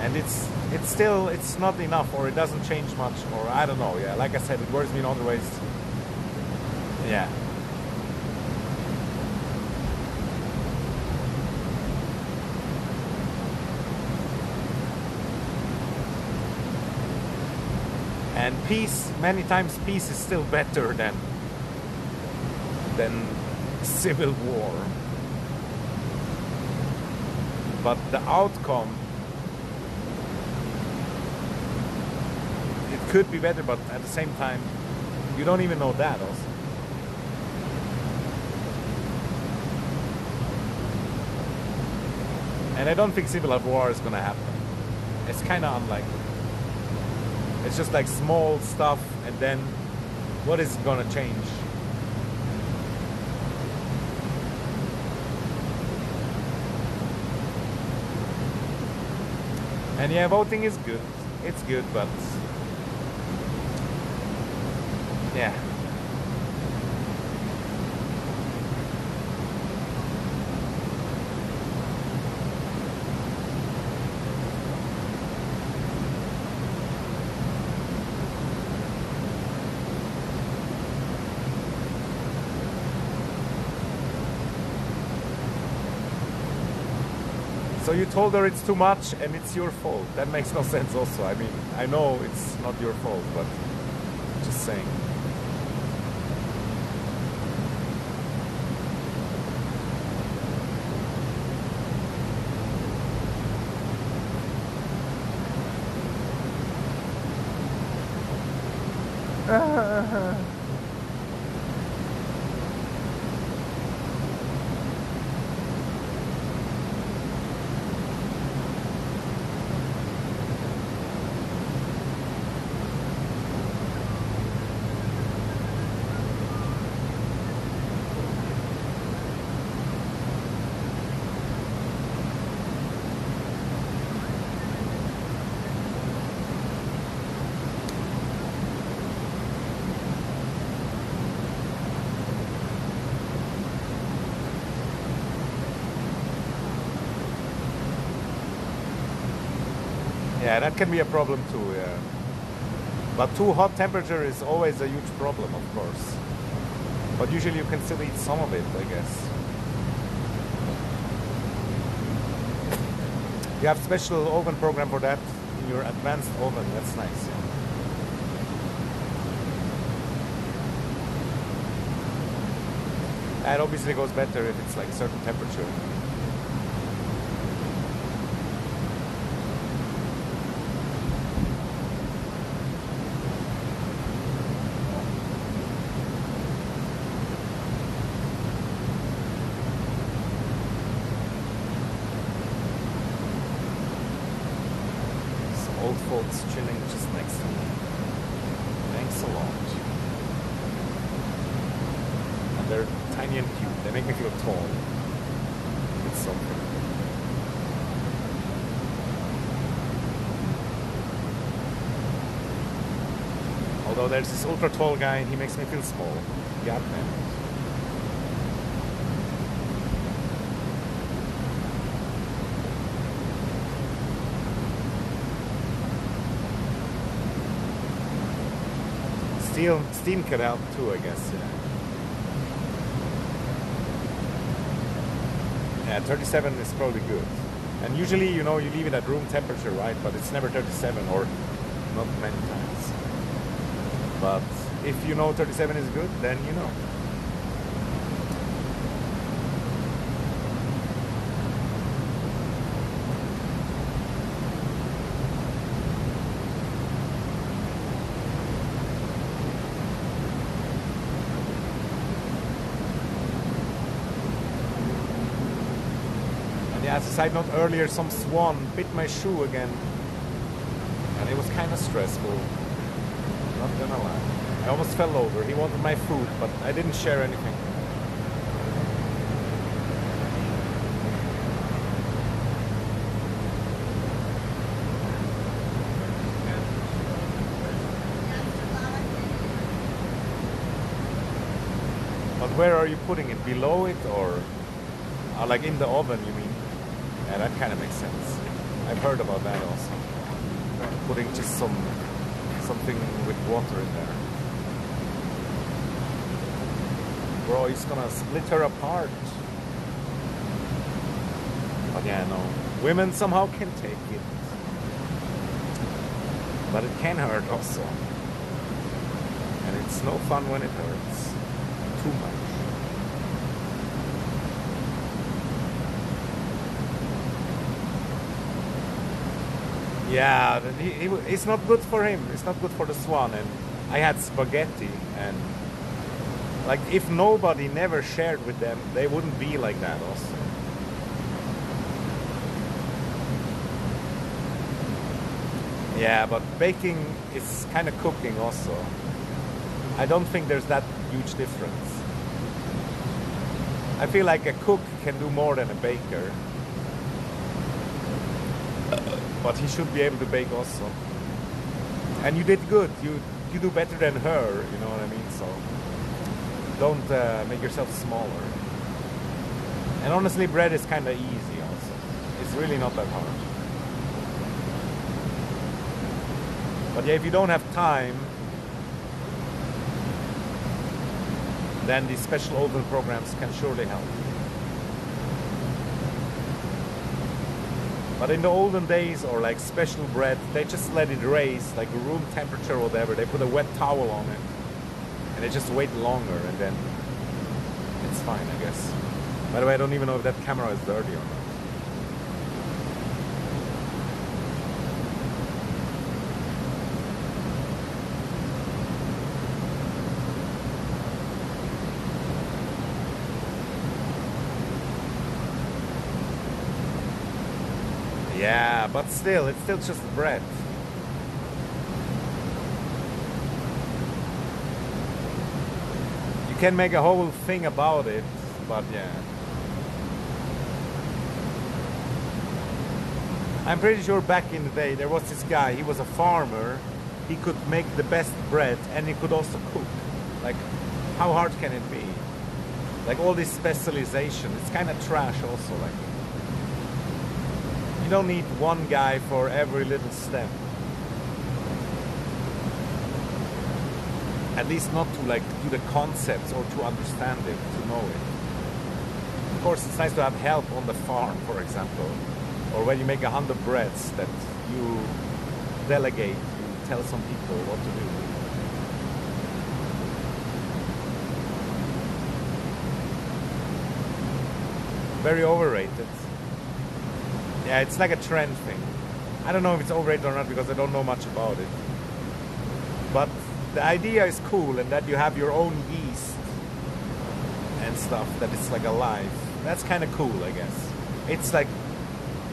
And it's not enough, or it doesn't change much, or I don't know. Yeah, like I said, it worries me in other ways. Yeah. And peace, many times peace is still better than civil war. But the outcome, it could be better, but at the same time, you don't even know that also. And I don't think civil war is gonna happen. It's kind of unlikely. It's just like small stuff, and then what is gonna change? And yeah, voting is good. It's good, but yeah. So you told her it's too much and it's your fault. That makes no sense also. I mean, I know it's not your fault, but just saying. Yeah, that can be a problem too, yeah. But too hot temperature is always a huge problem, of course. But usually you can still eat some of it, I guess. You have special oven program for that in your advanced oven. That's nice. Yeah. It obviously goes better if it's like certain temperature. Old folks chilling just next to me. Thanks a lot. And they're tiny and cute. They make me feel tall. It's something. Although there's this ultra tall guy and he makes me feel small. God damn it. Steam cut out too, I guess. Yeah, 37 is probably good. And usually, you know, you leave it at room temperature, right? But it's never 37, or not many times. But if you know 37 is good, then you know. Yeah, as a side note, earlier some swan bit my shoe again, and it was kind of stressful, not gonna lie. I almost fell over. He wanted my food, but I didn't share anything. But where are you putting it? Below it, or like in the oven, you mean? Yeah, that kind of makes sense. I've heard about that also. Putting just something with water in there. Bro, he's gonna split her apart. But yeah, no. Women somehow can take it. But it can hurt also. And it's no fun when it hurts. Too much. Yeah, it's not good for him. It's not good for the swan. And I had spaghetti, and like if nobody never shared with them, they wouldn't be like that also. Yeah, but baking is kind of cooking also. I don't think there's that huge difference. I feel like a cook can do more than a baker. But he should be able to bake also. And you did good. You do better than her, you know what I mean? So don't make yourself smaller. And honestly, bread is kind of easy also. It's really not that hard. But yeah, if you don't have time, then these special oven programs can surely help. But in the olden days, or like special bread, they just let it raise, like room temperature or whatever. They put a wet towel on it, and they just wait longer, and then it's fine, I guess. By the way, I don't even know if that camera is dirty or not. Yeah, but still, it's still just bread. You can make a whole thing about it, but yeah. I'm pretty sure back in the day there was this guy, he was a farmer, he could make the best bread and he could also cook. Like, how hard can it be? Like all this specialization, it's kind of trash also, like. You don't need one guy for every little step. At least not to like do the concepts or to understand it, to know it. Of course, it's nice to have help on the farm, for example, or when you make 100 breads that you delegate, you tell some people what to do. Very overrated. Yeah, it's like a trend thing. I don't know if it's overrated or not because I don't know much about it. But the idea is cool, and that you have your own yeast and stuff, that it's like alive. That's kind of cool, I guess. It's like,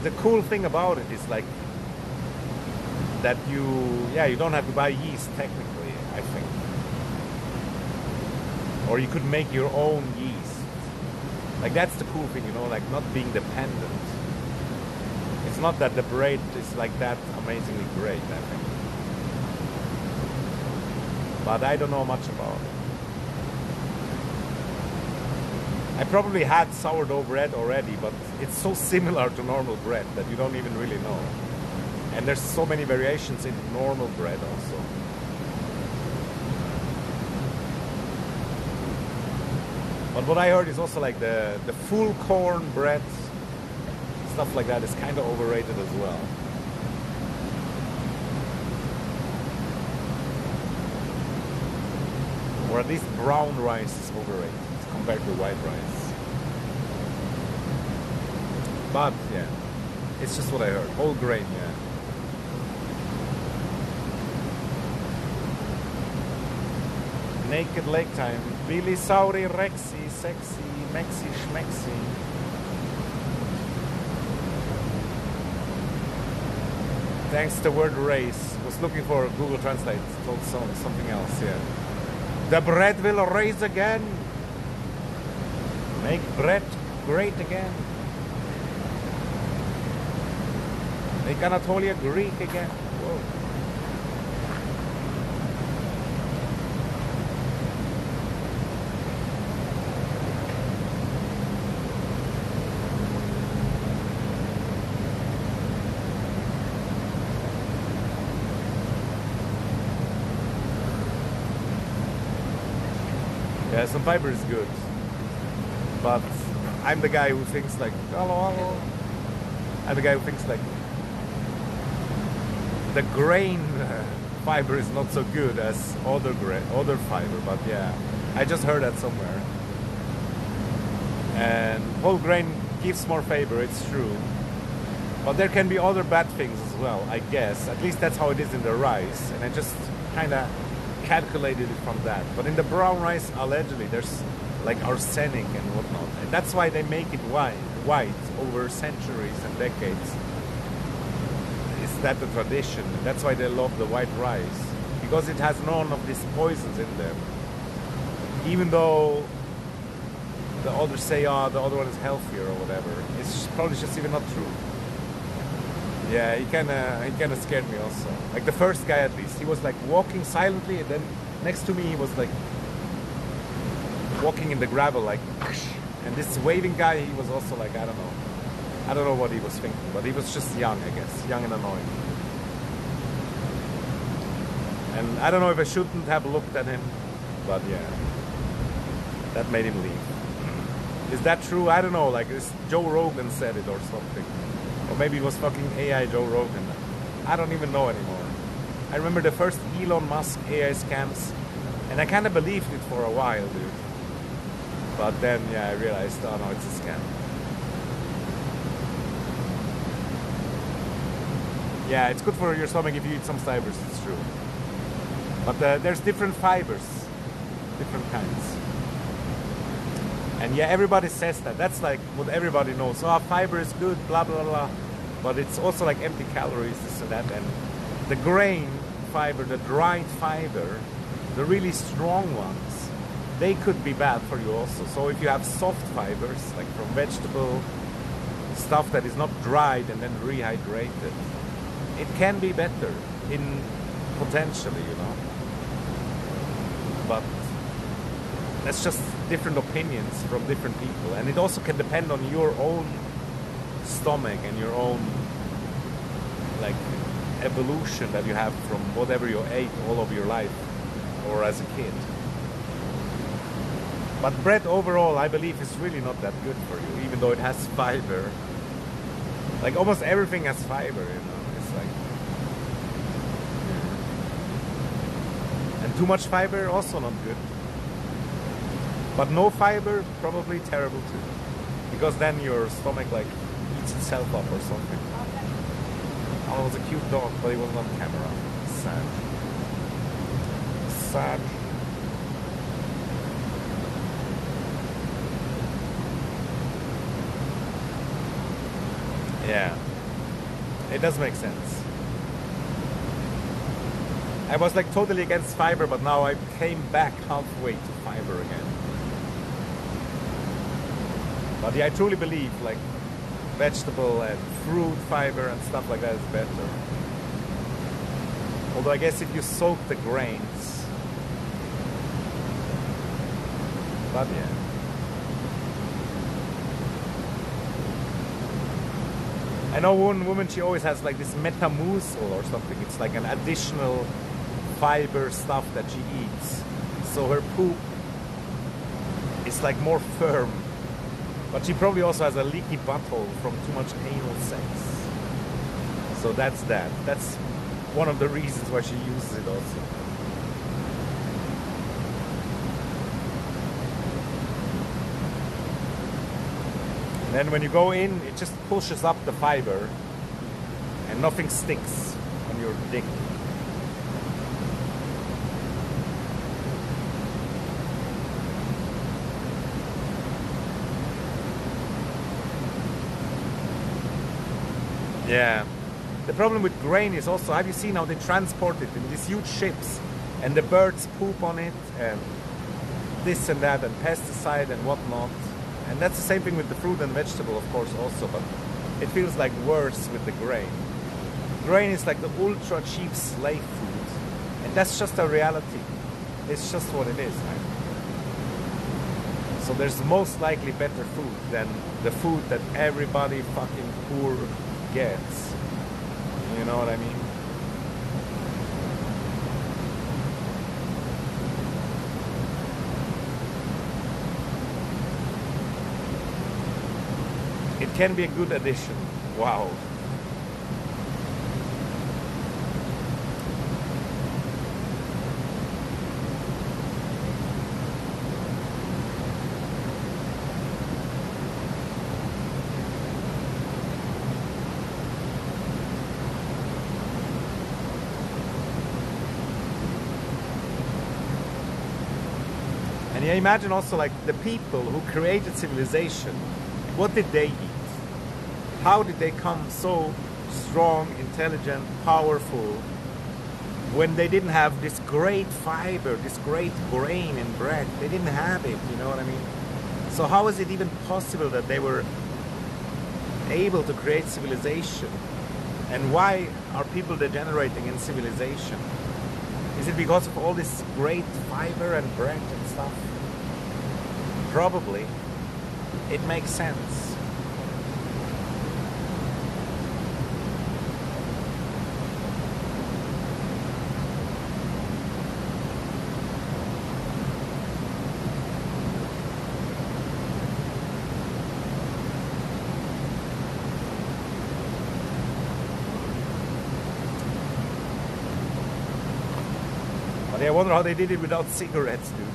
the cool thing about it is like that you don't have to buy yeast technically, I think. Or you could make your own yeast. Like that's the cool thing, you know, like not being dependent. It's not that the bread is like that amazingly great, I think. But I don't know much about it. I probably had sourdough bread already, but it's so similar to normal bread that you don't even really know. And there's so many variations in normal bread also. But what I heard is also like the full corn bread, stuff like that is kind of overrated as well. Or at least brown rice is overrated compared to white rice. But yeah, it's just what I heard. Whole grain, yeah. Naked Lake Time. Billy, Sauri, Rexy, Sexy, Mexi, Schmexi. Thanks to word race. Was looking for Google Translate. Told something else, yeah. The bread will raise again. Make bread great again. Make Anatolia Greek again. Whoa. Yeah, some fiber is good, but I'm the guy who thinks like, hello. I'm the guy who thinks like the grain fiber is not so good as other fiber, but yeah, I just heard that somewhere. And whole grain gives more fiber, it's true, but there can be other bad things as well, I guess. At least that's how it is in the rice, and I just kind of calculated it from that. But in the brown rice, allegedly, there's like arsenic and whatnot. And that's why they make it white over centuries and decades. Is that the tradition? And that's why they love the white rice. Because it has none of these poisons in them. Even though the others say, oh, the other one is healthier or whatever. It's probably just even not true. Yeah, he kind of scared me also. Like the first guy at least, he was like walking silently, and then next to me he was like walking in the gravel, like. And this waving guy, he was also like, I don't know what he was thinking, but he was just young, I guess, young and annoying. And I don't know if I shouldn't have looked at him, but yeah, that made him leave. Is that true? I don't know. Like Joe Rogan said it or something. Or maybe it was fucking AI Joe Rogan. I don't even know anymore. I remember the first Elon Musk AI scams, and I kind of believed it for a while, dude. But then, yeah, I realized, oh no, it's a scam. Yeah, it's good for your stomach if you eat some fibers, it's true. But there's different fibers, different kinds. And yeah, everybody says that. That's like what everybody knows. Oh, fiber is good, blah, blah, blah. But it's also like empty calories, this and that. And the grain fiber, the dried fiber, the really strong ones, they could be bad for you also. So if you have soft fibers, like from vegetable, stuff that is not dried and then rehydrated, it can be better in potentially, you know. But that's just different opinions from different people, and it also can depend on your own stomach and your own evolution that you have from whatever you ate all of your life or as a kid. But bread overall, I believe, is really not that good for you, even though it has fiber. Like almost everything has fiber, you know. It's like, and too much fiber also not good. But no fiber, probably terrible too, because then your stomach like eats itself up or something. Oh, it was a cute dog, but he wasn't on camera. Sad. Sad. Yeah, it does make sense. I was like totally against fiber, but now I came back halfway to fiber again. But yeah, I truly believe like vegetable and fruit fiber and stuff like that is better. Although I guess if you soak the grains, but yeah. I know one woman, she always has like this metamucil or something. It's like an additional fiber stuff that she eats. So her poop is like more firm. But she probably also has a leaky butthole from too much anal sex. So that's that. That's one of the reasons why she uses it also. And then when you go in, it just pushes up the fiber and nothing sticks on your dick. Yeah. The problem with grain is also, have you seen how they transport it in these huge ships and the birds poop on it and this and that and pesticide and whatnot. And that's the same thing with the fruit and vegetable, of course, also, but it feels like worse with the grain. Grain is like the ultra cheap slave food, and that's just a reality. It's just what it is, right? So there's most likely better food than the food that everybody fucking poor gets. You know what I mean? It can be a good addition. Wow. And yeah, imagine also like the people who created civilization, what did they eat? How did they come so strong, intelligent, powerful when they didn't have this great fiber, this great grain in bread? They didn't have it, you know what I mean? So how is it even possible that they were able to create civilization? And why are people degenerating in civilization? Is it because of all this great fiber and bread and stuff? Probably. It makes sense. I wonder how they did it without cigarettes, dude.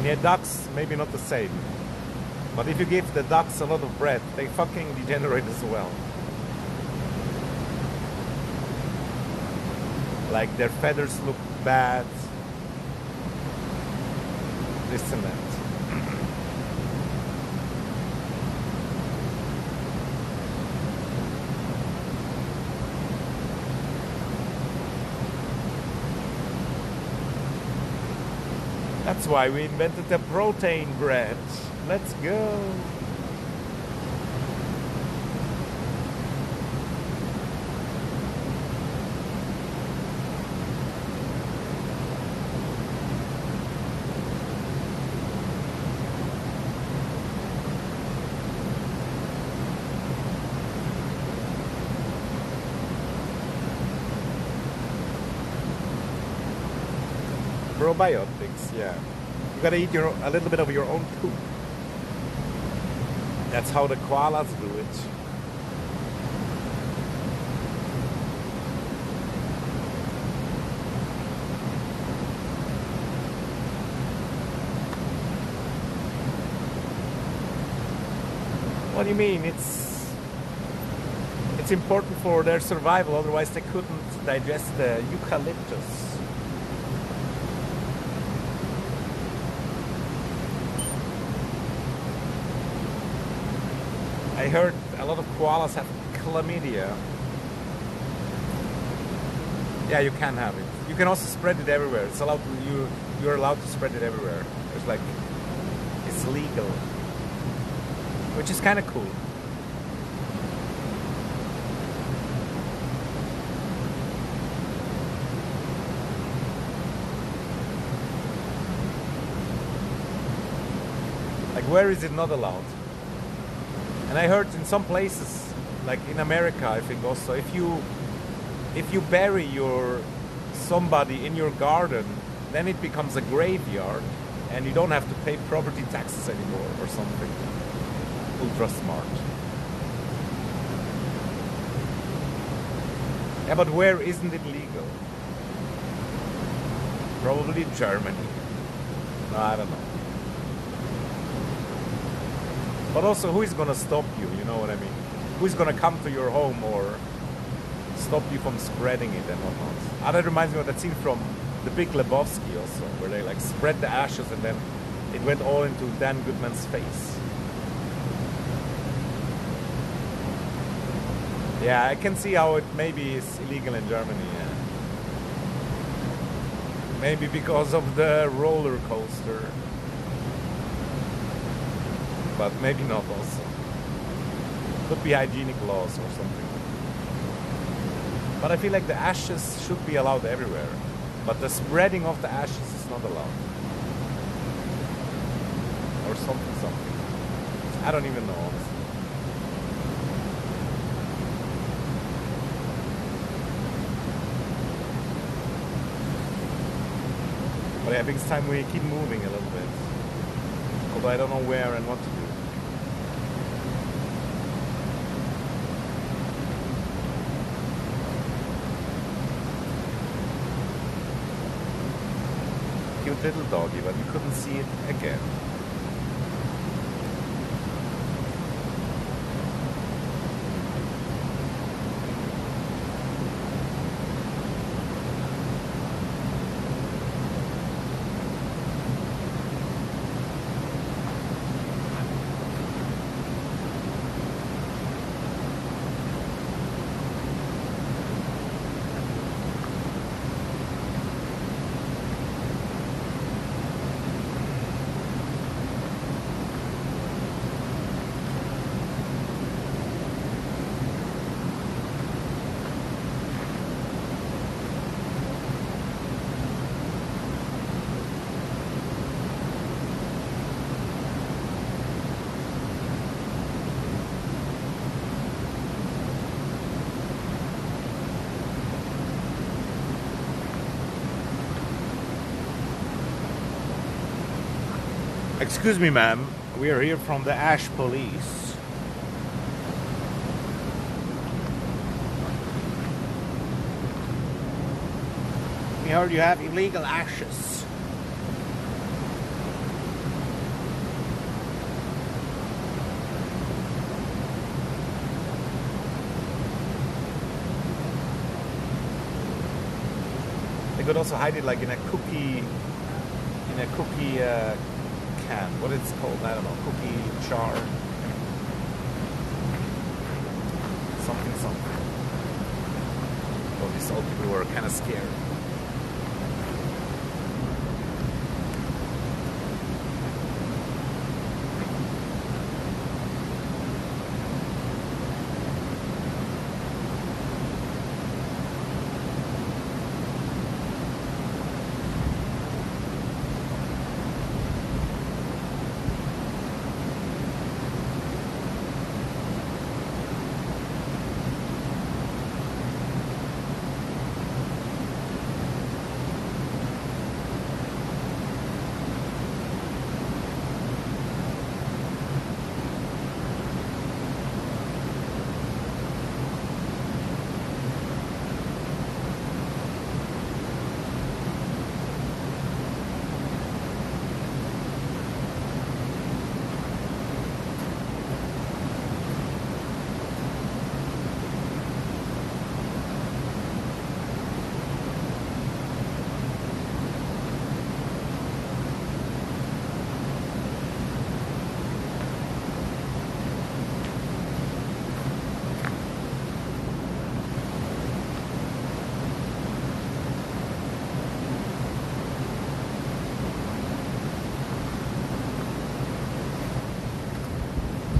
And yeah, ducks, maybe not the same. But if you give the ducks a lot of bread, they fucking degenerate as well. Like their feathers look bad. This and that. That's why we invented the protein bread. Let's go. Probiotics, yeah. You gotta eat a little bit of your own poop. That's how the koalas do it. What do you mean? It's important for their survival, otherwise they couldn't digest the eucalyptus. I heard a lot of koalas have chlamydia. Yeah, you can have it. You can also spread it everywhere. It's allowed to, you're allowed to spread it everywhere. It's like, it's legal. Which is kind of cool. Like, where is it not allowed? And I heard in some places, like in America, I think also, if you bury somebody in your garden, then it becomes a graveyard, and you don't have to pay property taxes anymore or something. Ultra smart. Yeah, but where isn't it legal? Probably Germany. No, I don't know. But also, who is gonna stop you? You know what I mean? Who is gonna come to your home or stop you from spreading it and whatnot? Ah, that reminds me of that scene from The Big Lebowski also, where they like spread the ashes and then it went all into Dan Goodman's face. Yeah, I can see how it maybe is illegal in Germany. Yeah. Maybe because of the roller coaster. But maybe not also. Could be hygienic laws or something. But I feel like the ashes should be allowed everywhere. But the spreading of the ashes is not allowed. Or something. I don't even know, honestly. But I think it's time we keep moving a little bit. Although I don't know where and what to do. Cute little doggy, but you couldn't see it again. Excuse me, ma'am. We are here from the Ash Police. We heard you have illegal ashes. They could also hide it like in a cookie can. What it's called? I don't know. Cookie jar. Something. Well, these old people were kind of scared.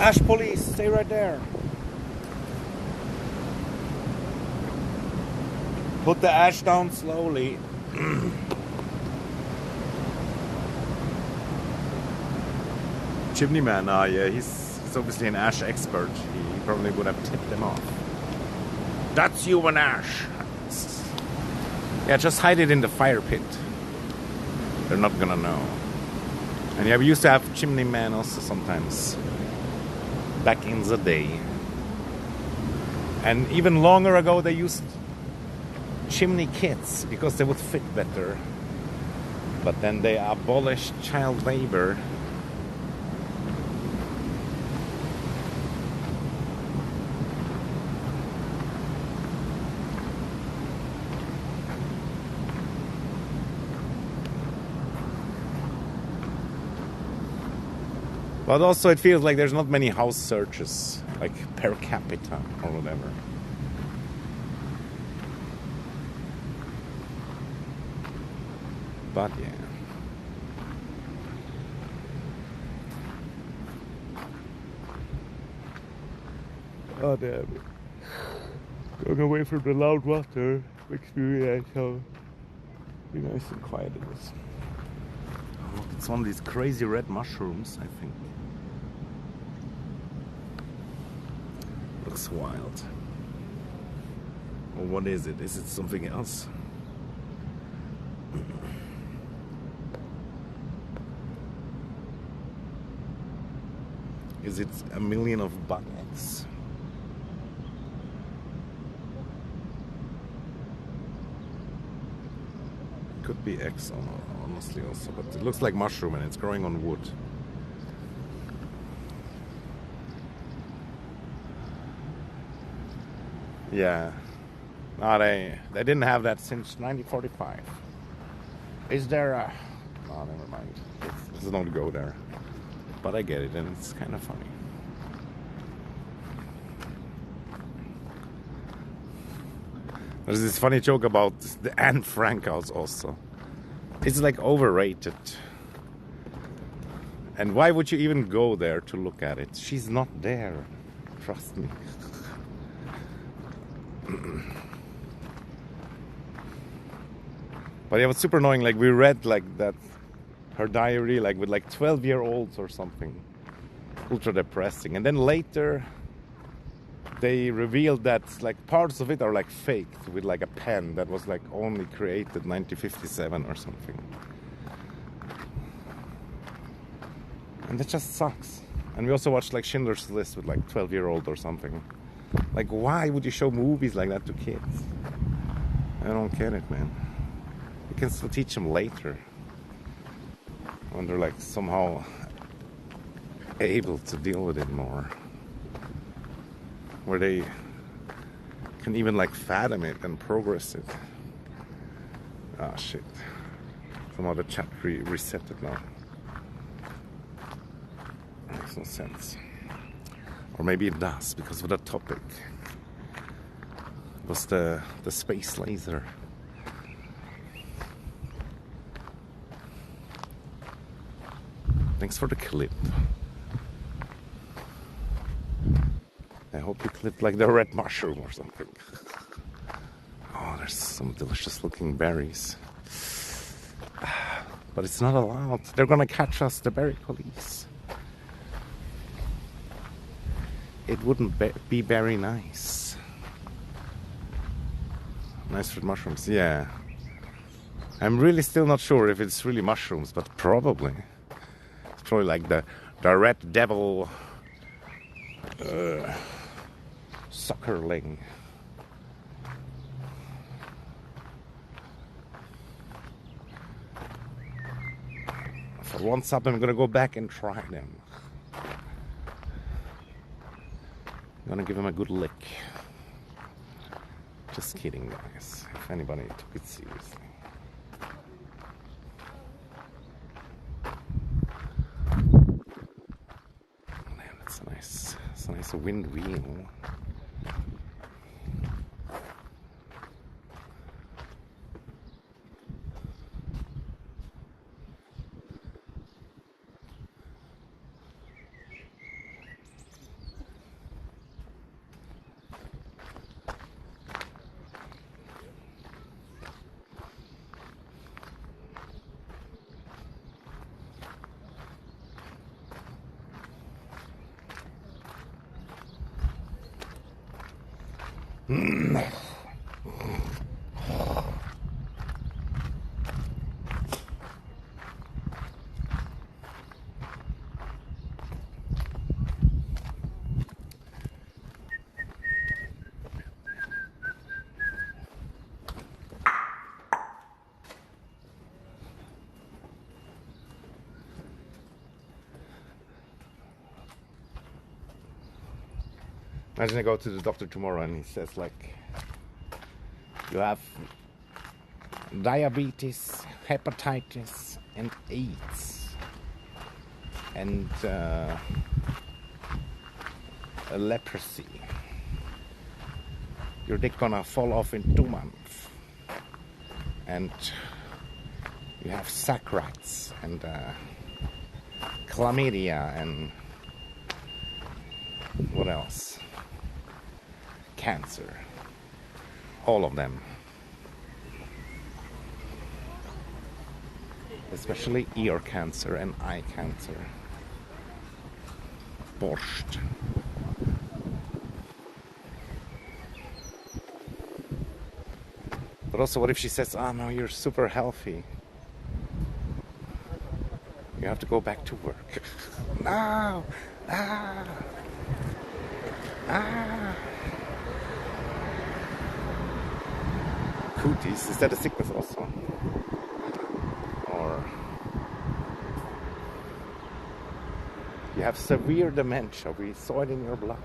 Ash police, stay right there. Put the ash down slowly. Chimney man, yeah, he's obviously an ash expert. He probably would have tipped them off. That's you and ash. Yeah, just hide it in the fire pit. They're not gonna know. And yeah, we used to have chimney man also sometimes. Back in the day. And even longer ago they used chimney kits because they would fit better. But then they abolished child labor. But also it feels like there's not many house searches, like per capita or whatever. But yeah. Oh damn. Going away from the loud water makes me realize how nice and quiet it is. Oh, it's one of these crazy red mushrooms, I think. Looks wild. Or what is it? Is it something else? Is it a million of bug eggs? Could be eggs, honestly, also, but it looks like mushroom and it's growing on wood. Yeah. No, they didn't have that since 1945. Is there a... Oh, never mind. Let's not go there. But I get it, and it's kind of funny. There's this funny joke about the Anne Frank house also. It's like overrated. And why would you even go there to look at it? She's not there. Trust me. But yeah, it was super annoying. Like, we read like that her diary, like with like 12-year-olds or something. Ultra depressing. And then later they revealed that like parts of it are like faked with like a pen that was like only created 1957 or something. And that just sucks. And we also watched like Schindler's List with like 12-year-old or something. Like, why would you show movies like that to kids? I don't get it, man. You can still teach them later when they're like somehow able to deal with it more, where they can even like fathom it and progress it. Ah, shit. Somehow the chat reset it now. Makes no sense. Or maybe it does because of the topic. It was the space laser. Thanks for the clip. I hope you clipped like the red mushroom or something. Oh, there's some delicious looking berries. But it's not allowed. They're gonna catch us, the berry police. It wouldn't be very nice. Nice red mushrooms, yeah. I'm really still not sure if it's really mushrooms, but probably. It's probably like the red devil suckerling. For once up, I'm gonna go back and try them. I'm gonna give him a good lick. Just kidding, guys. If anybody took it seriously. Man, that's a nice wind wheel. Imagine I go to the doctor tomorrow and he says like, you have diabetes, hepatitis, and AIDS, and a leprosy. Your dick gonna fall off in 2 months, and you have sac rats and chlamydia and what else? Cancer. All of them. Especially ear cancer and eye cancer. Borscht. But also, what if she says, oh no, you're super healthy. You have to go back to work. No! Ah! Ah! Cooties, is that a sickness also? Or you have severe dementia, we saw it in your blood.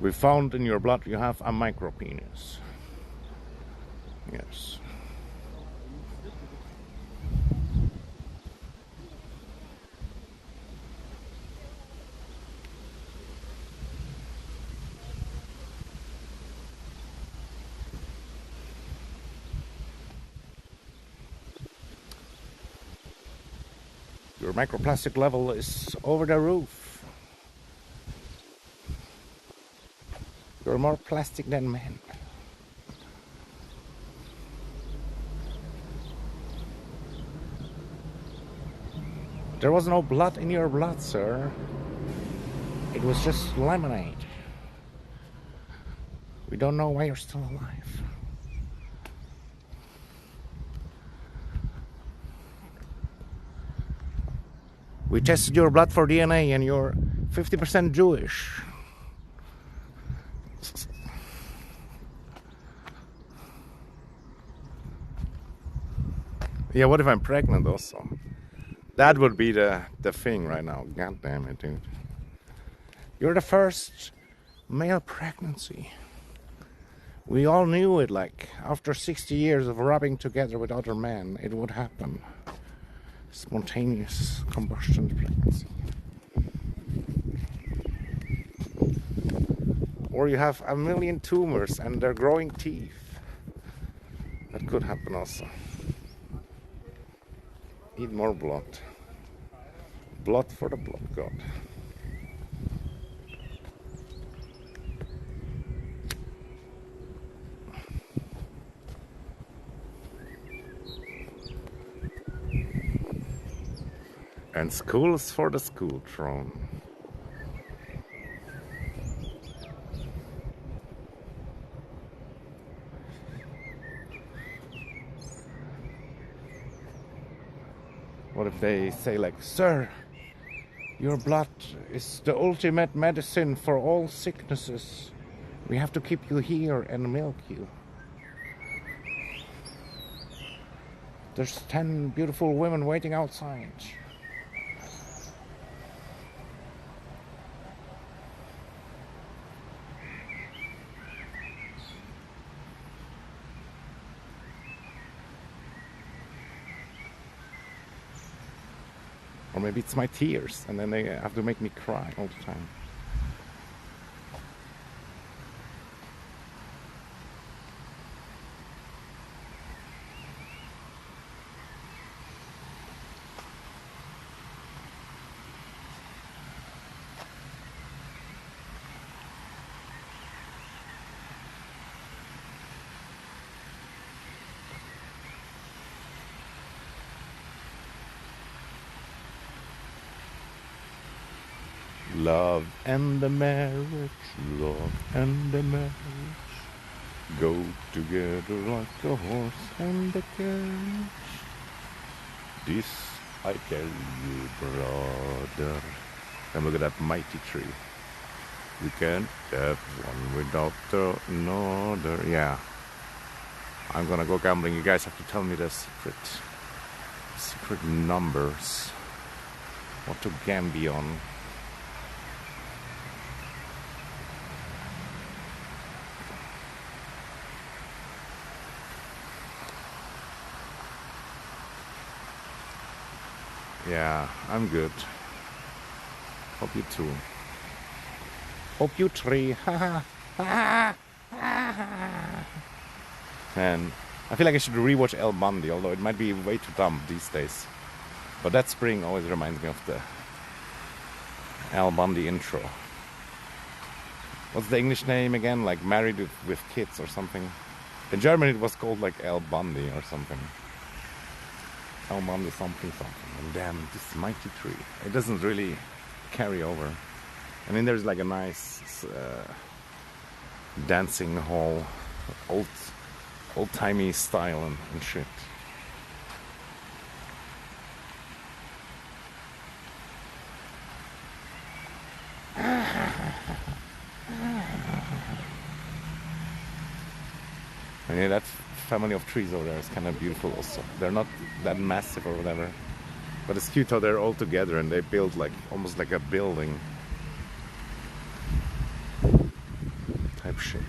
We found in your blood you have a micropenis. Yes. Your microplastic level is over the roof. You're more plastic than men. There was no blood in your blood, sir. It was just lemonade. We don't know why you're still alive. We tested your blood for DNA and you're 50% Jewish. Yeah, what if I'm pregnant also? That would be the thing right now. God damn it, dude. You're the first male pregnancy. We all knew it, like, after 60 years of rubbing together with other men, it would happen. Spontaneous combustion pregnancy. Or you have a million tumors and they're growing teeth. That could happen also. Need more blood. Blood for the blood god. And schools for the school throne. What if they say like, sir, your blood is the ultimate medicine for all sicknesses. We have to keep you here and milk you. There's 10 beautiful women waiting outside. Or maybe it's my tears, and then they have to make me cry all the time. Love and the marriage, love and the marriage go together like a horse and a carriage. This I tell you, brother. And look at that mighty tree. You can't have one without another. Yeah. I'm gonna go gambling. You guys have to tell me the secret numbers. What to gamble on. Yeah, I'm good. Hope you too. Hope you three. And I feel like I should rewatch El Bundy, although it might be way too dumb these days. But that spring always reminds me of the El Bundy intro. What's the English name again? Like Married with Kids or something. In German it was called like El Bundy or something. El Bundy something. And damn, this mighty tree. It doesn't really carry over. I mean, there's like a nice dancing hall, old-timey style and shit. And yeah, that family of trees over there is kind of beautiful also. They're not that massive or whatever, but it's cute how they're all together and they build like almost like a building type shit.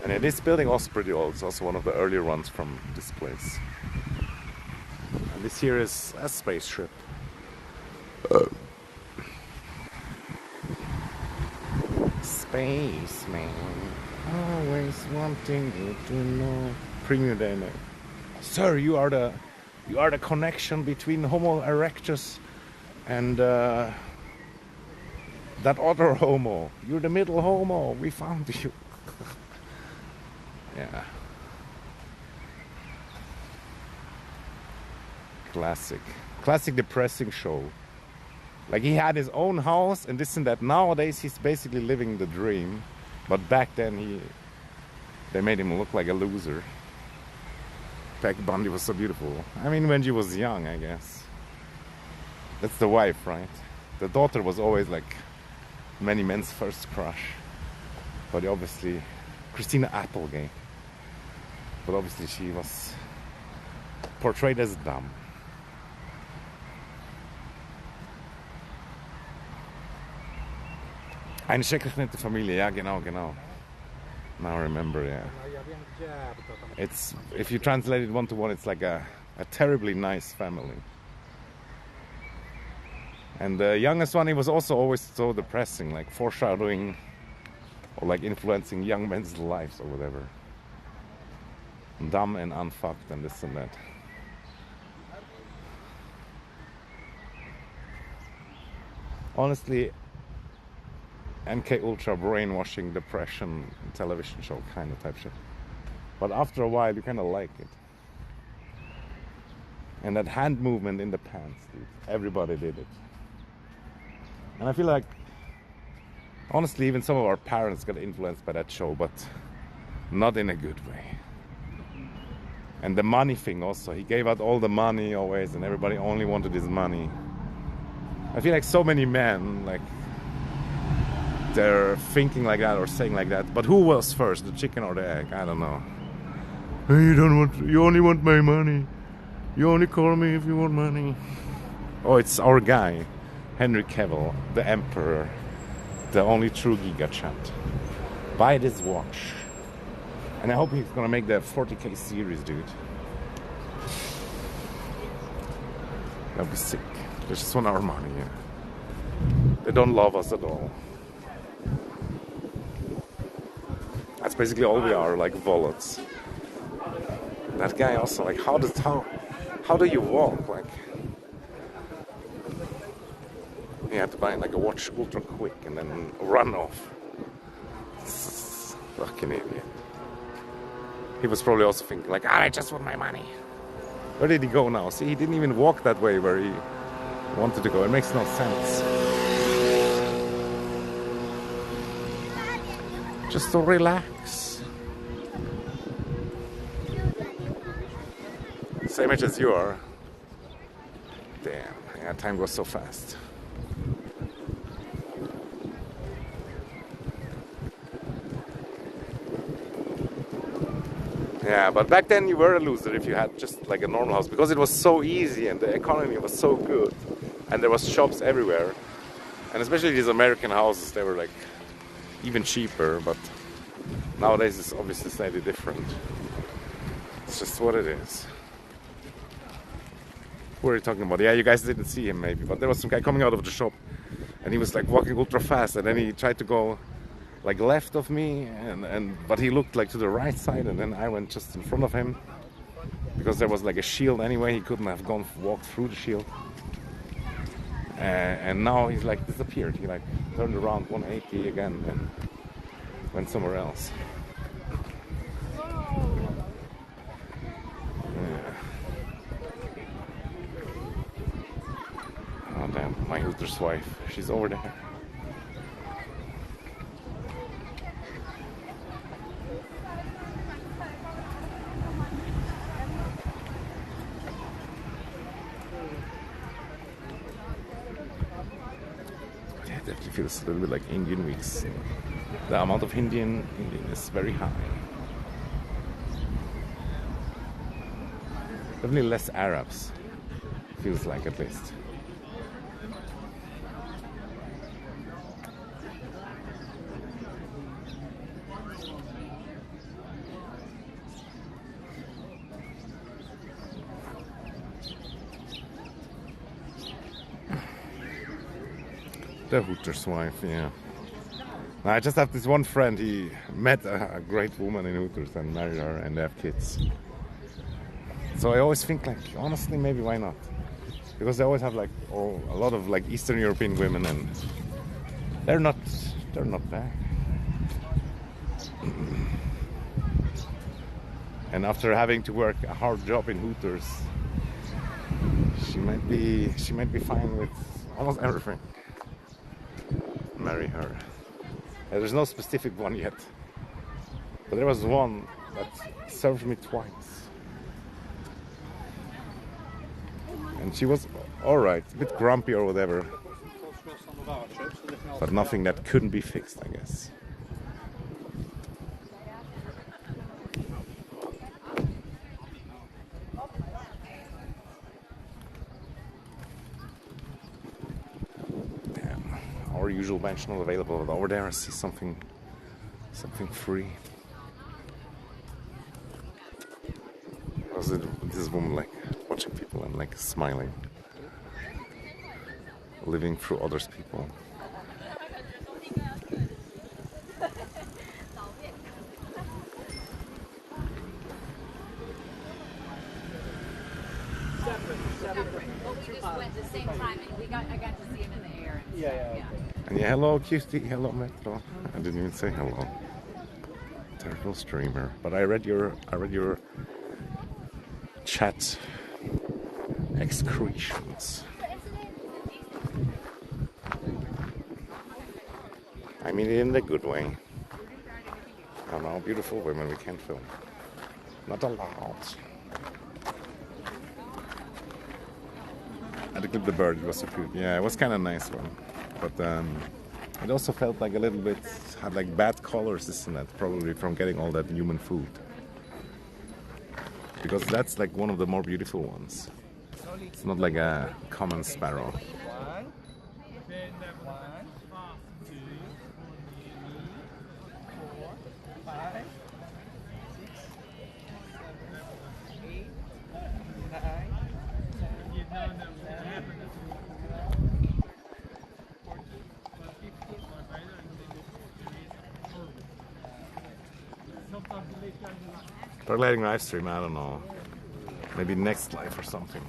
And yeah, this building also pretty old. It's also one of the earlier ones from this place. And this here is a spaceship. Spaceman, always wanting you to know. Premium Dana. Sir, you are the connection between Homo erectus and that other Homo. You're the middle Homo. We found you. Yeah. Classic depressing show. Like he had his own house and this and that. Nowadays he's basically living the dream, but back then they made him look like a loser. Peg Bundy was so beautiful. I mean, when she was young, I guess. That's the wife, right? The daughter was always like many men's first crush, but obviously Christina Applegate. But obviously she was portrayed as dumb. Eine schrecklich nette Familie, ja genau. Now I remember, yeah. It's, if you translate it one to one, it's like a terribly nice family. And the youngest one, he was also always so depressing, like foreshadowing or like influencing young men's lives or whatever. Dumb and unfucked and this and that. Honestly, MK Ultra brainwashing depression television show kind of type shit. But after a while you kind of like it. And that hand movement in the pants, dude. Everybody did it. And I feel like, honestly, even some of our parents got influenced by that show, but not in a good way. And the money thing also. He gave out all the money always and everybody only wanted his money. I feel like so many men, like, they're thinking like that or saying like that, but who was first, the chicken or the egg? I don't know. You only want my money. You only call me if you want money. Oh, it's our guy, Henry Cavill, the Emperor, the only true Giga Chat. Buy this watch, and I hope he's gonna make the 40k series, dude. That'd be sick. They just want our money. Yeah. They don't love us at all. That's basically all we are, like wallets. That guy also, like, how do you walk? Like, you have to buy like a watch ultra quick and then run off. Fucking idiot. He was probably also thinking like, I just want my money. Where did he go now? See, he didn't even walk that way where he wanted to go. It makes no sense. Just to relax. Same age as you are. Damn, yeah, time goes so fast. Yeah, but back then you were a loser if you had just like a normal house, because it was so easy and the economy was so good and there was shops everywhere. And especially these American houses, they were like even cheaper, but nowadays it's obviously slightly different. It's just what it is. What are you talking about? Yeah, you guys didn't see him maybe, but there was some guy coming out of the shop and he was like walking ultra fast, and then he tried to go like left of me, but he looked like to the right side, and then I went just in front of him because there was like a shield anyway. He couldn't have walked through the shield, and now he's like disappeared. He like turned around 180 again and went somewhere else. Yeah. Oh damn, my Hooter's wife, she's over there. Definitely feels a little bit like Indian weeks. The amount of Indian is very high. Definitely less Arabs, feels like, at least. The Hooter's wife, yeah. I just have this one friend, he met a great woman in Hooters and married her, and they have kids. So I always think, like, honestly, maybe why not? Because they always have like a lot of like Eastern European women, and they're not bad. And after having to work a hard job in Hooters, she might be fine with almost everything. Marry her. There's no specific one yet, but there was one that served me twice, and she was alright, a bit grumpy or whatever, but nothing that couldn't be fixed, I guess. Our usual bench not available, but over there I see something free. Was it this woman like watching people and like smiling, living through others' people? We just went at the same time, and I got to see him in the air. Yeah. And yeah, hello cutie, hello Metro. I didn't even say hello. Terrible streamer. But I read your chat excretions. I mean it in the good way. Oh no, beautiful women we can't film. Not allowed. I had to clip the bird, it was so cute. Yeah, it was kind of nice one. But it also felt like a little bit, had like bad colors, isn't it? Probably from getting all that human food. Because that's like one of the more beautiful ones. It's not like a common sparrow. 1, 2, 3, 4, 5, 6, 7, 8, 9, 10, Paragliding live stream, I don't know. Maybe next live or something.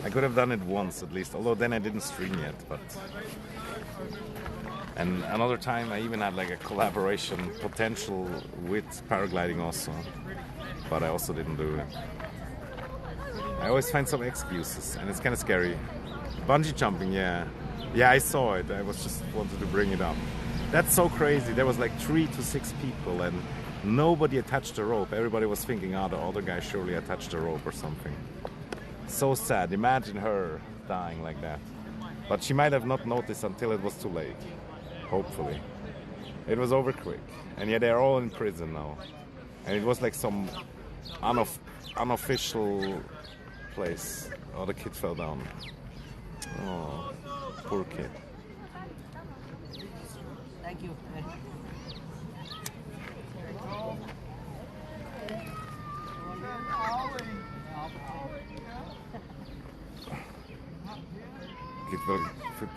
I could have done it once at least, although then I didn't stream yet. But and another time I even had like a collaboration potential with paragliding also, but I also didn't do it. I always find some excuses, and it's kind of scary. Bungee jumping, yeah, I saw it. I was just wanted to bring it up. That's so crazy. There was like 3 to 6 people, and nobody attached the rope. Everybody was thinking, oh, the other guy surely attached the rope or something. So sad. Imagine her dying like that. But she might have not noticed until it was too late. Hopefully. It was over quick. And yeah, they're all in prison now. And it was like some unofficial place. Oh, the kid fell down. Oh, poor kid. Thank you.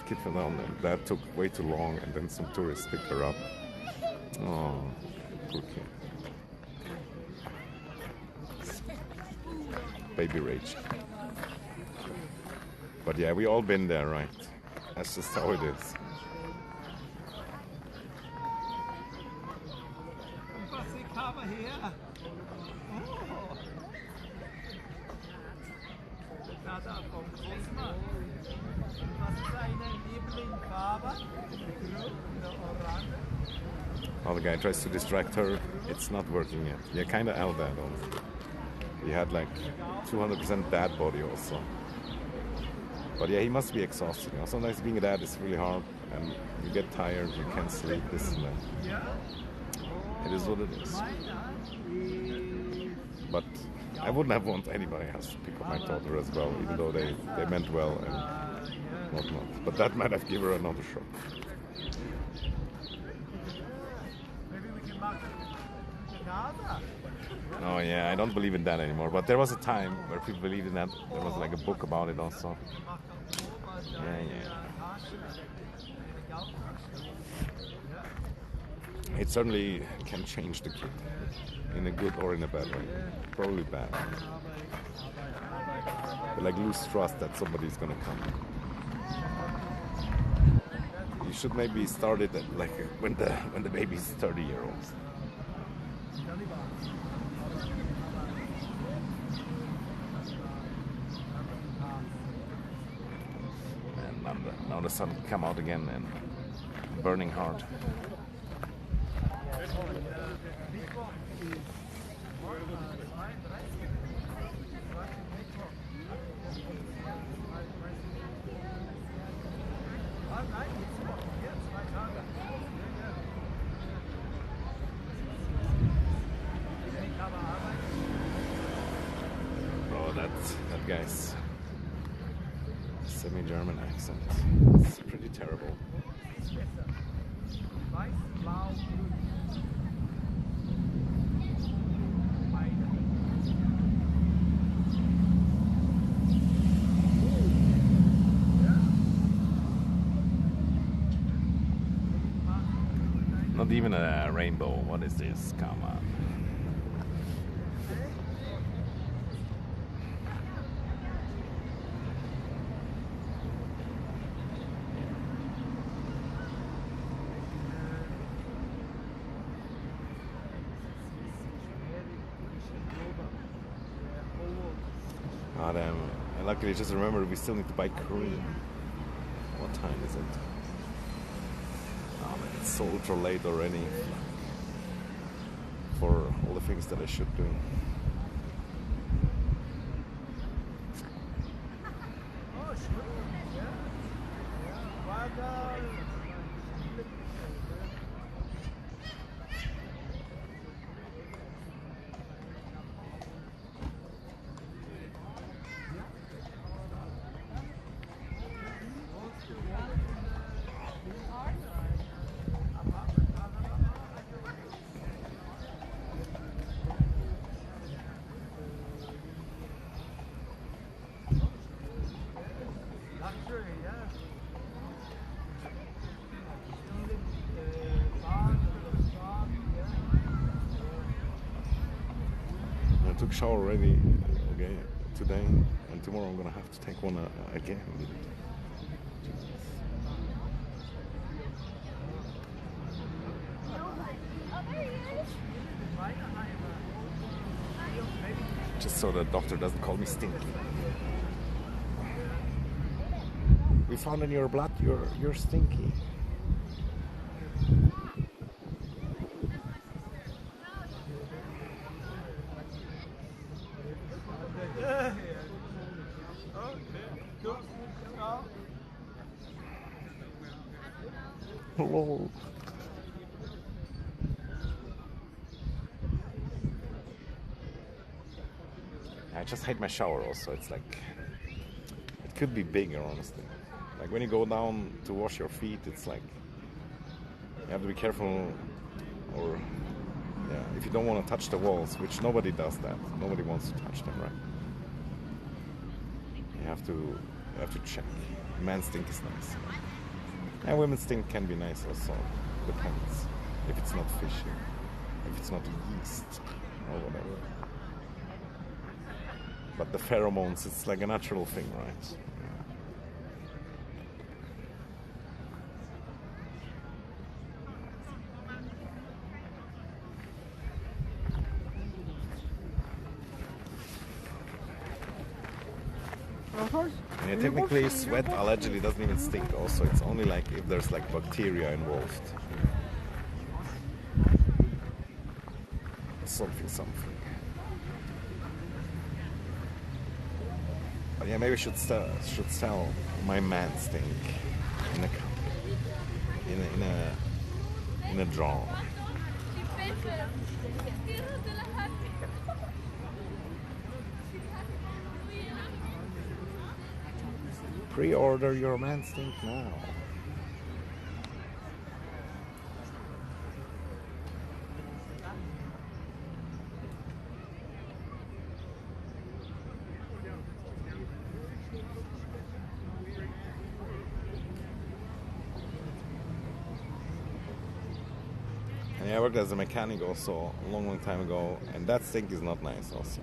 Kid fell down, and that took way too long, and then some tourists picked her up. Oh, poor kid. Baby rage. But yeah, we all been there, right? That's just how it is. Oh, the guy tries to distract her. It's not working yet. Yeah, kind of held that on. He had like 200% dad body also. But yeah, he must be exhausted. You know, sometimes being a dad is really hard, and you get tired, you can't sleep, this and that. It is what it is. But I wouldn't have wanted anybody else to pick up my daughter as well, even though they meant well and whatnot. But that might have given her another shock. Oh yeah, I don't believe in that anymore. But there was a time where people believed in that. There was like a book about it also. Yeah. It certainly can change the kid in a good or in a bad way. Probably bad. But like lose trust that somebody's gonna come. You should maybe start it at like when the baby's 30 years old. And now the sun come out again and burning hard. Bro, that guy's semi-German accent. It's pretty terrible. Not even a rainbow. What is this? Come on. Oh damn. And luckily I just remembered we still need to buy cream. What time is it? Oh man, it's so ultra late already for all the things that I should do. I took shower already today, and tomorrow I'm gonna have to take one again. Just so the doctor doesn't call me stinky. We found in your blood you're stinky. Lol. I just hate my shower also. It's like, it could be bigger, honestly. Like when you go down to wash your feet, it's like, you have to be careful, or yeah, if you don't want to touch the walls, which nobody does that. Nobody wants to touch them, right? You have to check. Men's stink is nice. And women's stink can be nice also. Depends. If it's not fishy, if it's not yeast or whatever. But the pheromones, it's like a natural thing, right? Yeah, technically sweat allegedly doesn't even stink also. It's only like if there's like bacteria involved. Something. But yeah, maybe I should sell my man stink in a cup, in a jar. Pre-order your man stink now. And yeah, I worked as a mechanic also a long time ago, and that stink is not nice also.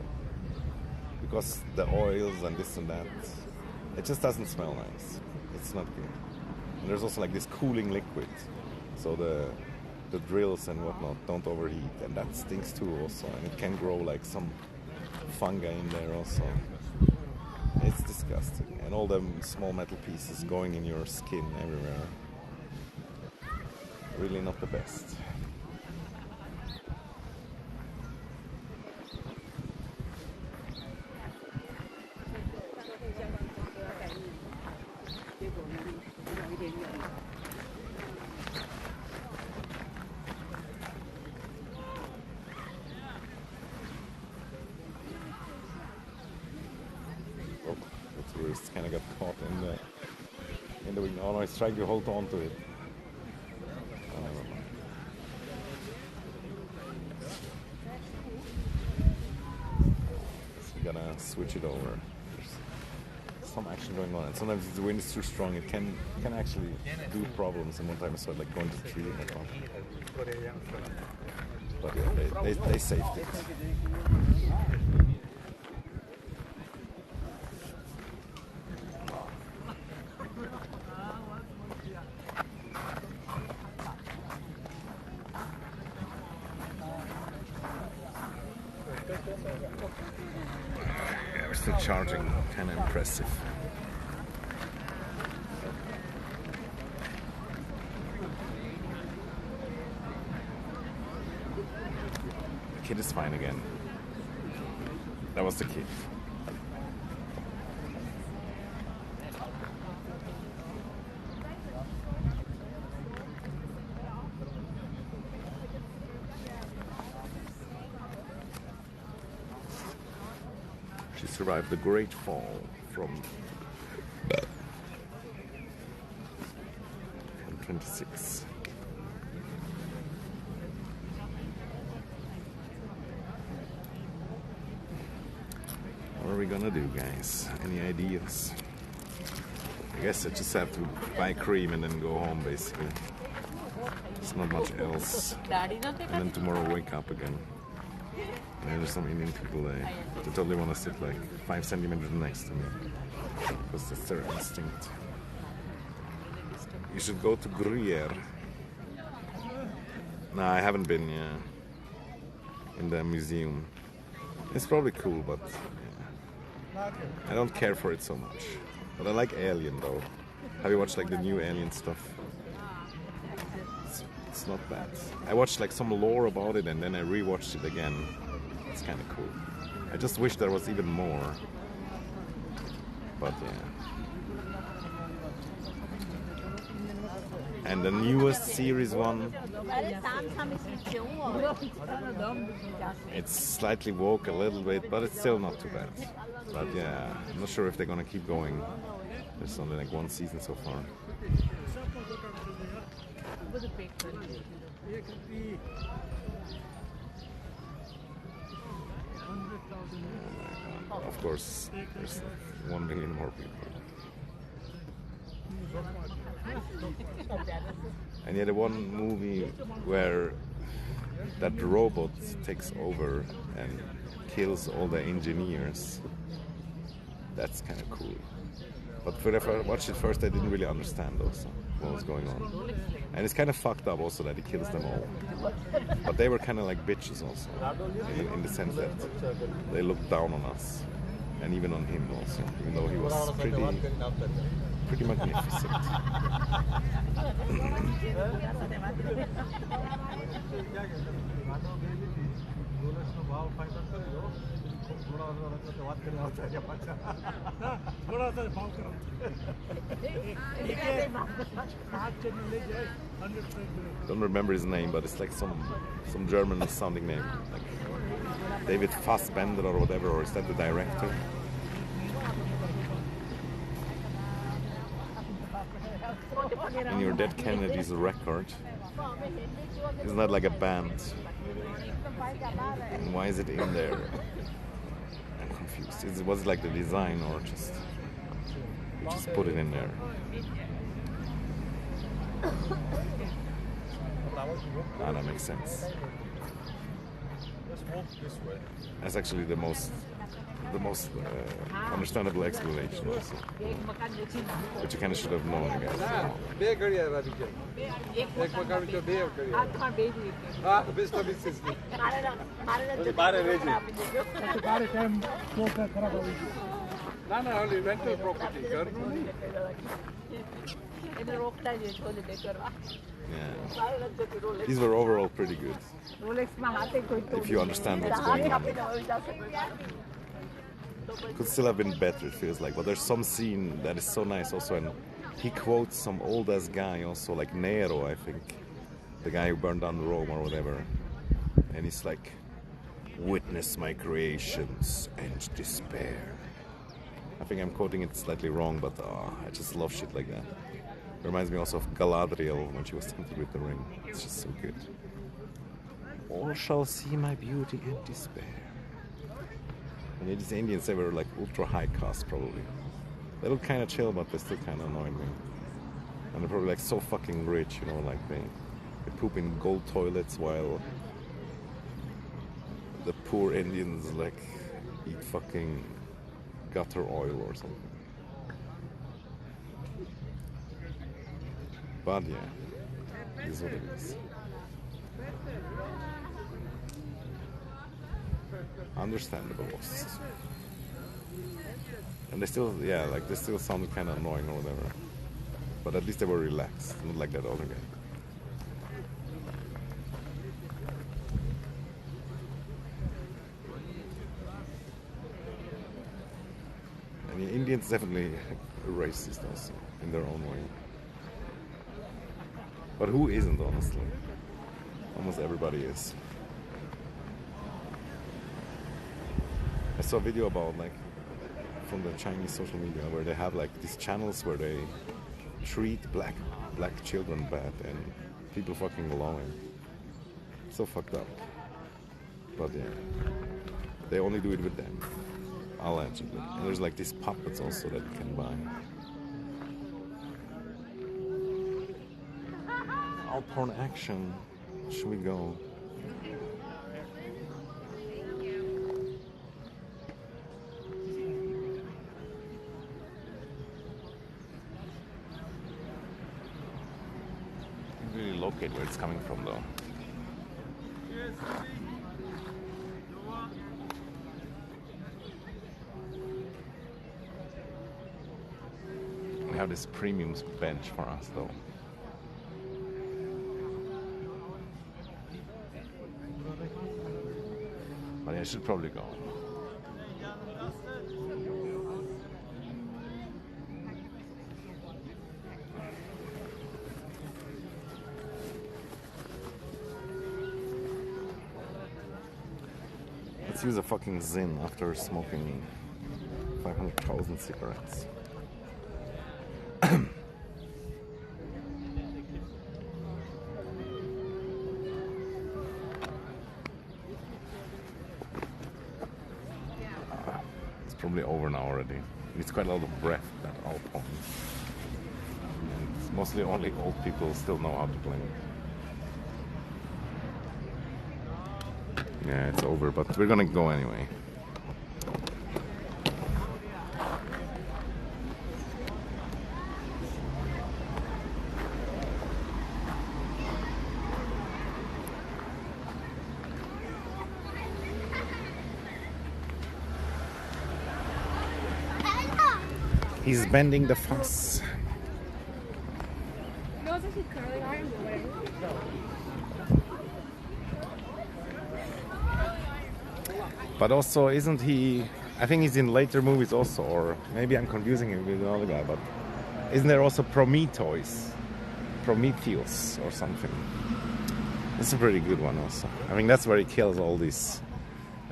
Because the oils and this and that, it just doesn't smell nice. It's not good. And there's also like this cooling liquid, so the drills and whatnot don't overheat, and that stinks too also. And it can grow like some fungi in there also. It's disgusting. And all them small metal pieces going in your skin everywhere. Really not the best. Oh, the tourist kind of got caught in the wing. Oh no, he's trying to hold on to it. Oh, never mind. So we're gonna switch it over. There's some action going on, and sometimes if the wind is too strong, it can actually do problems. And one time I saw it like going to the tree and whatnot. But yeah, they saved it. Yeah, we're still charging, kind of impressive. The kid is fine again. That was the kid. She survived the great fall from 26. What are we gonna do, guys? Any ideas? I guess I just have to buy cream and then go home, basically. There's not much else. And then tomorrow wake up again. And there's some Indian people there. They totally want to sit like 5 centimeters next to me. Because that's their instinct. You should go to Gruyere. No, I haven't been yet. In the museum. It's probably cool, but yeah. I don't care for it so much. But I like Alien though. Have you watched like the new Alien stuff? It's not bad. I watched like some lore about it and then I rewatched it again. It's kind of cool. I just wish there was even more. But yeah. And the newest series one, it's slightly woke a little bit, but it's still not too bad. But yeah, I'm not sure if they're gonna keep going. There's only like 1 season so far. Of course, there's 1 million more people. And yet, one movie where that robot takes over and kills all the engineers. That's kind of cool. But when I watched it first, I didn't really understand also what was going on. And it's kind of fucked up also that he kills them all. But they were kind of like bitches also, in the sense that they looked down on us. And even on him also, even though he was pretty magnificent. Don't remember his name, but it's like some German sounding name, like David Fassbender or whatever, or is that the director? In Your Dead Kennedy's record, isn't that like a band? And why is it in there? I'm confused. Was it like the design or just put it in there? Ah, that makes sense. Let's walk this way. That's actually the most understandable explanation also. But you kind of should have known, I guess. Yeah. These were overall pretty good. If you understand what's going on. Could still have been better, it feels like. But there's some scene that is so nice also, and he quotes some old ass guy also, like Nero, I think, the guy who burned down Rome or whatever. And he's like, "Witness my creations and despair." I think I'm quoting it slightly wrong, but I just love shit like that. Reminds me also of Galadriel when she was tempted with the ring. It's just so good. All shall see my beauty and despair. And yeah, these Indians, they were like ultra high caste probably. They look kind of chill, but they still kind of annoy me. And they're probably like so fucking rich, you know, like they poop in gold toilets while the poor Indians like eat fucking gutter oil or something. But yeah, this is what it is. Understandable. And they still, yeah, like they still sounded kind of annoying or whatever. But at least they were relaxed, not like that other guy. And the Indians definitely racist also, in their own way. But who isn't, honestly? Almost everybody is. I saw a video about, like, from the Chinese social media where they have, like, these channels where they treat black children bad and people fucking allow it. So fucked up. But yeah, they only do it with them, allegedly. And there's, like, these puppets also that you can buy. All porn action. Should we go? really locate where it's coming from though. We have this premium bench for us though. But I should probably go. Let's use a fucking Zin after smoking 500,000 cigarettes. It's probably over now already. It's quite a lot of breath, that Alphorn. And it's mostly only old people still know how to play. Yeah, it's over, but we're gonna go anyway. He's bending the fuss. No, it's actually curling iron away. But also, isn't he? I think he's in later movies also, or maybe I'm confusing him with another guy. But isn't there also Prometheus or something? That's a pretty good one also. I mean, that's where he kills all these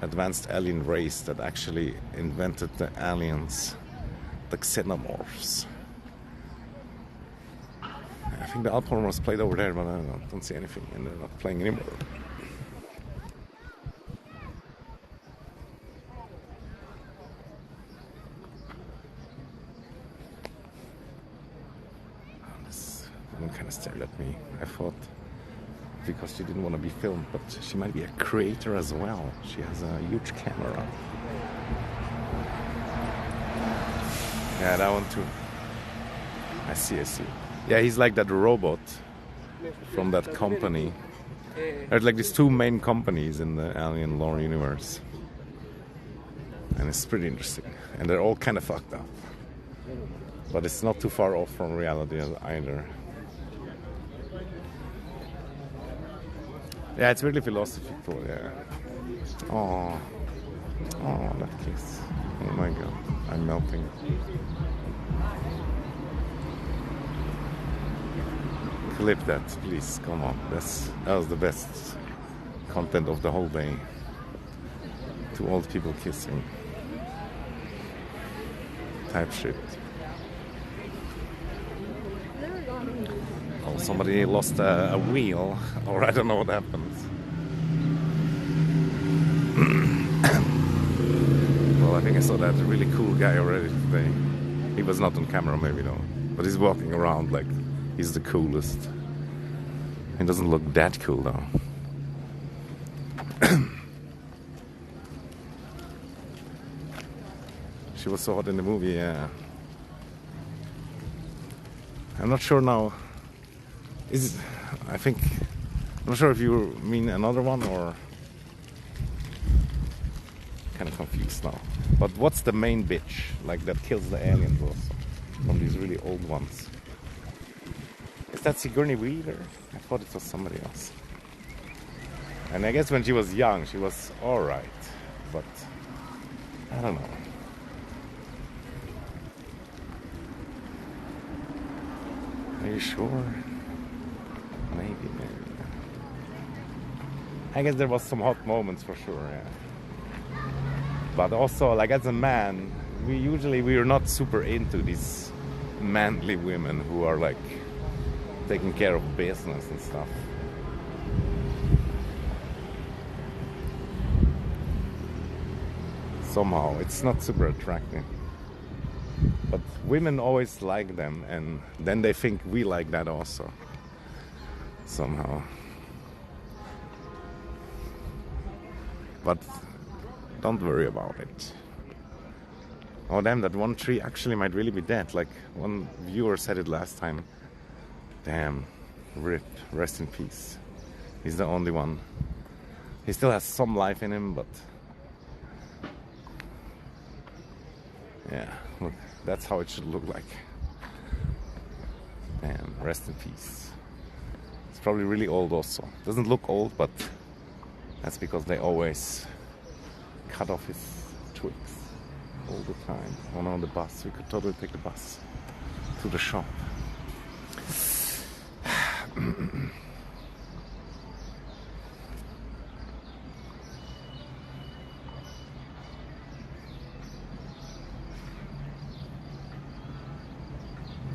advanced alien race that actually invented the aliens, the xenomorphs. I think the Alphorn was played over there, but I don't see anything, and they're not playing anymore. Kind of stared at me. I thought because she didn't want to be filmed, but she might be a creator as well. She has a huge camera. Yeah, that one too. I see. Yeah, he's like that robot from that company. There's like these two main companies in the alien lore universe. And it's pretty interesting. And they're all kind of fucked up. But it's not too far off from reality either. Yeah, it's really philosophical, yeah. Oh, that kiss. Oh my god, I'm melting. Clip that, please, come on. That was the best content of the whole day. Two old people kissing. Type shit. Oh, somebody lost a wheel, or I don't know what happened. Well, I think I saw that really cool guy already today. He was not on camera, maybe no, but he's walking around like he's the coolest. He doesn't look that cool though. She was so hot in the movie, yeah. I'm not sure now. I'm not sure if you mean another one or kind of confused now. But what's the main bitch like that kills the aliens also from these really old ones? Is that Sigourney Weaver? I thought it was somebody else. And I guess when she was young, she was all right, but I don't know. Are you sure? Maybe. I guess there was some hot moments for sure, yeah. But also, like as a man, we're not super into these manly women who are like taking care of business and stuff. Somehow, it's not super attractive. But women always like them, and then they think we like that also. Somehow. But don't worry about it. Oh damn, that one tree actually might really be dead. Like one viewer said it last time. Damn, Rip, rest in peace. He's the only one. He still has some life in him, but yeah, look, that's how it should look like. Damn, rest in peace. It's probably really old also. Doesn't look old, but that's because they always cut off his twigs all the time. One on the bus, we could totally take the bus to the shop.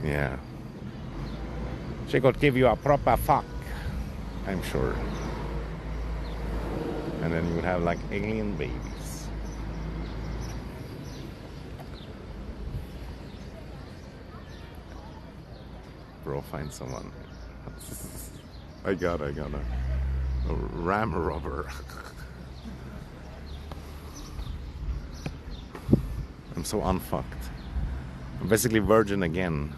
Yeah. She could give you a proper fuck, I'm sure. And then you would have like alien babies. Bro, find someone. I got a ram rubber. I'm so unfucked. I'm basically virgin again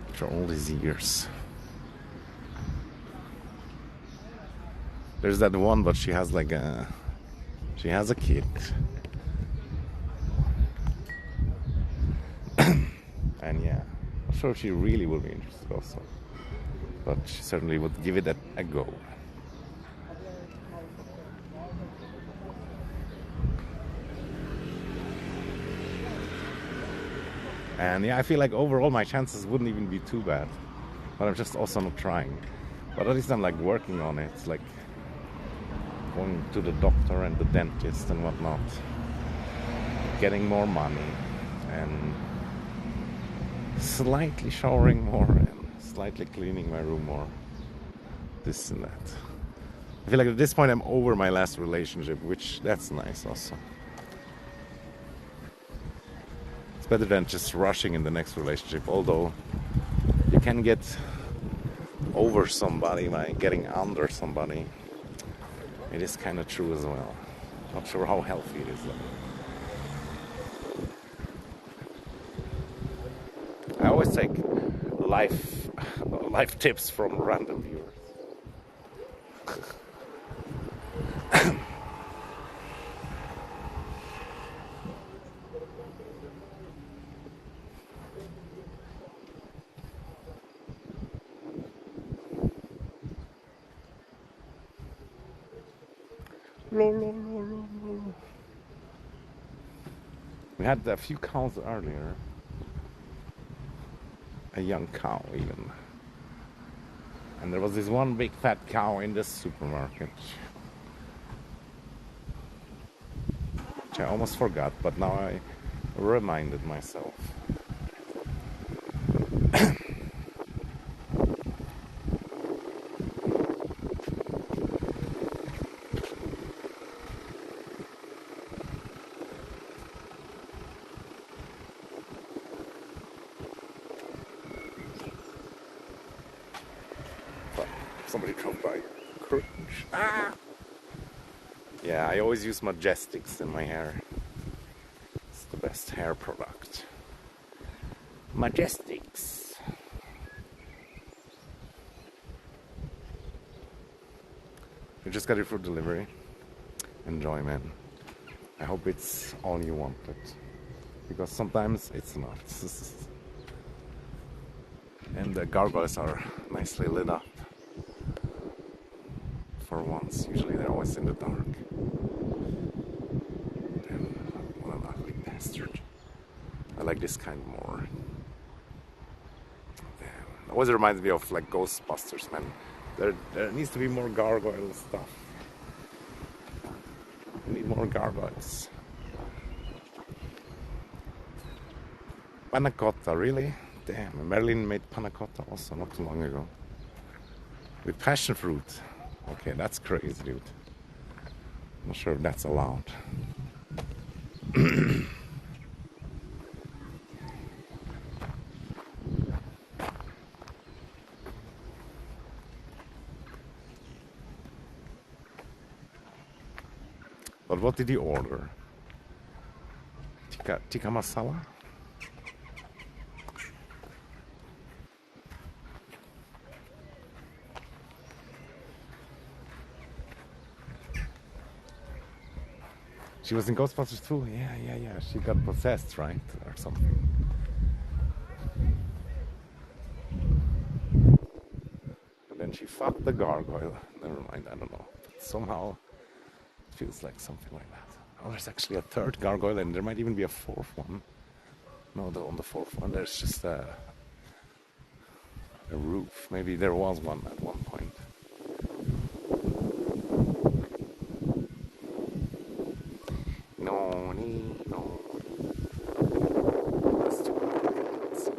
after all these years. There's that one, but she has like a kid. And yeah, I'm sure she really would be interested also. But she certainly would give it a go. And yeah, I feel like overall my chances wouldn't even be too bad. But I'm just also not trying. But at least I'm like working on it. It's like going to the doctor and the dentist and whatnot. Getting more money. And slightly showering more. And slightly cleaning my room more. This and that. I feel like at this point I'm over my last relationship, which that's nice also. It's better than just rushing in the next relationship, although you can get over somebody by getting under somebody. It is kind of true as well. Not sure how healthy it is though. I always take life tips from random viewers. We had a few cows earlier. A young cow even. And there was this one big fat cow in the supermarket. Which I almost forgot, but now I reminded myself. Somebody drove by. Cringe. Ah! Yeah, I always use Majestics in my hair. It's the best hair product. Majestics. You just got your food delivery. Enjoy, man. I hope it's all you wanted. Because sometimes it's not. And the gargoyles are nicely lit up. For once, usually they're always in the dark. Damn, what an ugly bastard. I like this kind more. Damn. It always reminds me of like Ghostbusters, man. There needs to be more gargoyle stuff. We need more gargoyles. Panna cotta, really? Damn, Marilyn made panna cotta also not too long ago. With passion fruit. Okay, that's crazy, dude. Not sure if that's allowed. But what did you order? Tikka masala? She was in Ghostbusters too? Yeah. She got possessed, right? Or something. And then she fucked the gargoyle. Never mind, I don't know. But somehow it feels like something like that. Oh, there's actually a third gargoyle and there might even be a fourth one. No, on the fourth one there's just a roof. Maybe there was one at one point. No. That's too bad. Let's see.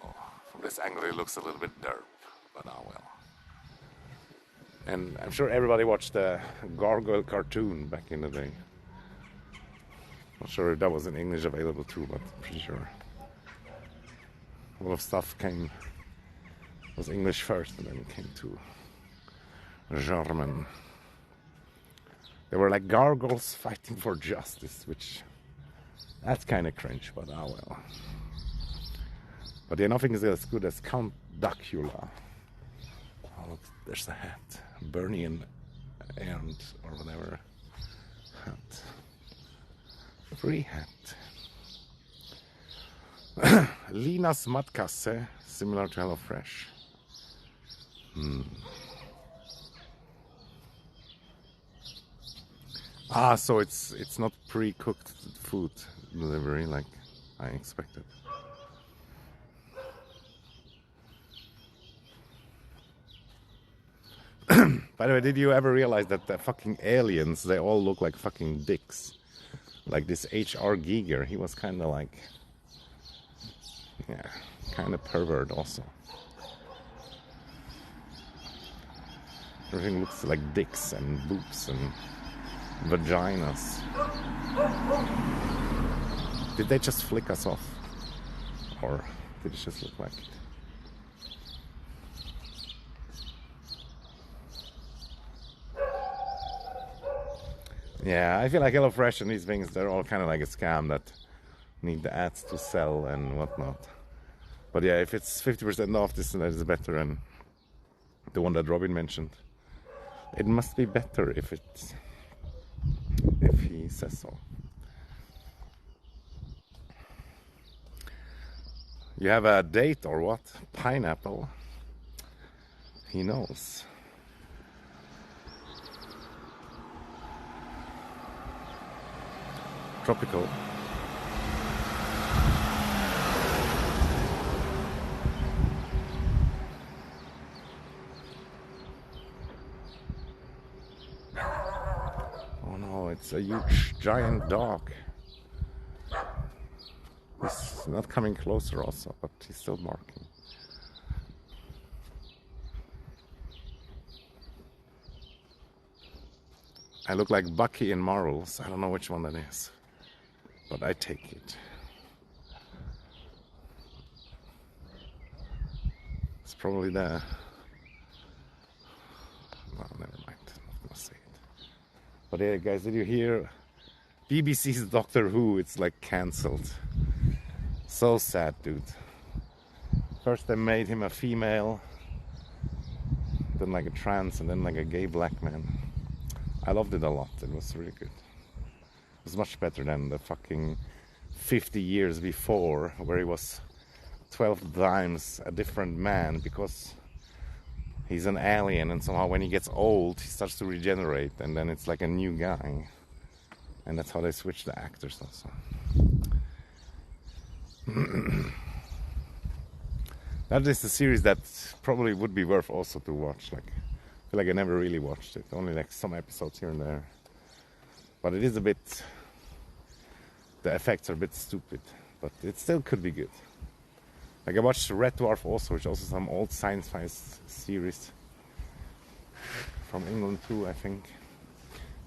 Oh, from this angle it looks a little bit derp, but oh well. And I'm sure everybody watched the Gargoyle cartoon back in the day. Not sure if that was in English available too, but I'm pretty sure. A lot of stuff was English first and then it came to German. They were like gargoyles fighting for justice, which that's kind of cringe, but ah well. But yeah, nothing is as good as Count Dracula. Oh look, there's a hat. Bernie and or whatever hat. Free hat. Linas Matkasse, similar to HelloFresh. Ah, so it's not pre-cooked food delivery like I expected. By the way, did you ever realize that the fucking aliens, they all look like fucking dicks? Like this H.R. Giger, he was kind of like, yeah, kind of pervert also. Everything looks like dicks and boobs and vaginas. Did they just flick us off? Or did it just look like it? Yeah, I feel like HelloFresh and these things, they're all kind of like a scam that need the ads to sell and whatnot. But yeah, if it's 50% off, this is better than the one that Robin mentioned. It must be better if he says so. You have a date or what? Pineapple? He knows. Tropical. Oh no, it's a huge giant dog. He's not coming closer also, but he's still barking. I look like Bucky in Marvels. I don't know which one that is, but I take it. It's probably the... Well, never mind. I'm not gonna say it. But yeah, guys, did you hear? BBC's Doctor Who, it's like cancelled. So sad, dude. First they made him a female, then like a trans, and then like a gay black man. I loved it a lot. It was really good. It was much better than the fucking 50 years before, where he was 12 times a different man because he's an alien, and somehow when he gets old, he starts to regenerate, and then it's like a new guy. And that's how they switch the actors also. That is a series that probably would be worth also to watch. Like, I feel like I never really watched it. Only like some episodes here and there. But it is a bit... The effects are a bit stupid. But it still could be good. Like I watched Red Dwarf also, which is also some old sci-fi series. From England too, I think.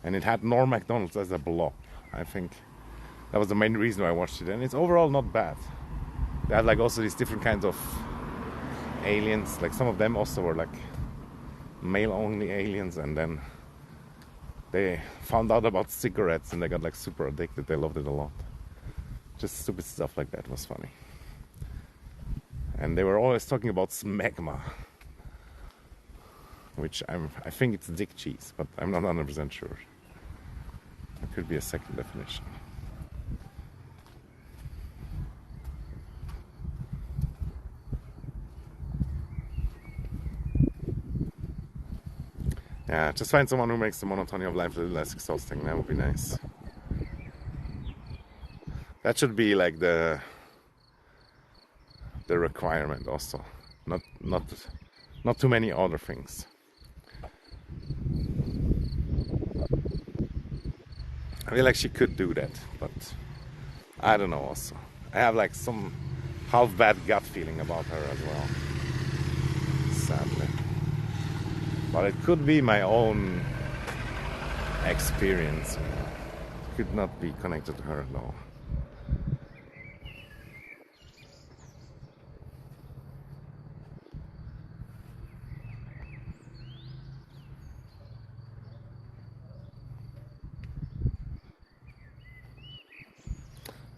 And it had Norm Macdonald as a blob. I think that was the main reason why I watched it. And it's overall not bad. They had like also these different kinds of aliens. Like some of them also were like male-only aliens. And then they found out about cigarettes and they got like super addicted. They loved it a lot. Just stupid stuff like that was funny. And they were always talking about smegma. which I think it's dick cheese, but I'm not 100% sure. It could be a second definition. Yeah, just find someone who makes the monotony of life a little less exhausting. That would be nice. That should be like the requirement also. Not too many other things. I feel like she could do that, but I don't know also. I have like some half bad gut feeling about her as well. Sadly. But it could be my own experience. It could not be connected to her at all.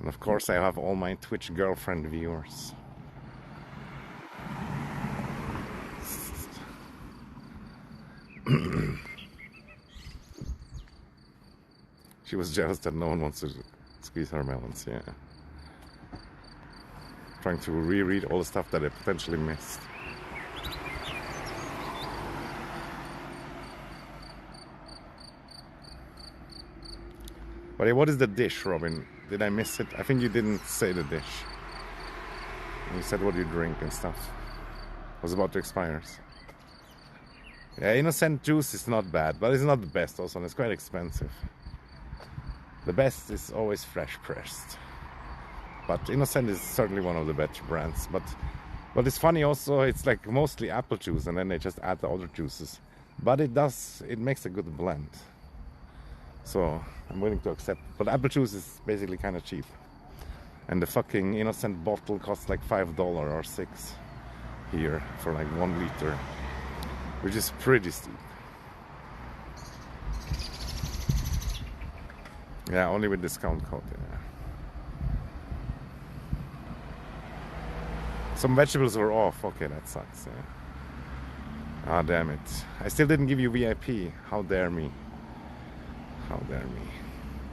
And of course I have all my Twitch girlfriend viewers. She was jealous that no one wants to squeeze her melons, yeah. Trying to reread all the stuff that I potentially missed. But what is the dish, Robin? Did I miss it? I think you didn't say the dish. You said what you drink and stuff. It was about to expire. Yeah, innocent juice is not bad, but it's not the best also, and it's quite expensive. The best is always fresh pressed. But Innocent is certainly one of the better brands. But it's funny also, it's like mostly apple juice and then they just add the other juices. But it makes a good blend. So I'm willing to accept. But apple juice is basically kind of cheap. And the fucking Innocent bottle costs like $5 or $6 here for like 1 liter, which is pretty steep. Yeah, only with discount code, yeah. Some vegetables were off. Okay, that sucks, yeah. Ah, damn it. I still didn't give you VIP. How dare me. How dare me.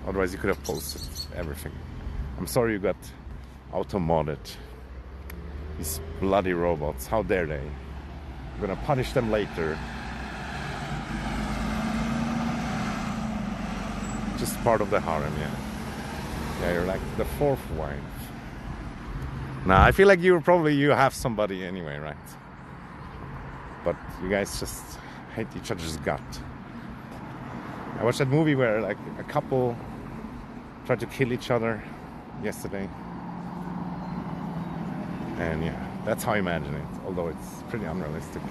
Otherwise you could have posted everything. I'm sorry you got auto-modded. These bloody robots. How dare they. I'm gonna punish them later. Just part of the harem, yeah. Yeah, you're like the fourth wife. Nah, I feel like you have somebody anyway, right? But you guys just hate each other's gut. I watched that movie where like a couple tried to kill each other yesterday. And yeah, that's how I imagine it, although it's pretty unrealistic.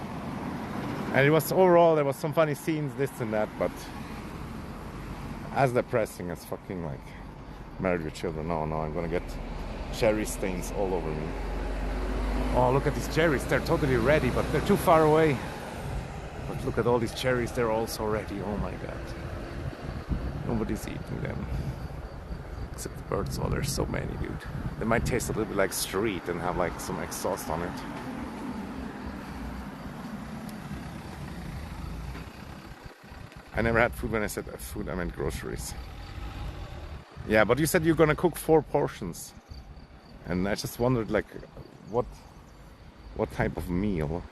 And it was overall, there was some funny scenes, this and that, but as depressing as fucking like Married with Children. No, I'm gonna get cherry stains all over me. Oh, look at these cherries, they're totally ready, but they're too far away. But look at all these cherries, they're all so ready, oh my god. Nobody's eating them. Except the birds, oh there's so many, dude. They might taste a little bit like street and have like some exhaust on it. I never had food. When I said food, I meant groceries. Yeah, but you said you're gonna cook 4 portions. And I just wondered like what type of meal?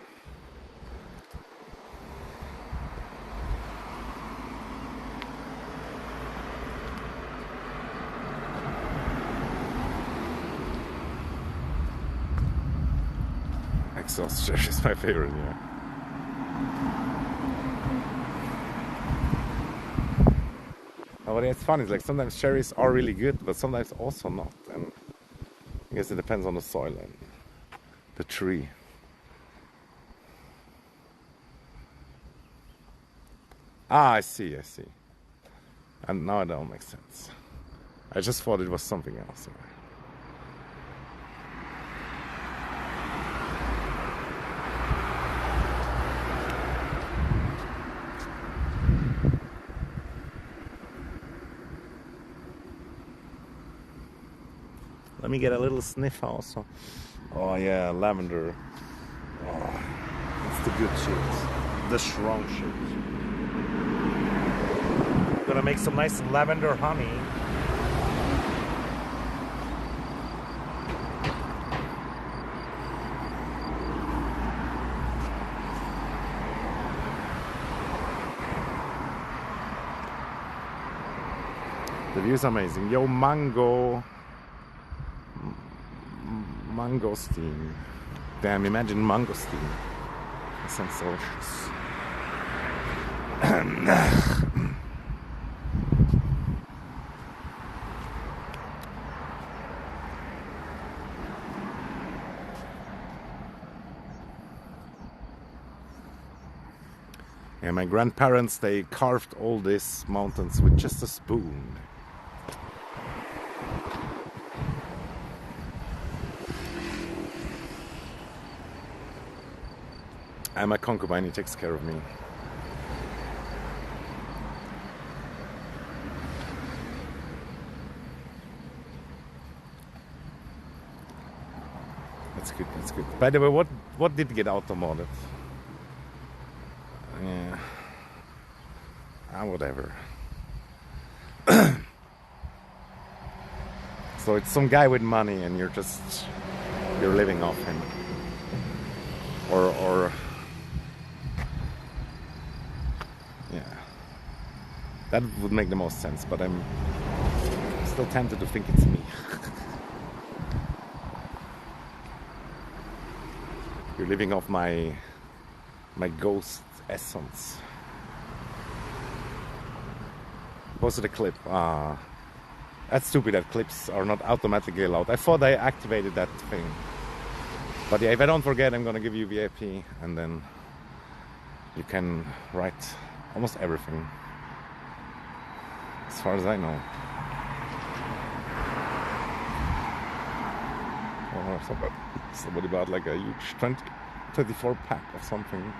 Exhaust cherry is my favorite, yeah. Oh, but it's funny, it's like sometimes cherries are really good, but sometimes also not. And I guess it depends on the soil and the tree. Ah, I see. And now it all makes sense. I just thought it was something else. Let me get a little sniff also. Oh yeah, lavender. Oh, it's the good shit. the strong shit. Gonna make some nice lavender honey. The view's amazing. Yo, mangosteen. Damn, imagine mangosteen. That sounds delicious. Yeah, my grandparents, they carved all these mountains with just a spoon. I'm a concubine, he takes care of me. That's good, that's good. By the way, what did get automodded? Yeah. Whatever. So it's some guy with money and you're living off him. Or yeah. That would make the most sense, but I'm still tempted to think it's me. You're living off my ghost essence. Posted a clip. That's stupid that clips are not automatically allowed. I thought I activated that thing. But yeah, if I don't forget, I'm gonna give you VIP, and then you can write almost everything, as far as I know. Or somebody bought like a huge 24 pack of something,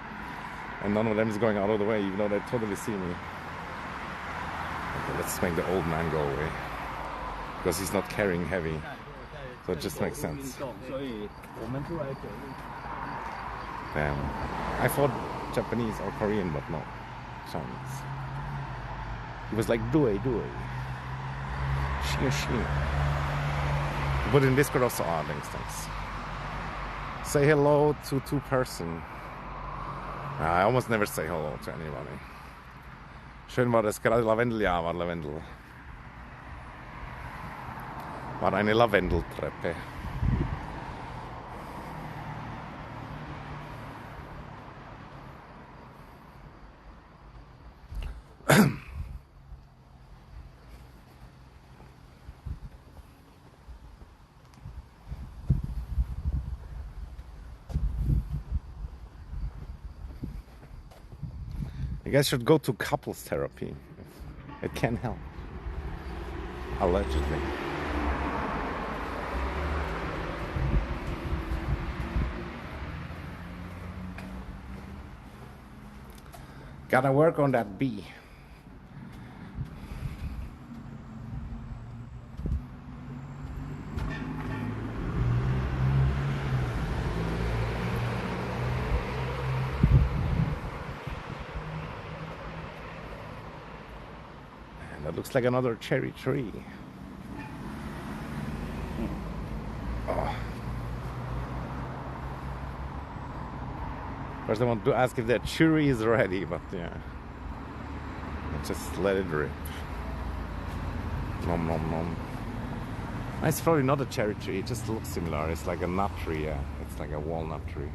and none of them is going out of the way, even though they totally see me. Okay, let's make the old man go away, because he's not carrying heavy, so it just makes sense. Damn. I thought Japanese or Korean, but no, Chinese. He was like, do it. She. But in Discord also, thanks. Say hello to two person. I almost never say hello to anybody. Schön war das gerade Lavendel, ja, war Lavendel. War eine Lavendeltreppe. You guys should go to couples therapy. It can help. Allegedly. Gotta work on that bee. That looks like another cherry tree. Oh. First I want to ask if that cherry is ready, but yeah. Just let it rip. Nom nom nom. It's probably not a cherry tree, it just looks similar. It's like a nut tree, yeah. It's like a walnut tree.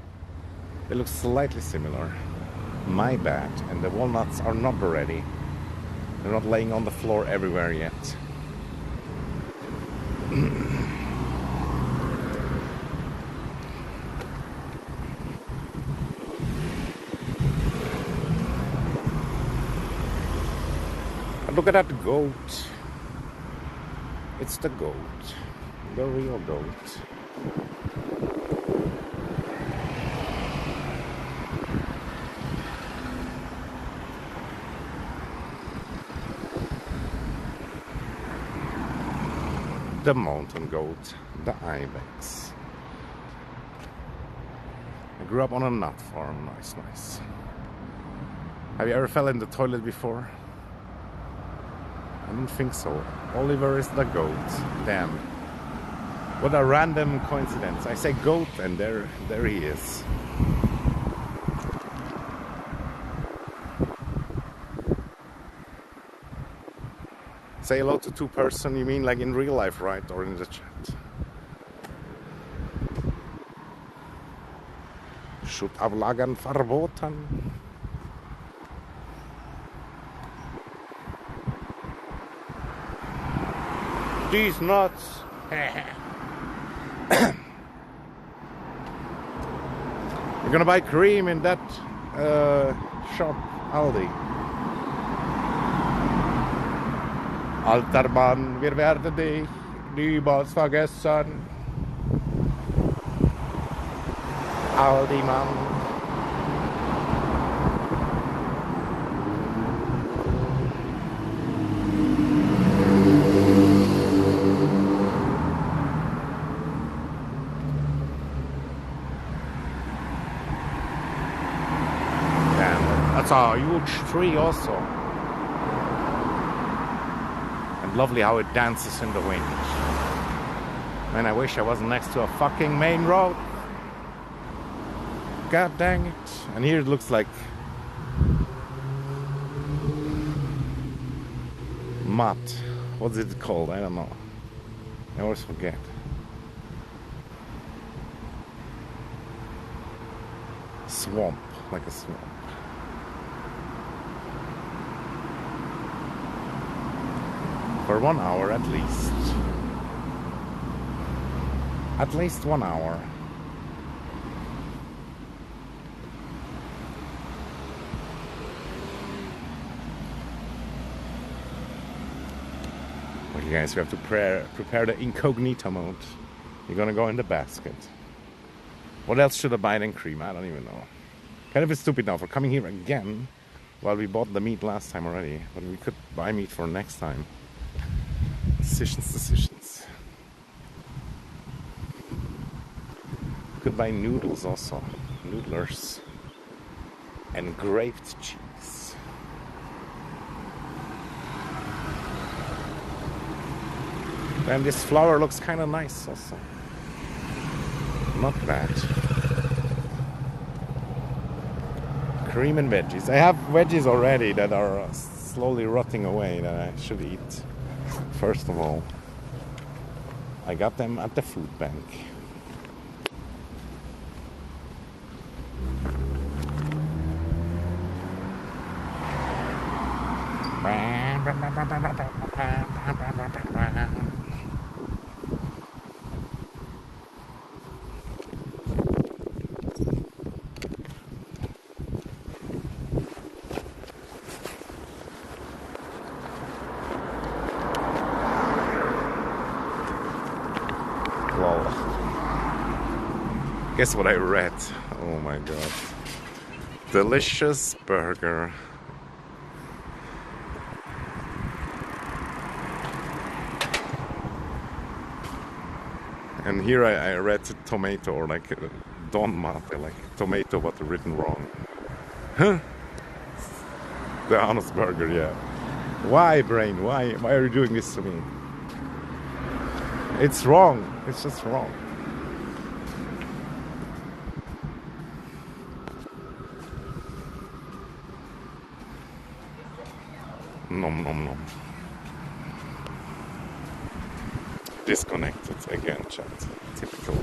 They look slightly similar. My bad. And the walnuts are not ready. They're not laying on the floor everywhere yet. Look at that goat. It's the goat. The real goat. The mountain goat, the ibex. I grew up on a nut farm, nice. Have you ever fell in the toilet before? I don't think so. Oliver is the goat. Damn. What a random coincidence. I say goat and there he is. Say hello to two person, you mean like in real life, right? Or in the chat? Schuttablagen verboten. These nuts. We're gonna buy cream in that shop, Aldi. Alter Mann, wir werden dich niemals vergessen. Aldi Mann. That's a huge tree also. And lovely how it dances in the wind. Man, I wish I wasn't next to a fucking main road. God dang it. And here it looks like mud. What's it called? I don't know. I always forget. Swamp, like a swamp. For 1 hour at least. At least 1 hour. Okay guys, we have to prepare the incognito mode. You're gonna go in the basket. What else should I buy than cream? I don't even know. Kind of stupid now for coming here again. Well, we bought the meat last time already, but we could buy meat for next time. Decisions. Could buy noodles also. Noodlers. And grated cheese. And this flower looks kind of nice also. Not bad. Cream and veggies. I have veggies already that are slowly rotting away that I should eat. First of all, I got them at the food bank. Guess what I read? Oh my god. Delicious burger. And here I read tomato, or like Don Mate, like tomato but written wrong. Huh? The honest burger, yeah. Why, brain? Why are you doing this to me? It's wrong. It's just wrong. Nom nom nom. Disconnected again, chat. Typical.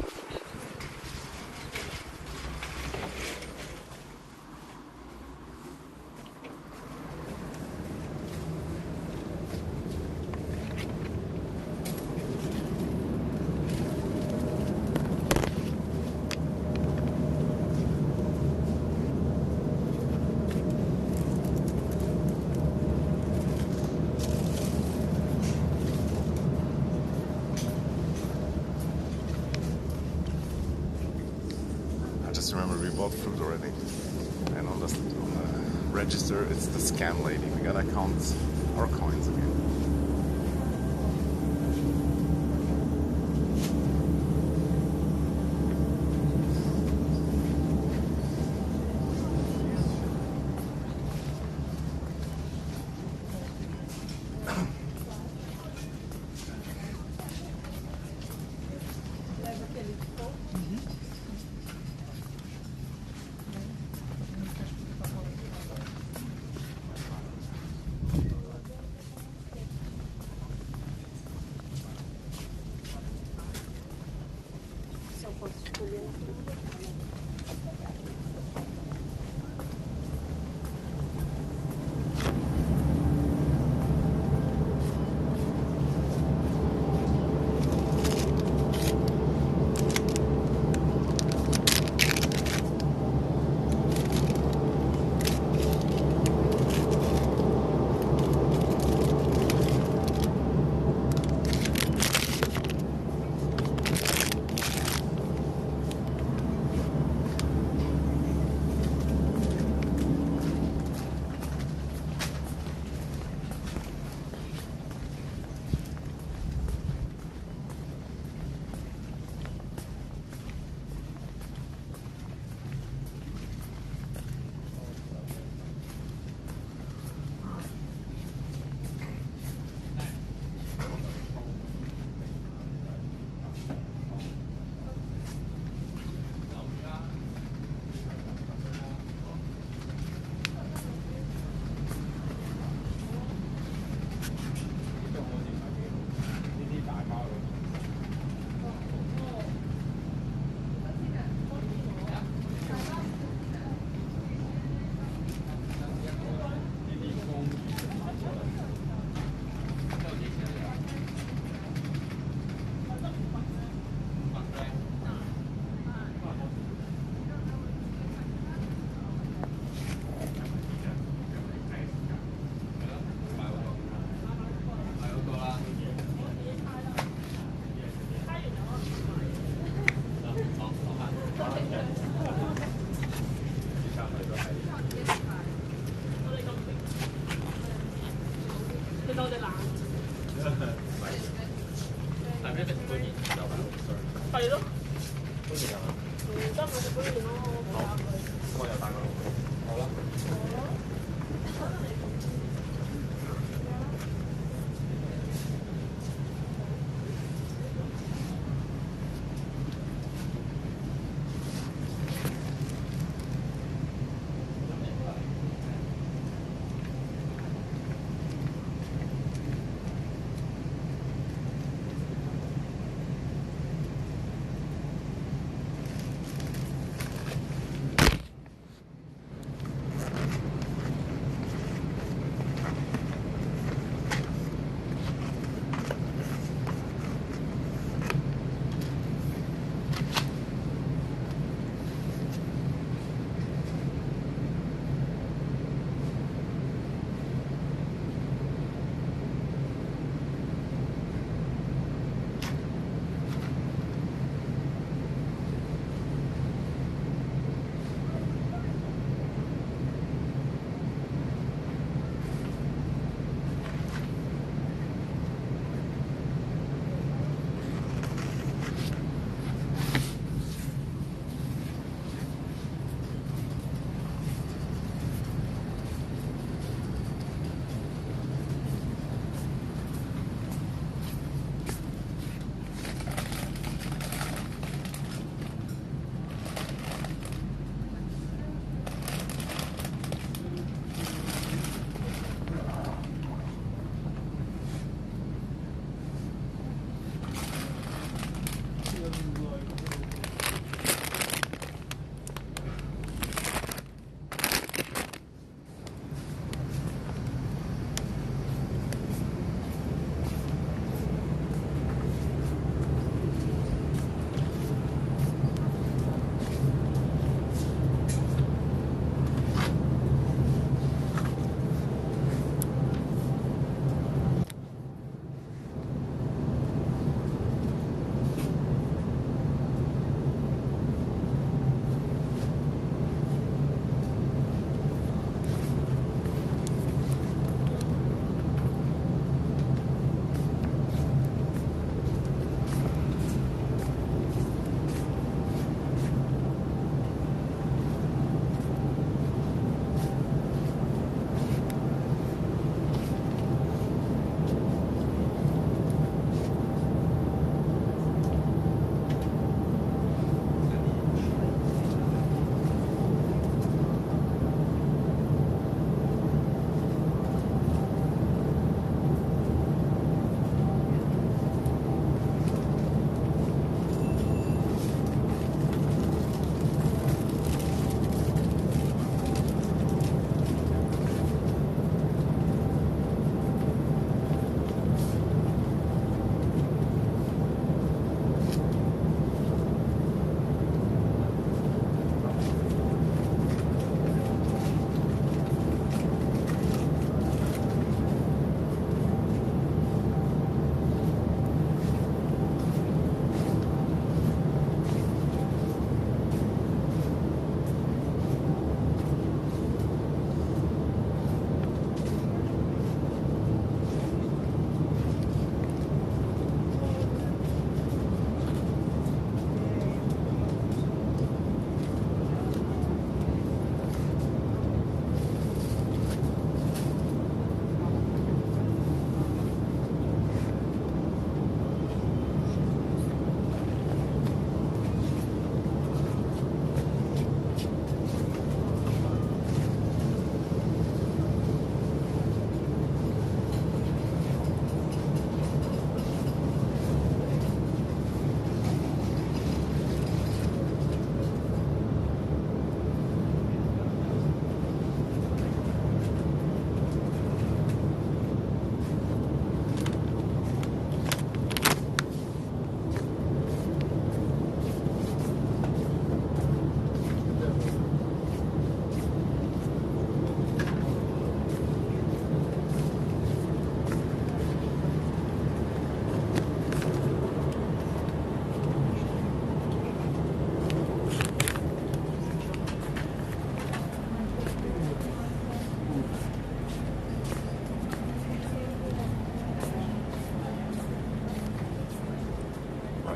Remember we bought fruit already, and on the register it's the scam lady. We gotta count our coins again.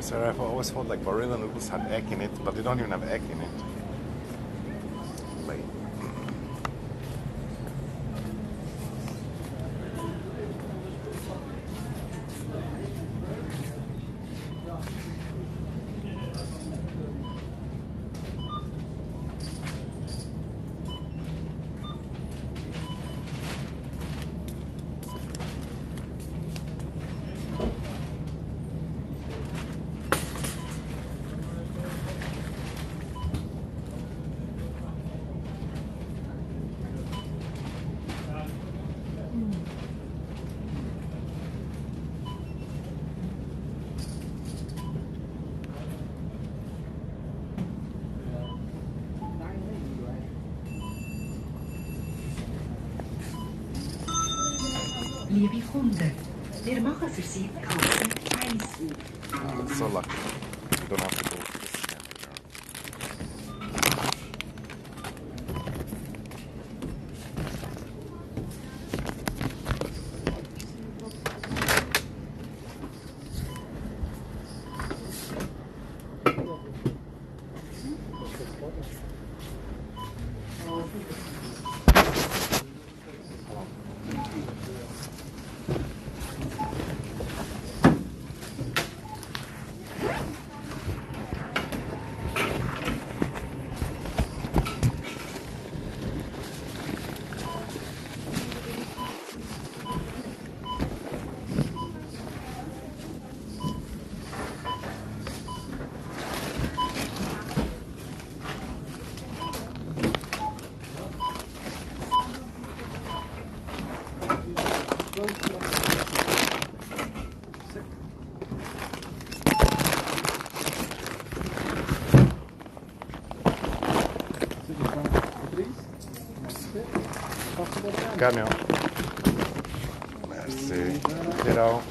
Sorry, I've always thought like Barilla noodles had egg in it, but they don't even have egg in it. plate. Liebe Kunden, wir machen für Sie die Karte 1 auf. So lucky. You don't have to go to this cafe. Camion. Merci. Kiddo.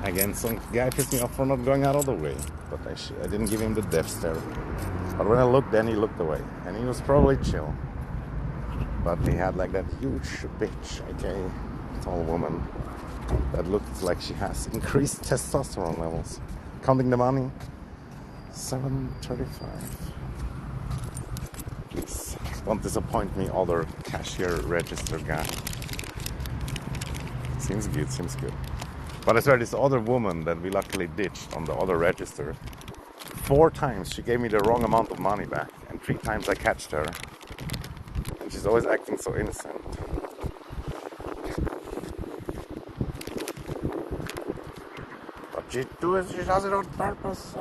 Again, some guy pissed me off for not going out all the way, but I didn't give him the death stare. But when I looked, then he looked away, and he was probably chill. But he had like that huge bitch, okay, tall woman that looked like she has increased testosterone levels. Counting the money, 7.35. Please don't disappoint me, other cashier register guy. Seems good, seems good. But I swear, this other woman that we luckily ditched on the other register, 4 times she gave me the wrong amount of money back, and 3 times I catched her. And she's always acting so innocent. But she does it on purpose.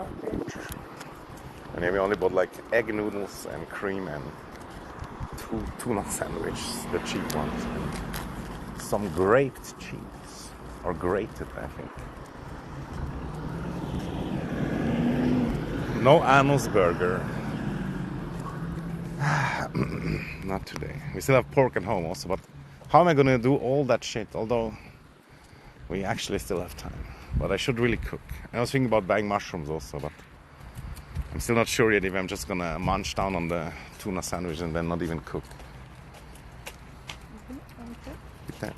And yeah, we only bought like egg noodles and cream and 2 tuna sandwiches, the cheap ones, and some grated cheese. Or grated, I think. No anus burger. Not today. We still have pork at home also, but how am I gonna do all that shit? Although we actually still have time. But I should really cook. I was thinking about buying mushrooms also, but I'm still not sure yet if I'm just gonna munch down on the tuna sandwich and then not even cook. Okay.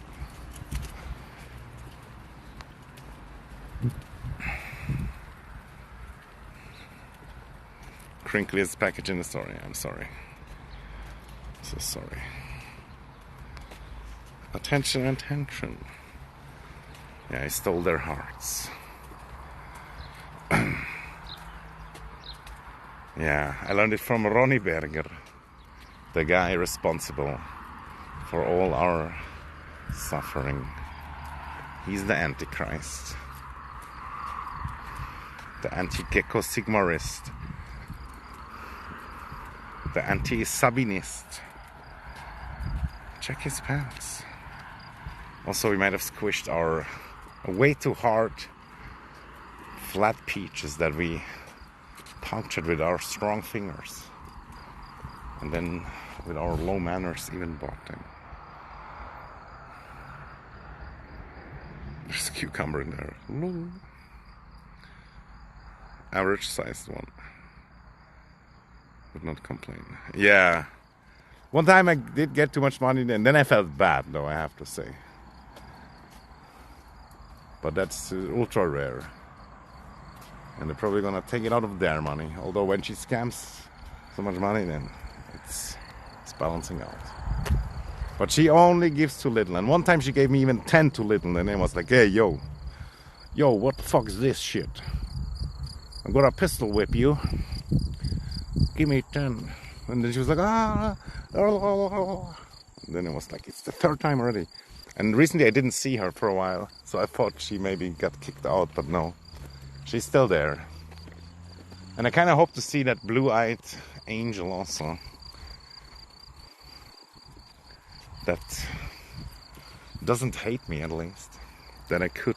Crinkliest package in the story. I'm sorry. So sorry. Attention, attention. Yeah, I stole their hearts. Yeah, I learned it from Ronnie Berger, the guy responsible for all our suffering. He's the Antichrist. The anti-Gecko Sigmarist. The anti-Sabinist. Check his pants. Also, we might have squished our way too hard flat peaches that we punctured with our strong fingers. And then, with our low manners, even bought them. There's a cucumber in there. Average sized one. Would not complain. Yeah. One time I did get too much money, and then I felt bad, though, I have to say. But that's ultra rare. And they're probably gonna take it out of their money. Although when she scams so much money, then it's balancing out. But she only gives too little. And one time she gave me even 10 too little. And then was like, hey, yo, what the fuck is this shit? I'm gonna pistol whip you. Give me 10. And then she was like, And then it was like, it's the third time already. And recently I didn't see her for a while. So I thought she maybe got kicked out, but no. She's still there. And I kind of hope to see that blue-eyed angel also. That doesn't hate me, at least. That I could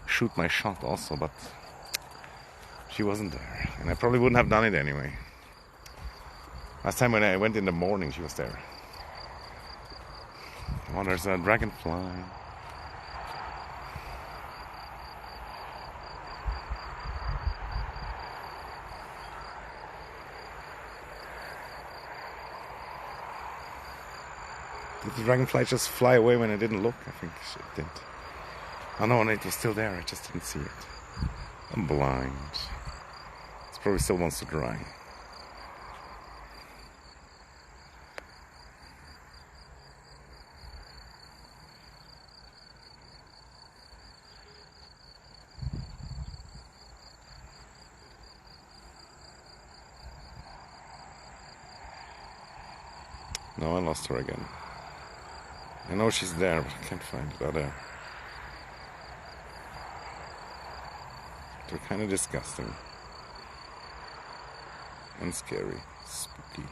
shoot my shot also, but she wasn't there. And I probably wouldn't have done it anyway. Last time when I went in the morning, she was there. Oh, there's a dragonfly. Did the dragonfly just fly away when I didn't look? I think it did. Oh no, it was still there. I just didn't see it. I'm blind. It probably still wants to dry. No, I lost her again. I know she's there, but I can't find it. Oh, there. They're kind of disgusting. And scary. Spooky.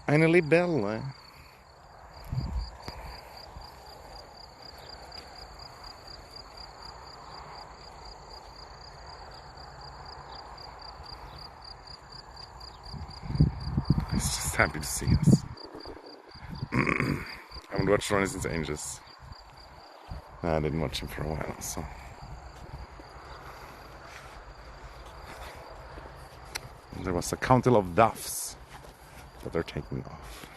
Eine Libelle. Happy to see us. I haven't watched Ronnie since Angels. I didn't watch him for a while, so. And there was a council of doves that they're taking off.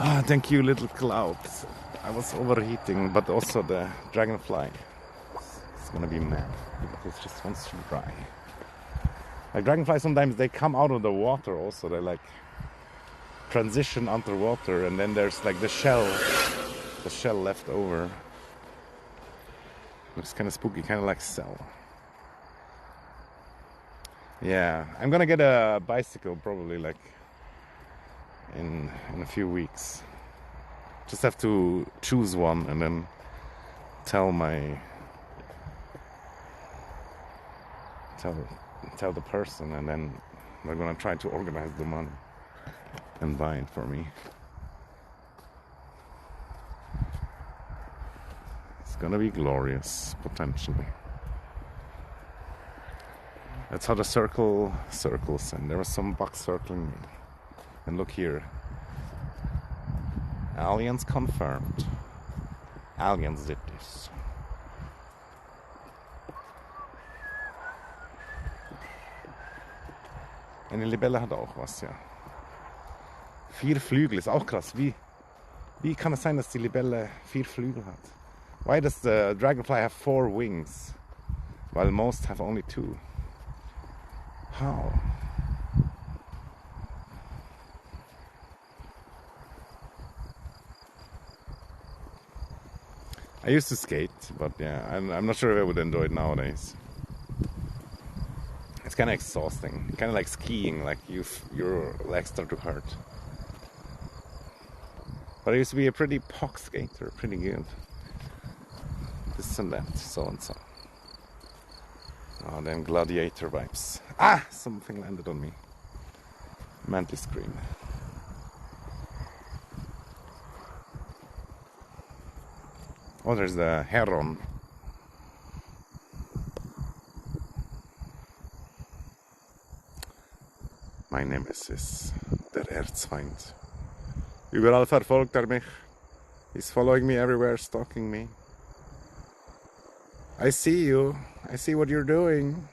Ah, thank you, little clouds. I was overheating, but also the dragonfly is gonna be mad because it just wants to dry. Like dragonflies, sometimes they come out of the water also. They like transition underwater, and then there's like the shell left over. Looks kind of spooky, kind of like cell. Yeah, I'm gonna get a bicycle probably like in a few weeks. Just have to choose one and then tell the person, and then they're gonna try to organize the money and buy it for me. It's gonna be glorious, potentially. That's how the circle circles, and there was some buck circling me. And look here. Aliens confirmed. Aliens did this. Eine Libelle hat auch was, ja. 4 Flügel ist auch krass. Wie kann es sein, dass die Libelle 4 Flügel hat? Why does the dragonfly have 4 wings, while most have only 2? How? I used to skate, but yeah, I'm not sure if I would enjoy it nowadays. It's kind of exhausting, kind of like skiing, like your legs start to hurt. But I used to be a pretty pock skater, pretty good. This and that, so and so. Oh, then gladiator vibes. Ah! Something landed on me. Meant to scream. Oh, there's the heron. My nemesis, der Erzfeind. Überall verfolgt mich. He's following me everywhere, stalking me. I see you. I see what you're doing.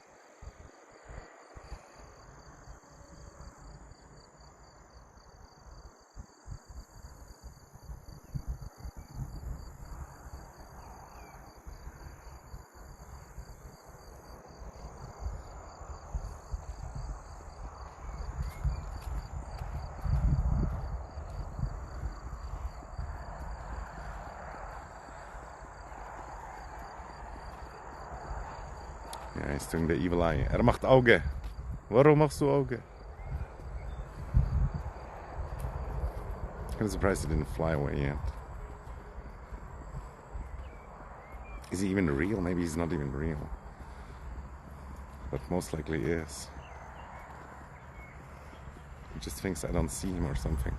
Ja, he's doing the evil eye. Macht Auge. Warum machst du Auge? I'm surprised he didn't fly away yet. Is he even real? Maybe he's not even real. But most likely he is. He just thinks I don't see him or something.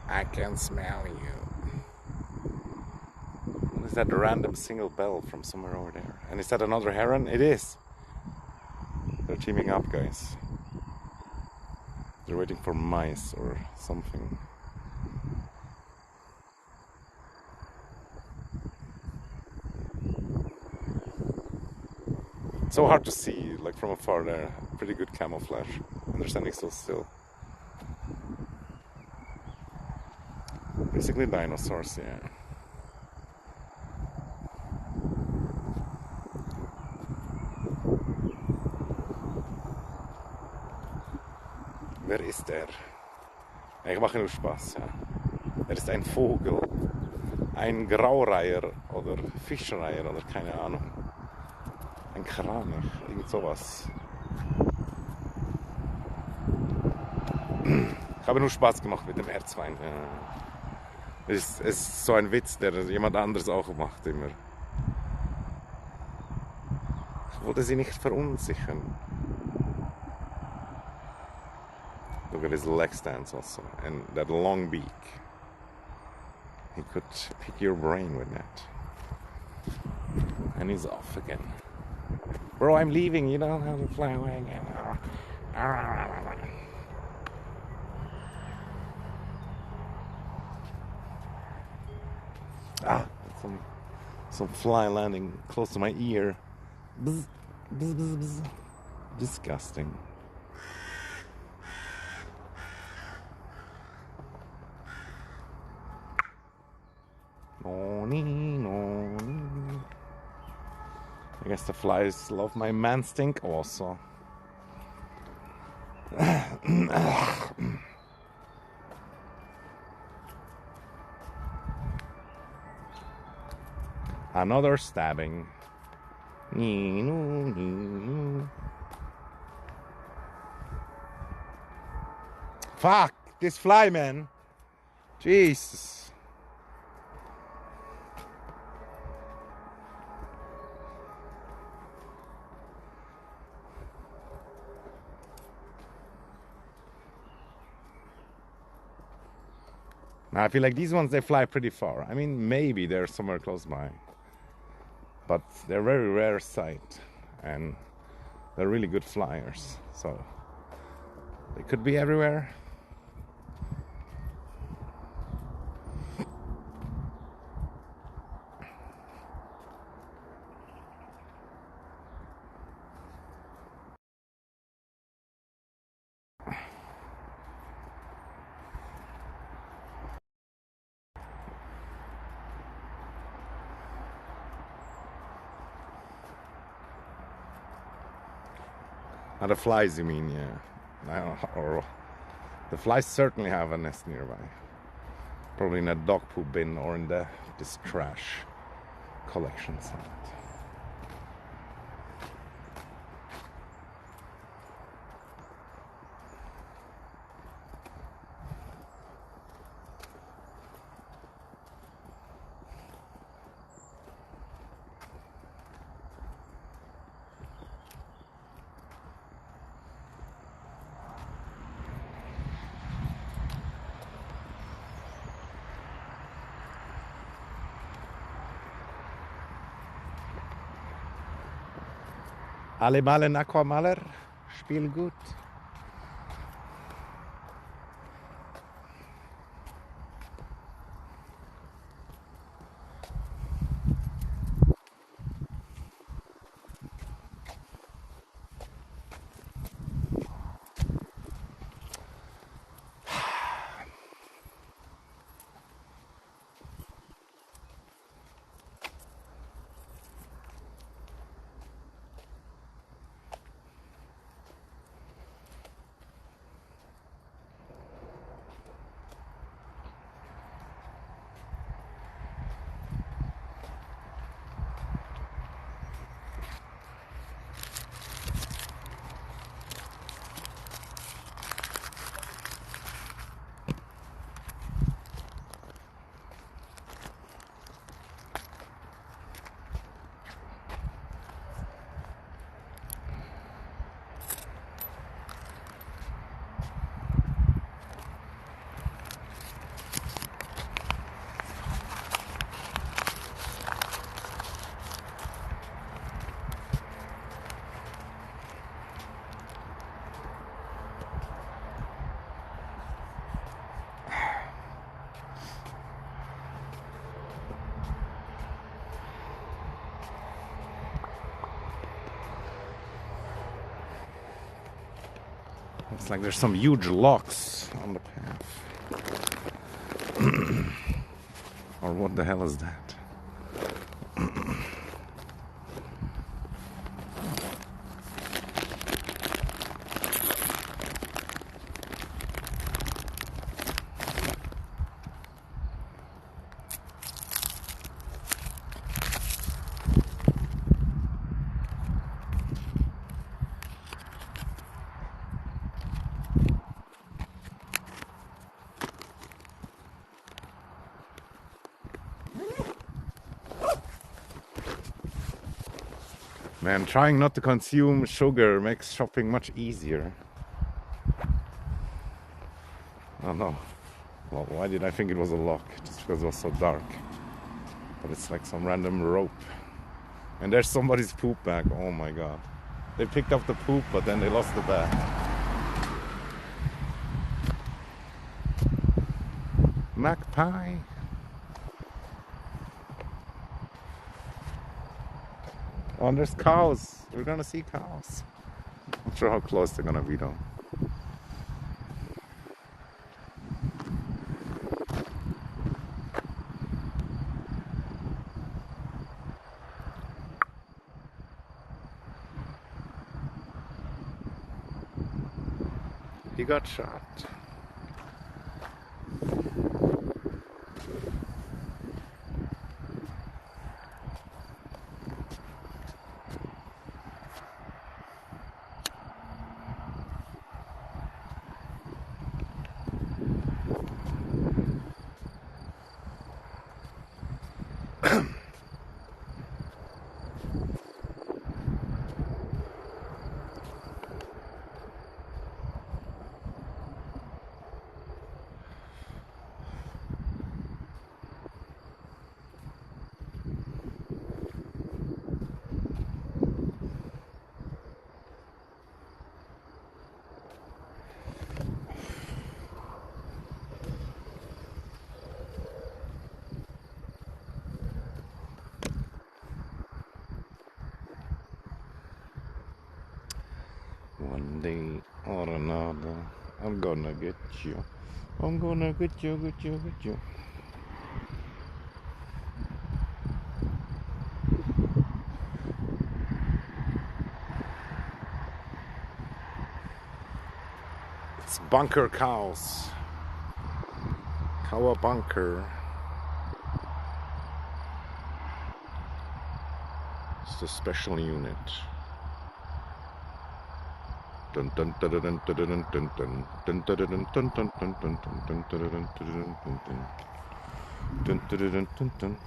I can smell you. What is that random single bell from somewhere over there? And is that another heron? It is. They're teaming up, guys. They're waiting for mice or something. It's so hard to see, like from afar there. Pretty good camouflage. And they're standing so still. Basically dinosaurs, yeah. Wer ist er? Ich mache nur Spaß, ja. Er ist ein Vogel. Ein Graureiher oder Fischreiher oder keine Ahnung. Ein Kranich, irgend sowas. Ich habe nur Spaß gemacht mit dem Erzfeind. Ja. Es ist so ein Witz, der jemand anderes auch macht immer. Ich wollte sie nicht verunsichern. Look at his leg stance also, and that long beak. He could pick your brain with that. And he's off again. Bro, I'm leaving, you don't have to fly away again. Ah, some fly landing close to my ear. Bzz, bzz, bzz, bzz. Disgusting. I guess the flies love my man stink also. Another stabbing. Fuck, this fly, man. Jesus. Now, I feel like these ones, they fly pretty far. I mean, maybe they're somewhere close by. But they're very rare sight. And they're really good flyers. So, they could be everywhere. The flies, you mean? Yeah. Or the flies certainly have a nest nearby. Probably in a dog poop bin or in this trash collection site. Alle Malen Aquamaler, Spiel gut. Looks like there's some huge locks on the path. Or what the hell is that? Man, trying not to consume sugar makes shopping much easier. Oh no. Well, why did I think it was a lock? Just because it was so dark. But it's like some random rope. And there's somebody's poop bag. Oh my god. They picked up the poop, but then they lost the bag. Magpie. Oh, and there's cows. We're gonna see cows. Not sure how close they're gonna be though. He got shot. One day or another, I'm gonna get you. I'm gonna get you, get you, get you. It's bunker cows. Cow bunker. It's the special unit. Dun dun dun dun dun dun dun dun dun dun dun dun dun dun dun dun dun dun dun dun.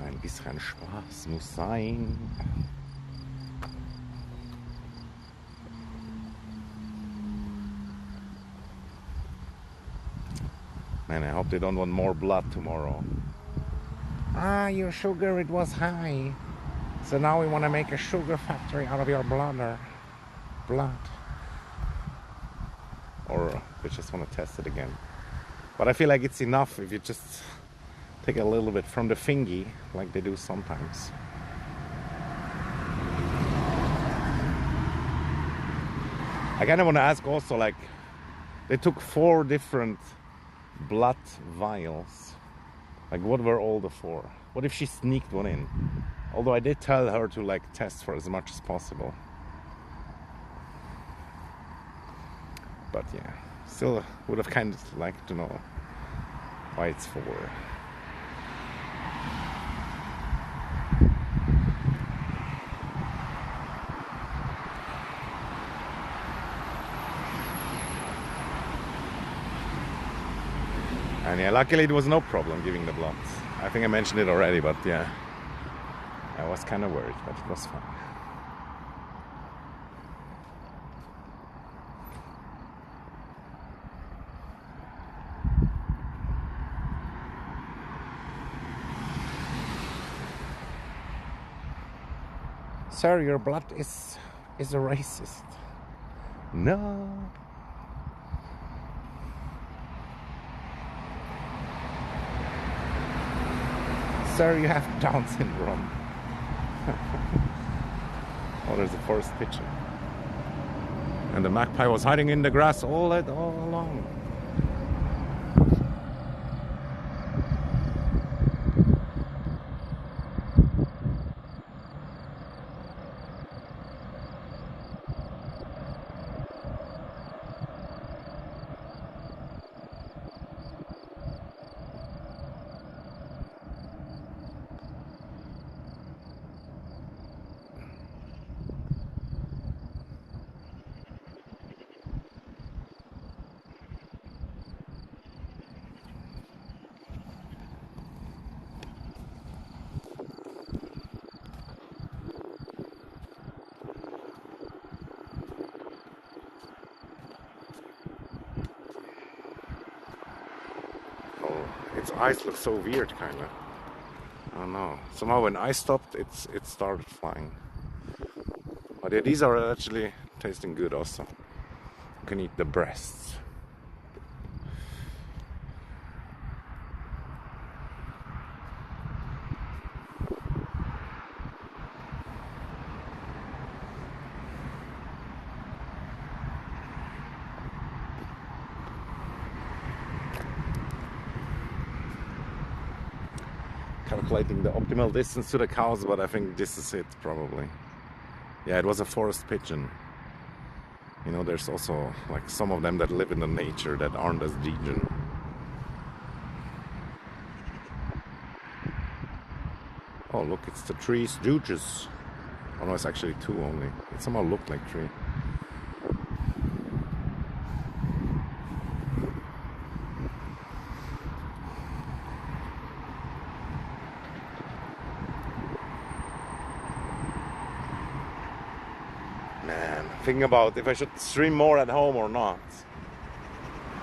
Ein bisschen Spaß muss sein. Man, I hope they don't want more blood tomorrow. Ah, your sugar, it was high. So now we want to make a sugar factory out of your blood. Or they just want to test it again. But I feel like it's enough if you just take a little bit from the fingy, like they do sometimes. I kind of want to ask also, like, they took 4 different blood vials. Like, what were all the 4? What if she sneaked one in? Although I did tell her to, like, test for as much as possible. But yeah, still would have kind of liked to know why it's 4. And yeah, luckily it was no problem giving the blood. I think I mentioned it already, but yeah, I was kind of worried, but it was fine. Sir, your blood is a racist. No. Sir, you have Down syndrome. Oh, there's the forest pigeon. And the magpie was hiding in the grass all along. Its eyes look so weird, kinda. I don't know. Somehow when I stopped, it started flying. But yeah, these are actually tasting good also. You can eat the breasts. Calculating the optimal distance to the cows, but I think this is it probably. Yeah, it was a forest pigeon. You know, there's also like some of them that live in the nature that aren't as degen. Oh look, it's the tree's juices. Oh no, it's actually 2 only. It somehow looked like 3. Man, thinking about if I should stream more at home or not.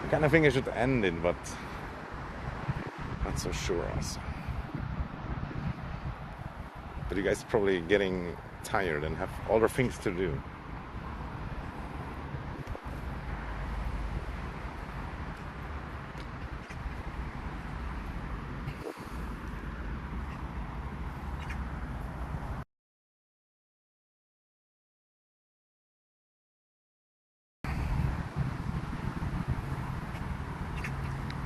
I kind of think I should end it, but not so sure also. But you guys are probably getting tired and have other things to do.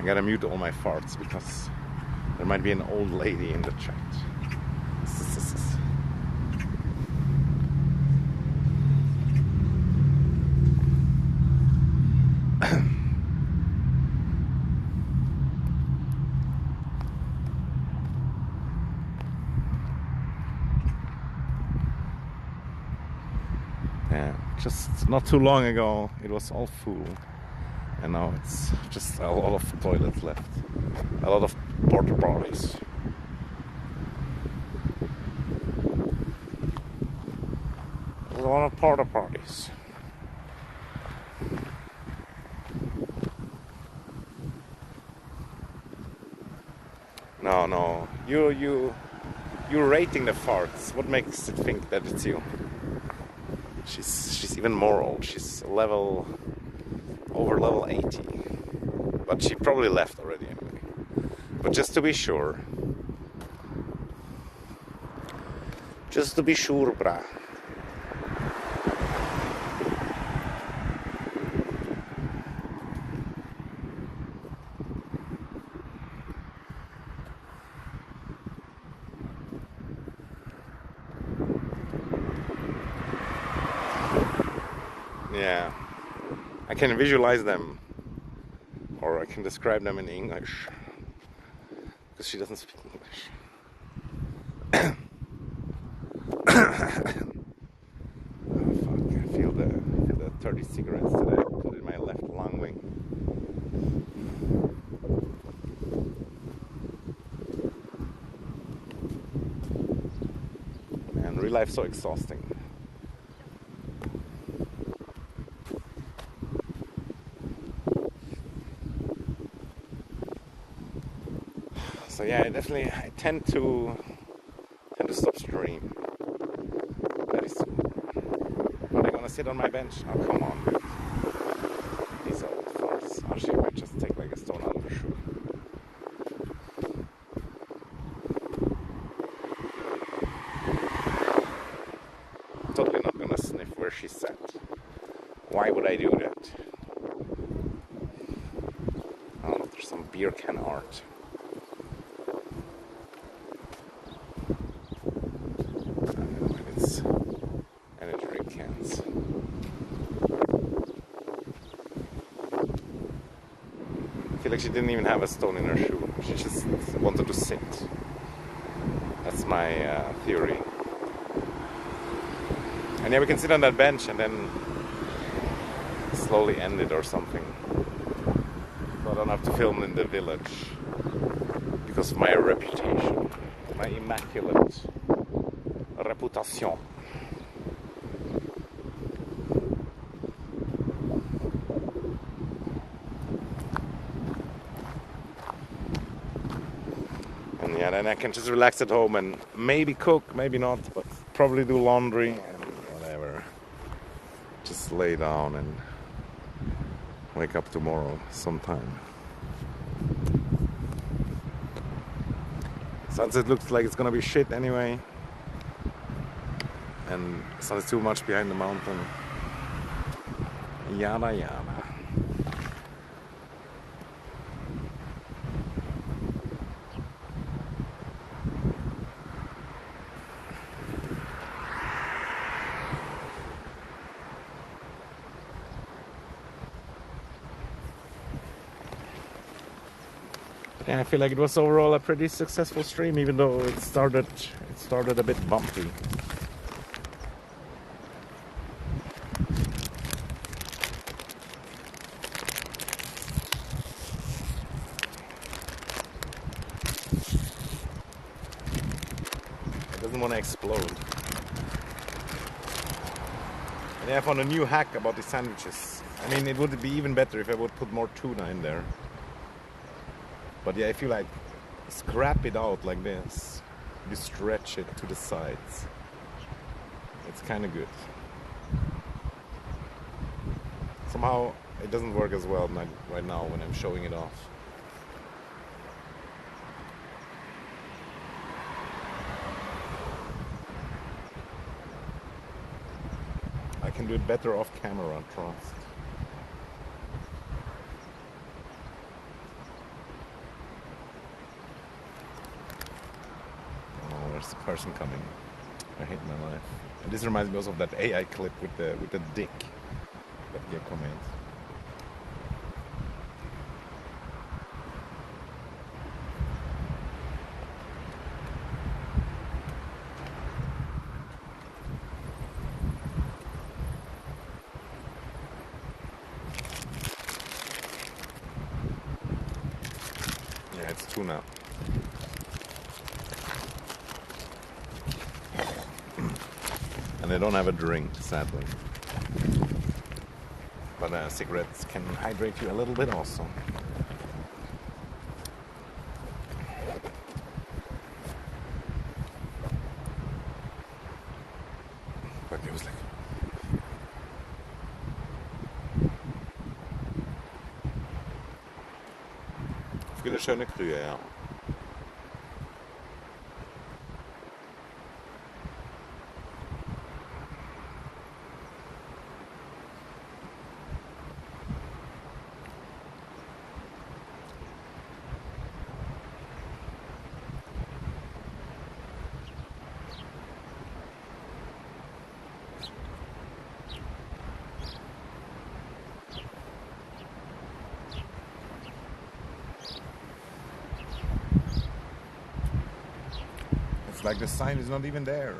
I gotta mute all my farts because there might be an old lady in the chat. Yeah, just not too long ago it was all full, and now it's just a lot of toilets left, a lot of porta potties. A lot of porta potties. No, you're rating the farts. What makes it think that it's you? She's even more old. She's over level 80, but she probably left already anyway. But just to be sure, brah. Yeah, I can visualize them, or I can describe them in English, because she doesn't speak English. Oh fuck, I feel the 30 cigarettes that I put in my left lung wing. Man, real life's so exhausting. So yeah, I tend to stop stream very soon. Are they gonna sit on my bench? Oh come on, dude. These old farts. Actually, I might just take like a stone out of her shoe. Totally not gonna sniff where she sat. Why would I do that? Oh, there's some beer can art. I feel like she didn't even have a stone in her shoe. She just wanted to sit. That's my theory. And yeah, we can sit on that bench and then slowly end it or something. So I don't have to film in the village because of my reputation, my immaculate reputation. And yeah, then I can just relax at home and maybe cook, maybe not, but probably do laundry and whatever. Just lay down and wake up tomorrow sometime. Sunset looks like it's gonna be shit anyway. And sun is too much behind the mountain. Yada yada. Yeah, I feel like it was overall a pretty successful stream, even though it started a bit bumpy. It doesn't want to explode. And yeah, I found a new hack about the sandwiches. I mean, it would be even better if I would put more tuna in there. But yeah, if you like scrap it out like this, you stretch it to the sides. It's kind of good. Somehow it doesn't work as well right now when I'm showing it off. I can do it better off camera, trust. person coming. I hate my life. And this reminds me also of that AI clip with the dick that Gekko made. Yeah, it's two now. And I don't have a drink, sadly. But cigarettes can hydrate you a little bit also. But it was like... Viele schöne Kühe, ja. It's like the sign is not even there.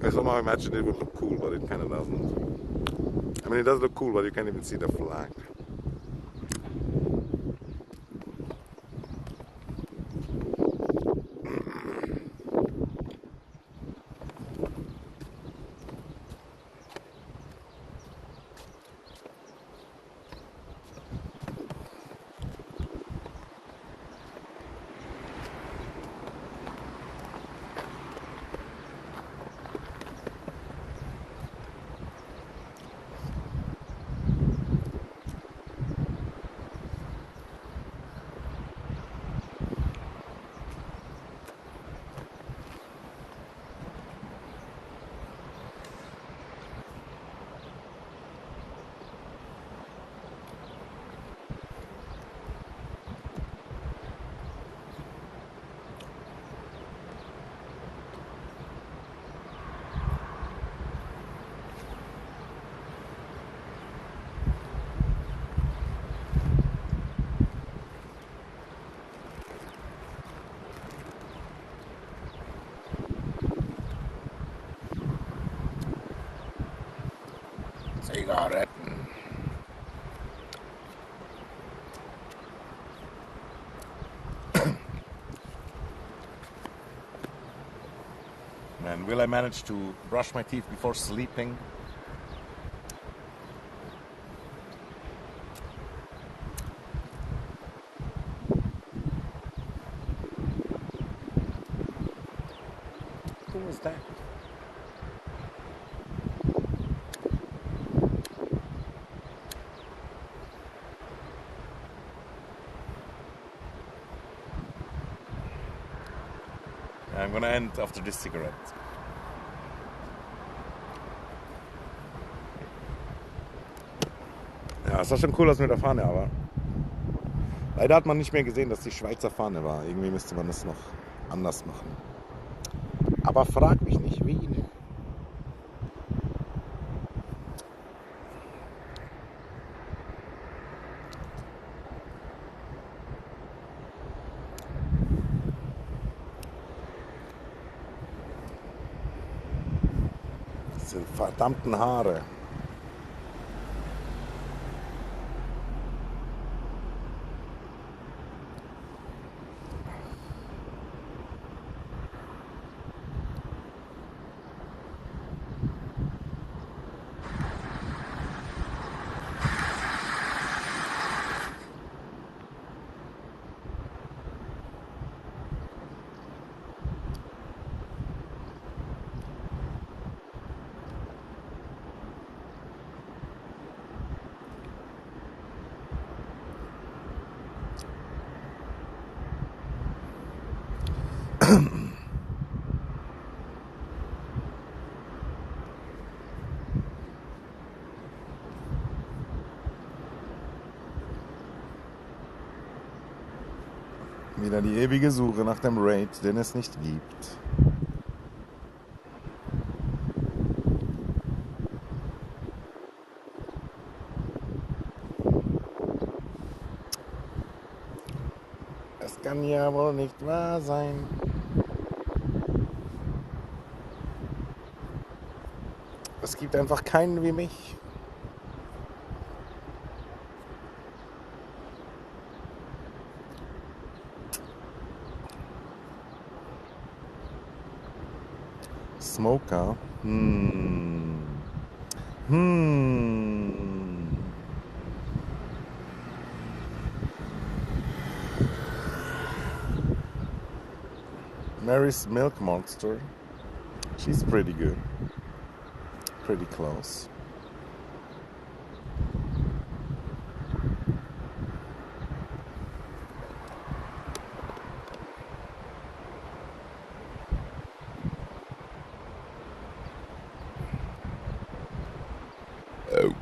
I somehow imagined it would look cool, but it kind of doesn't. I mean, it does look cool, but you can't even see the flag. Cigaretten. And will I manage to brush my teeth before sleeping? Who was that? I'm gonna end after this cigarette. Ja, es sah schon cool aus mit der Fahne, aber leider hat man nicht mehr gesehen, dass die Schweizer Fahne war. Irgendwie müsste man das noch anders machen. Aber frag mich nicht wie. Ne? Diese verdammten Haare. Wieder die ewige Suche nach dem Raid, den es nicht gibt. Es kann ja wohl nicht wahr sein. Es gibt einfach keinen wie mich. Smoker. Mary's Milk Monster. She's pretty good. Pretty close. Oh.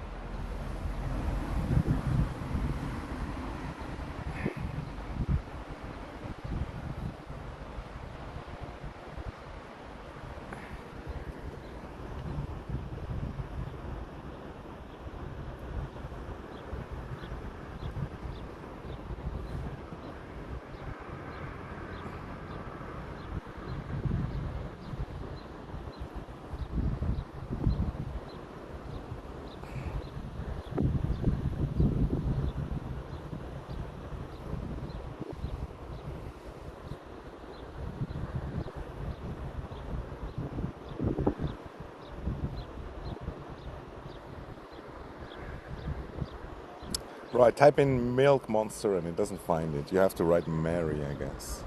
Right, type in Milk Monster and it doesn't find it. You have to write Mary, I guess.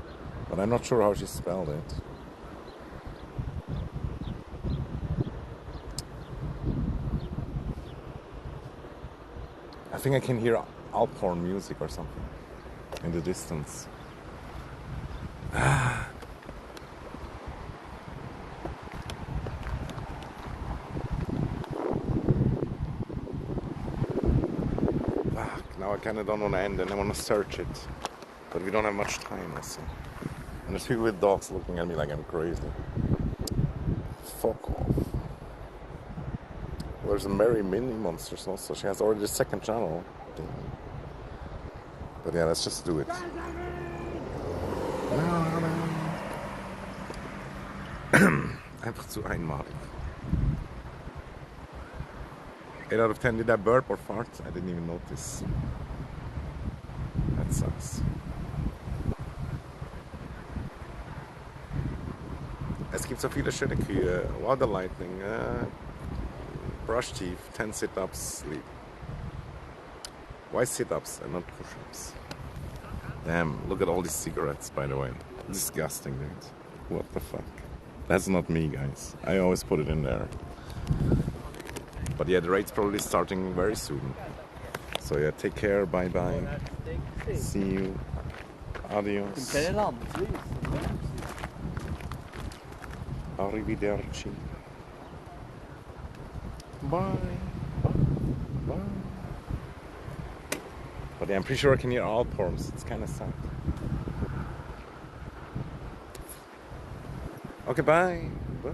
But I'm not sure how she spelled it. I think I can hear Alphorn music or something in the distance. Now I kind of don't want to end and I want to search it. But we don't have much time also. And there's people with dogs looking at me like I'm crazy. Fuck off. Well, there's a Mary Mini Monsters also. She has already the second channel. But yeah, let's just do it. Einfach zu einmalig. 8 out of 10, did I burp or fart? I didn't even notice. That sucks. Es gibt so viele schöne Kühe. Water lightning, brush teeth, 10 sit-ups, sleep. Why sit-ups and not push-ups? Damn, look at all these cigarettes, by the way. Disgusting, dude. What the fuck? That's not me, guys. I always put it in there. But yeah, the raid's probably starting very soon. So yeah, take care, bye-bye. See you. Adios. Arrivederci. Bye. Bye. Bye. But yeah, I'm pretty sure I can hear all poems. It's kind of sad. Okay, bye. Bye.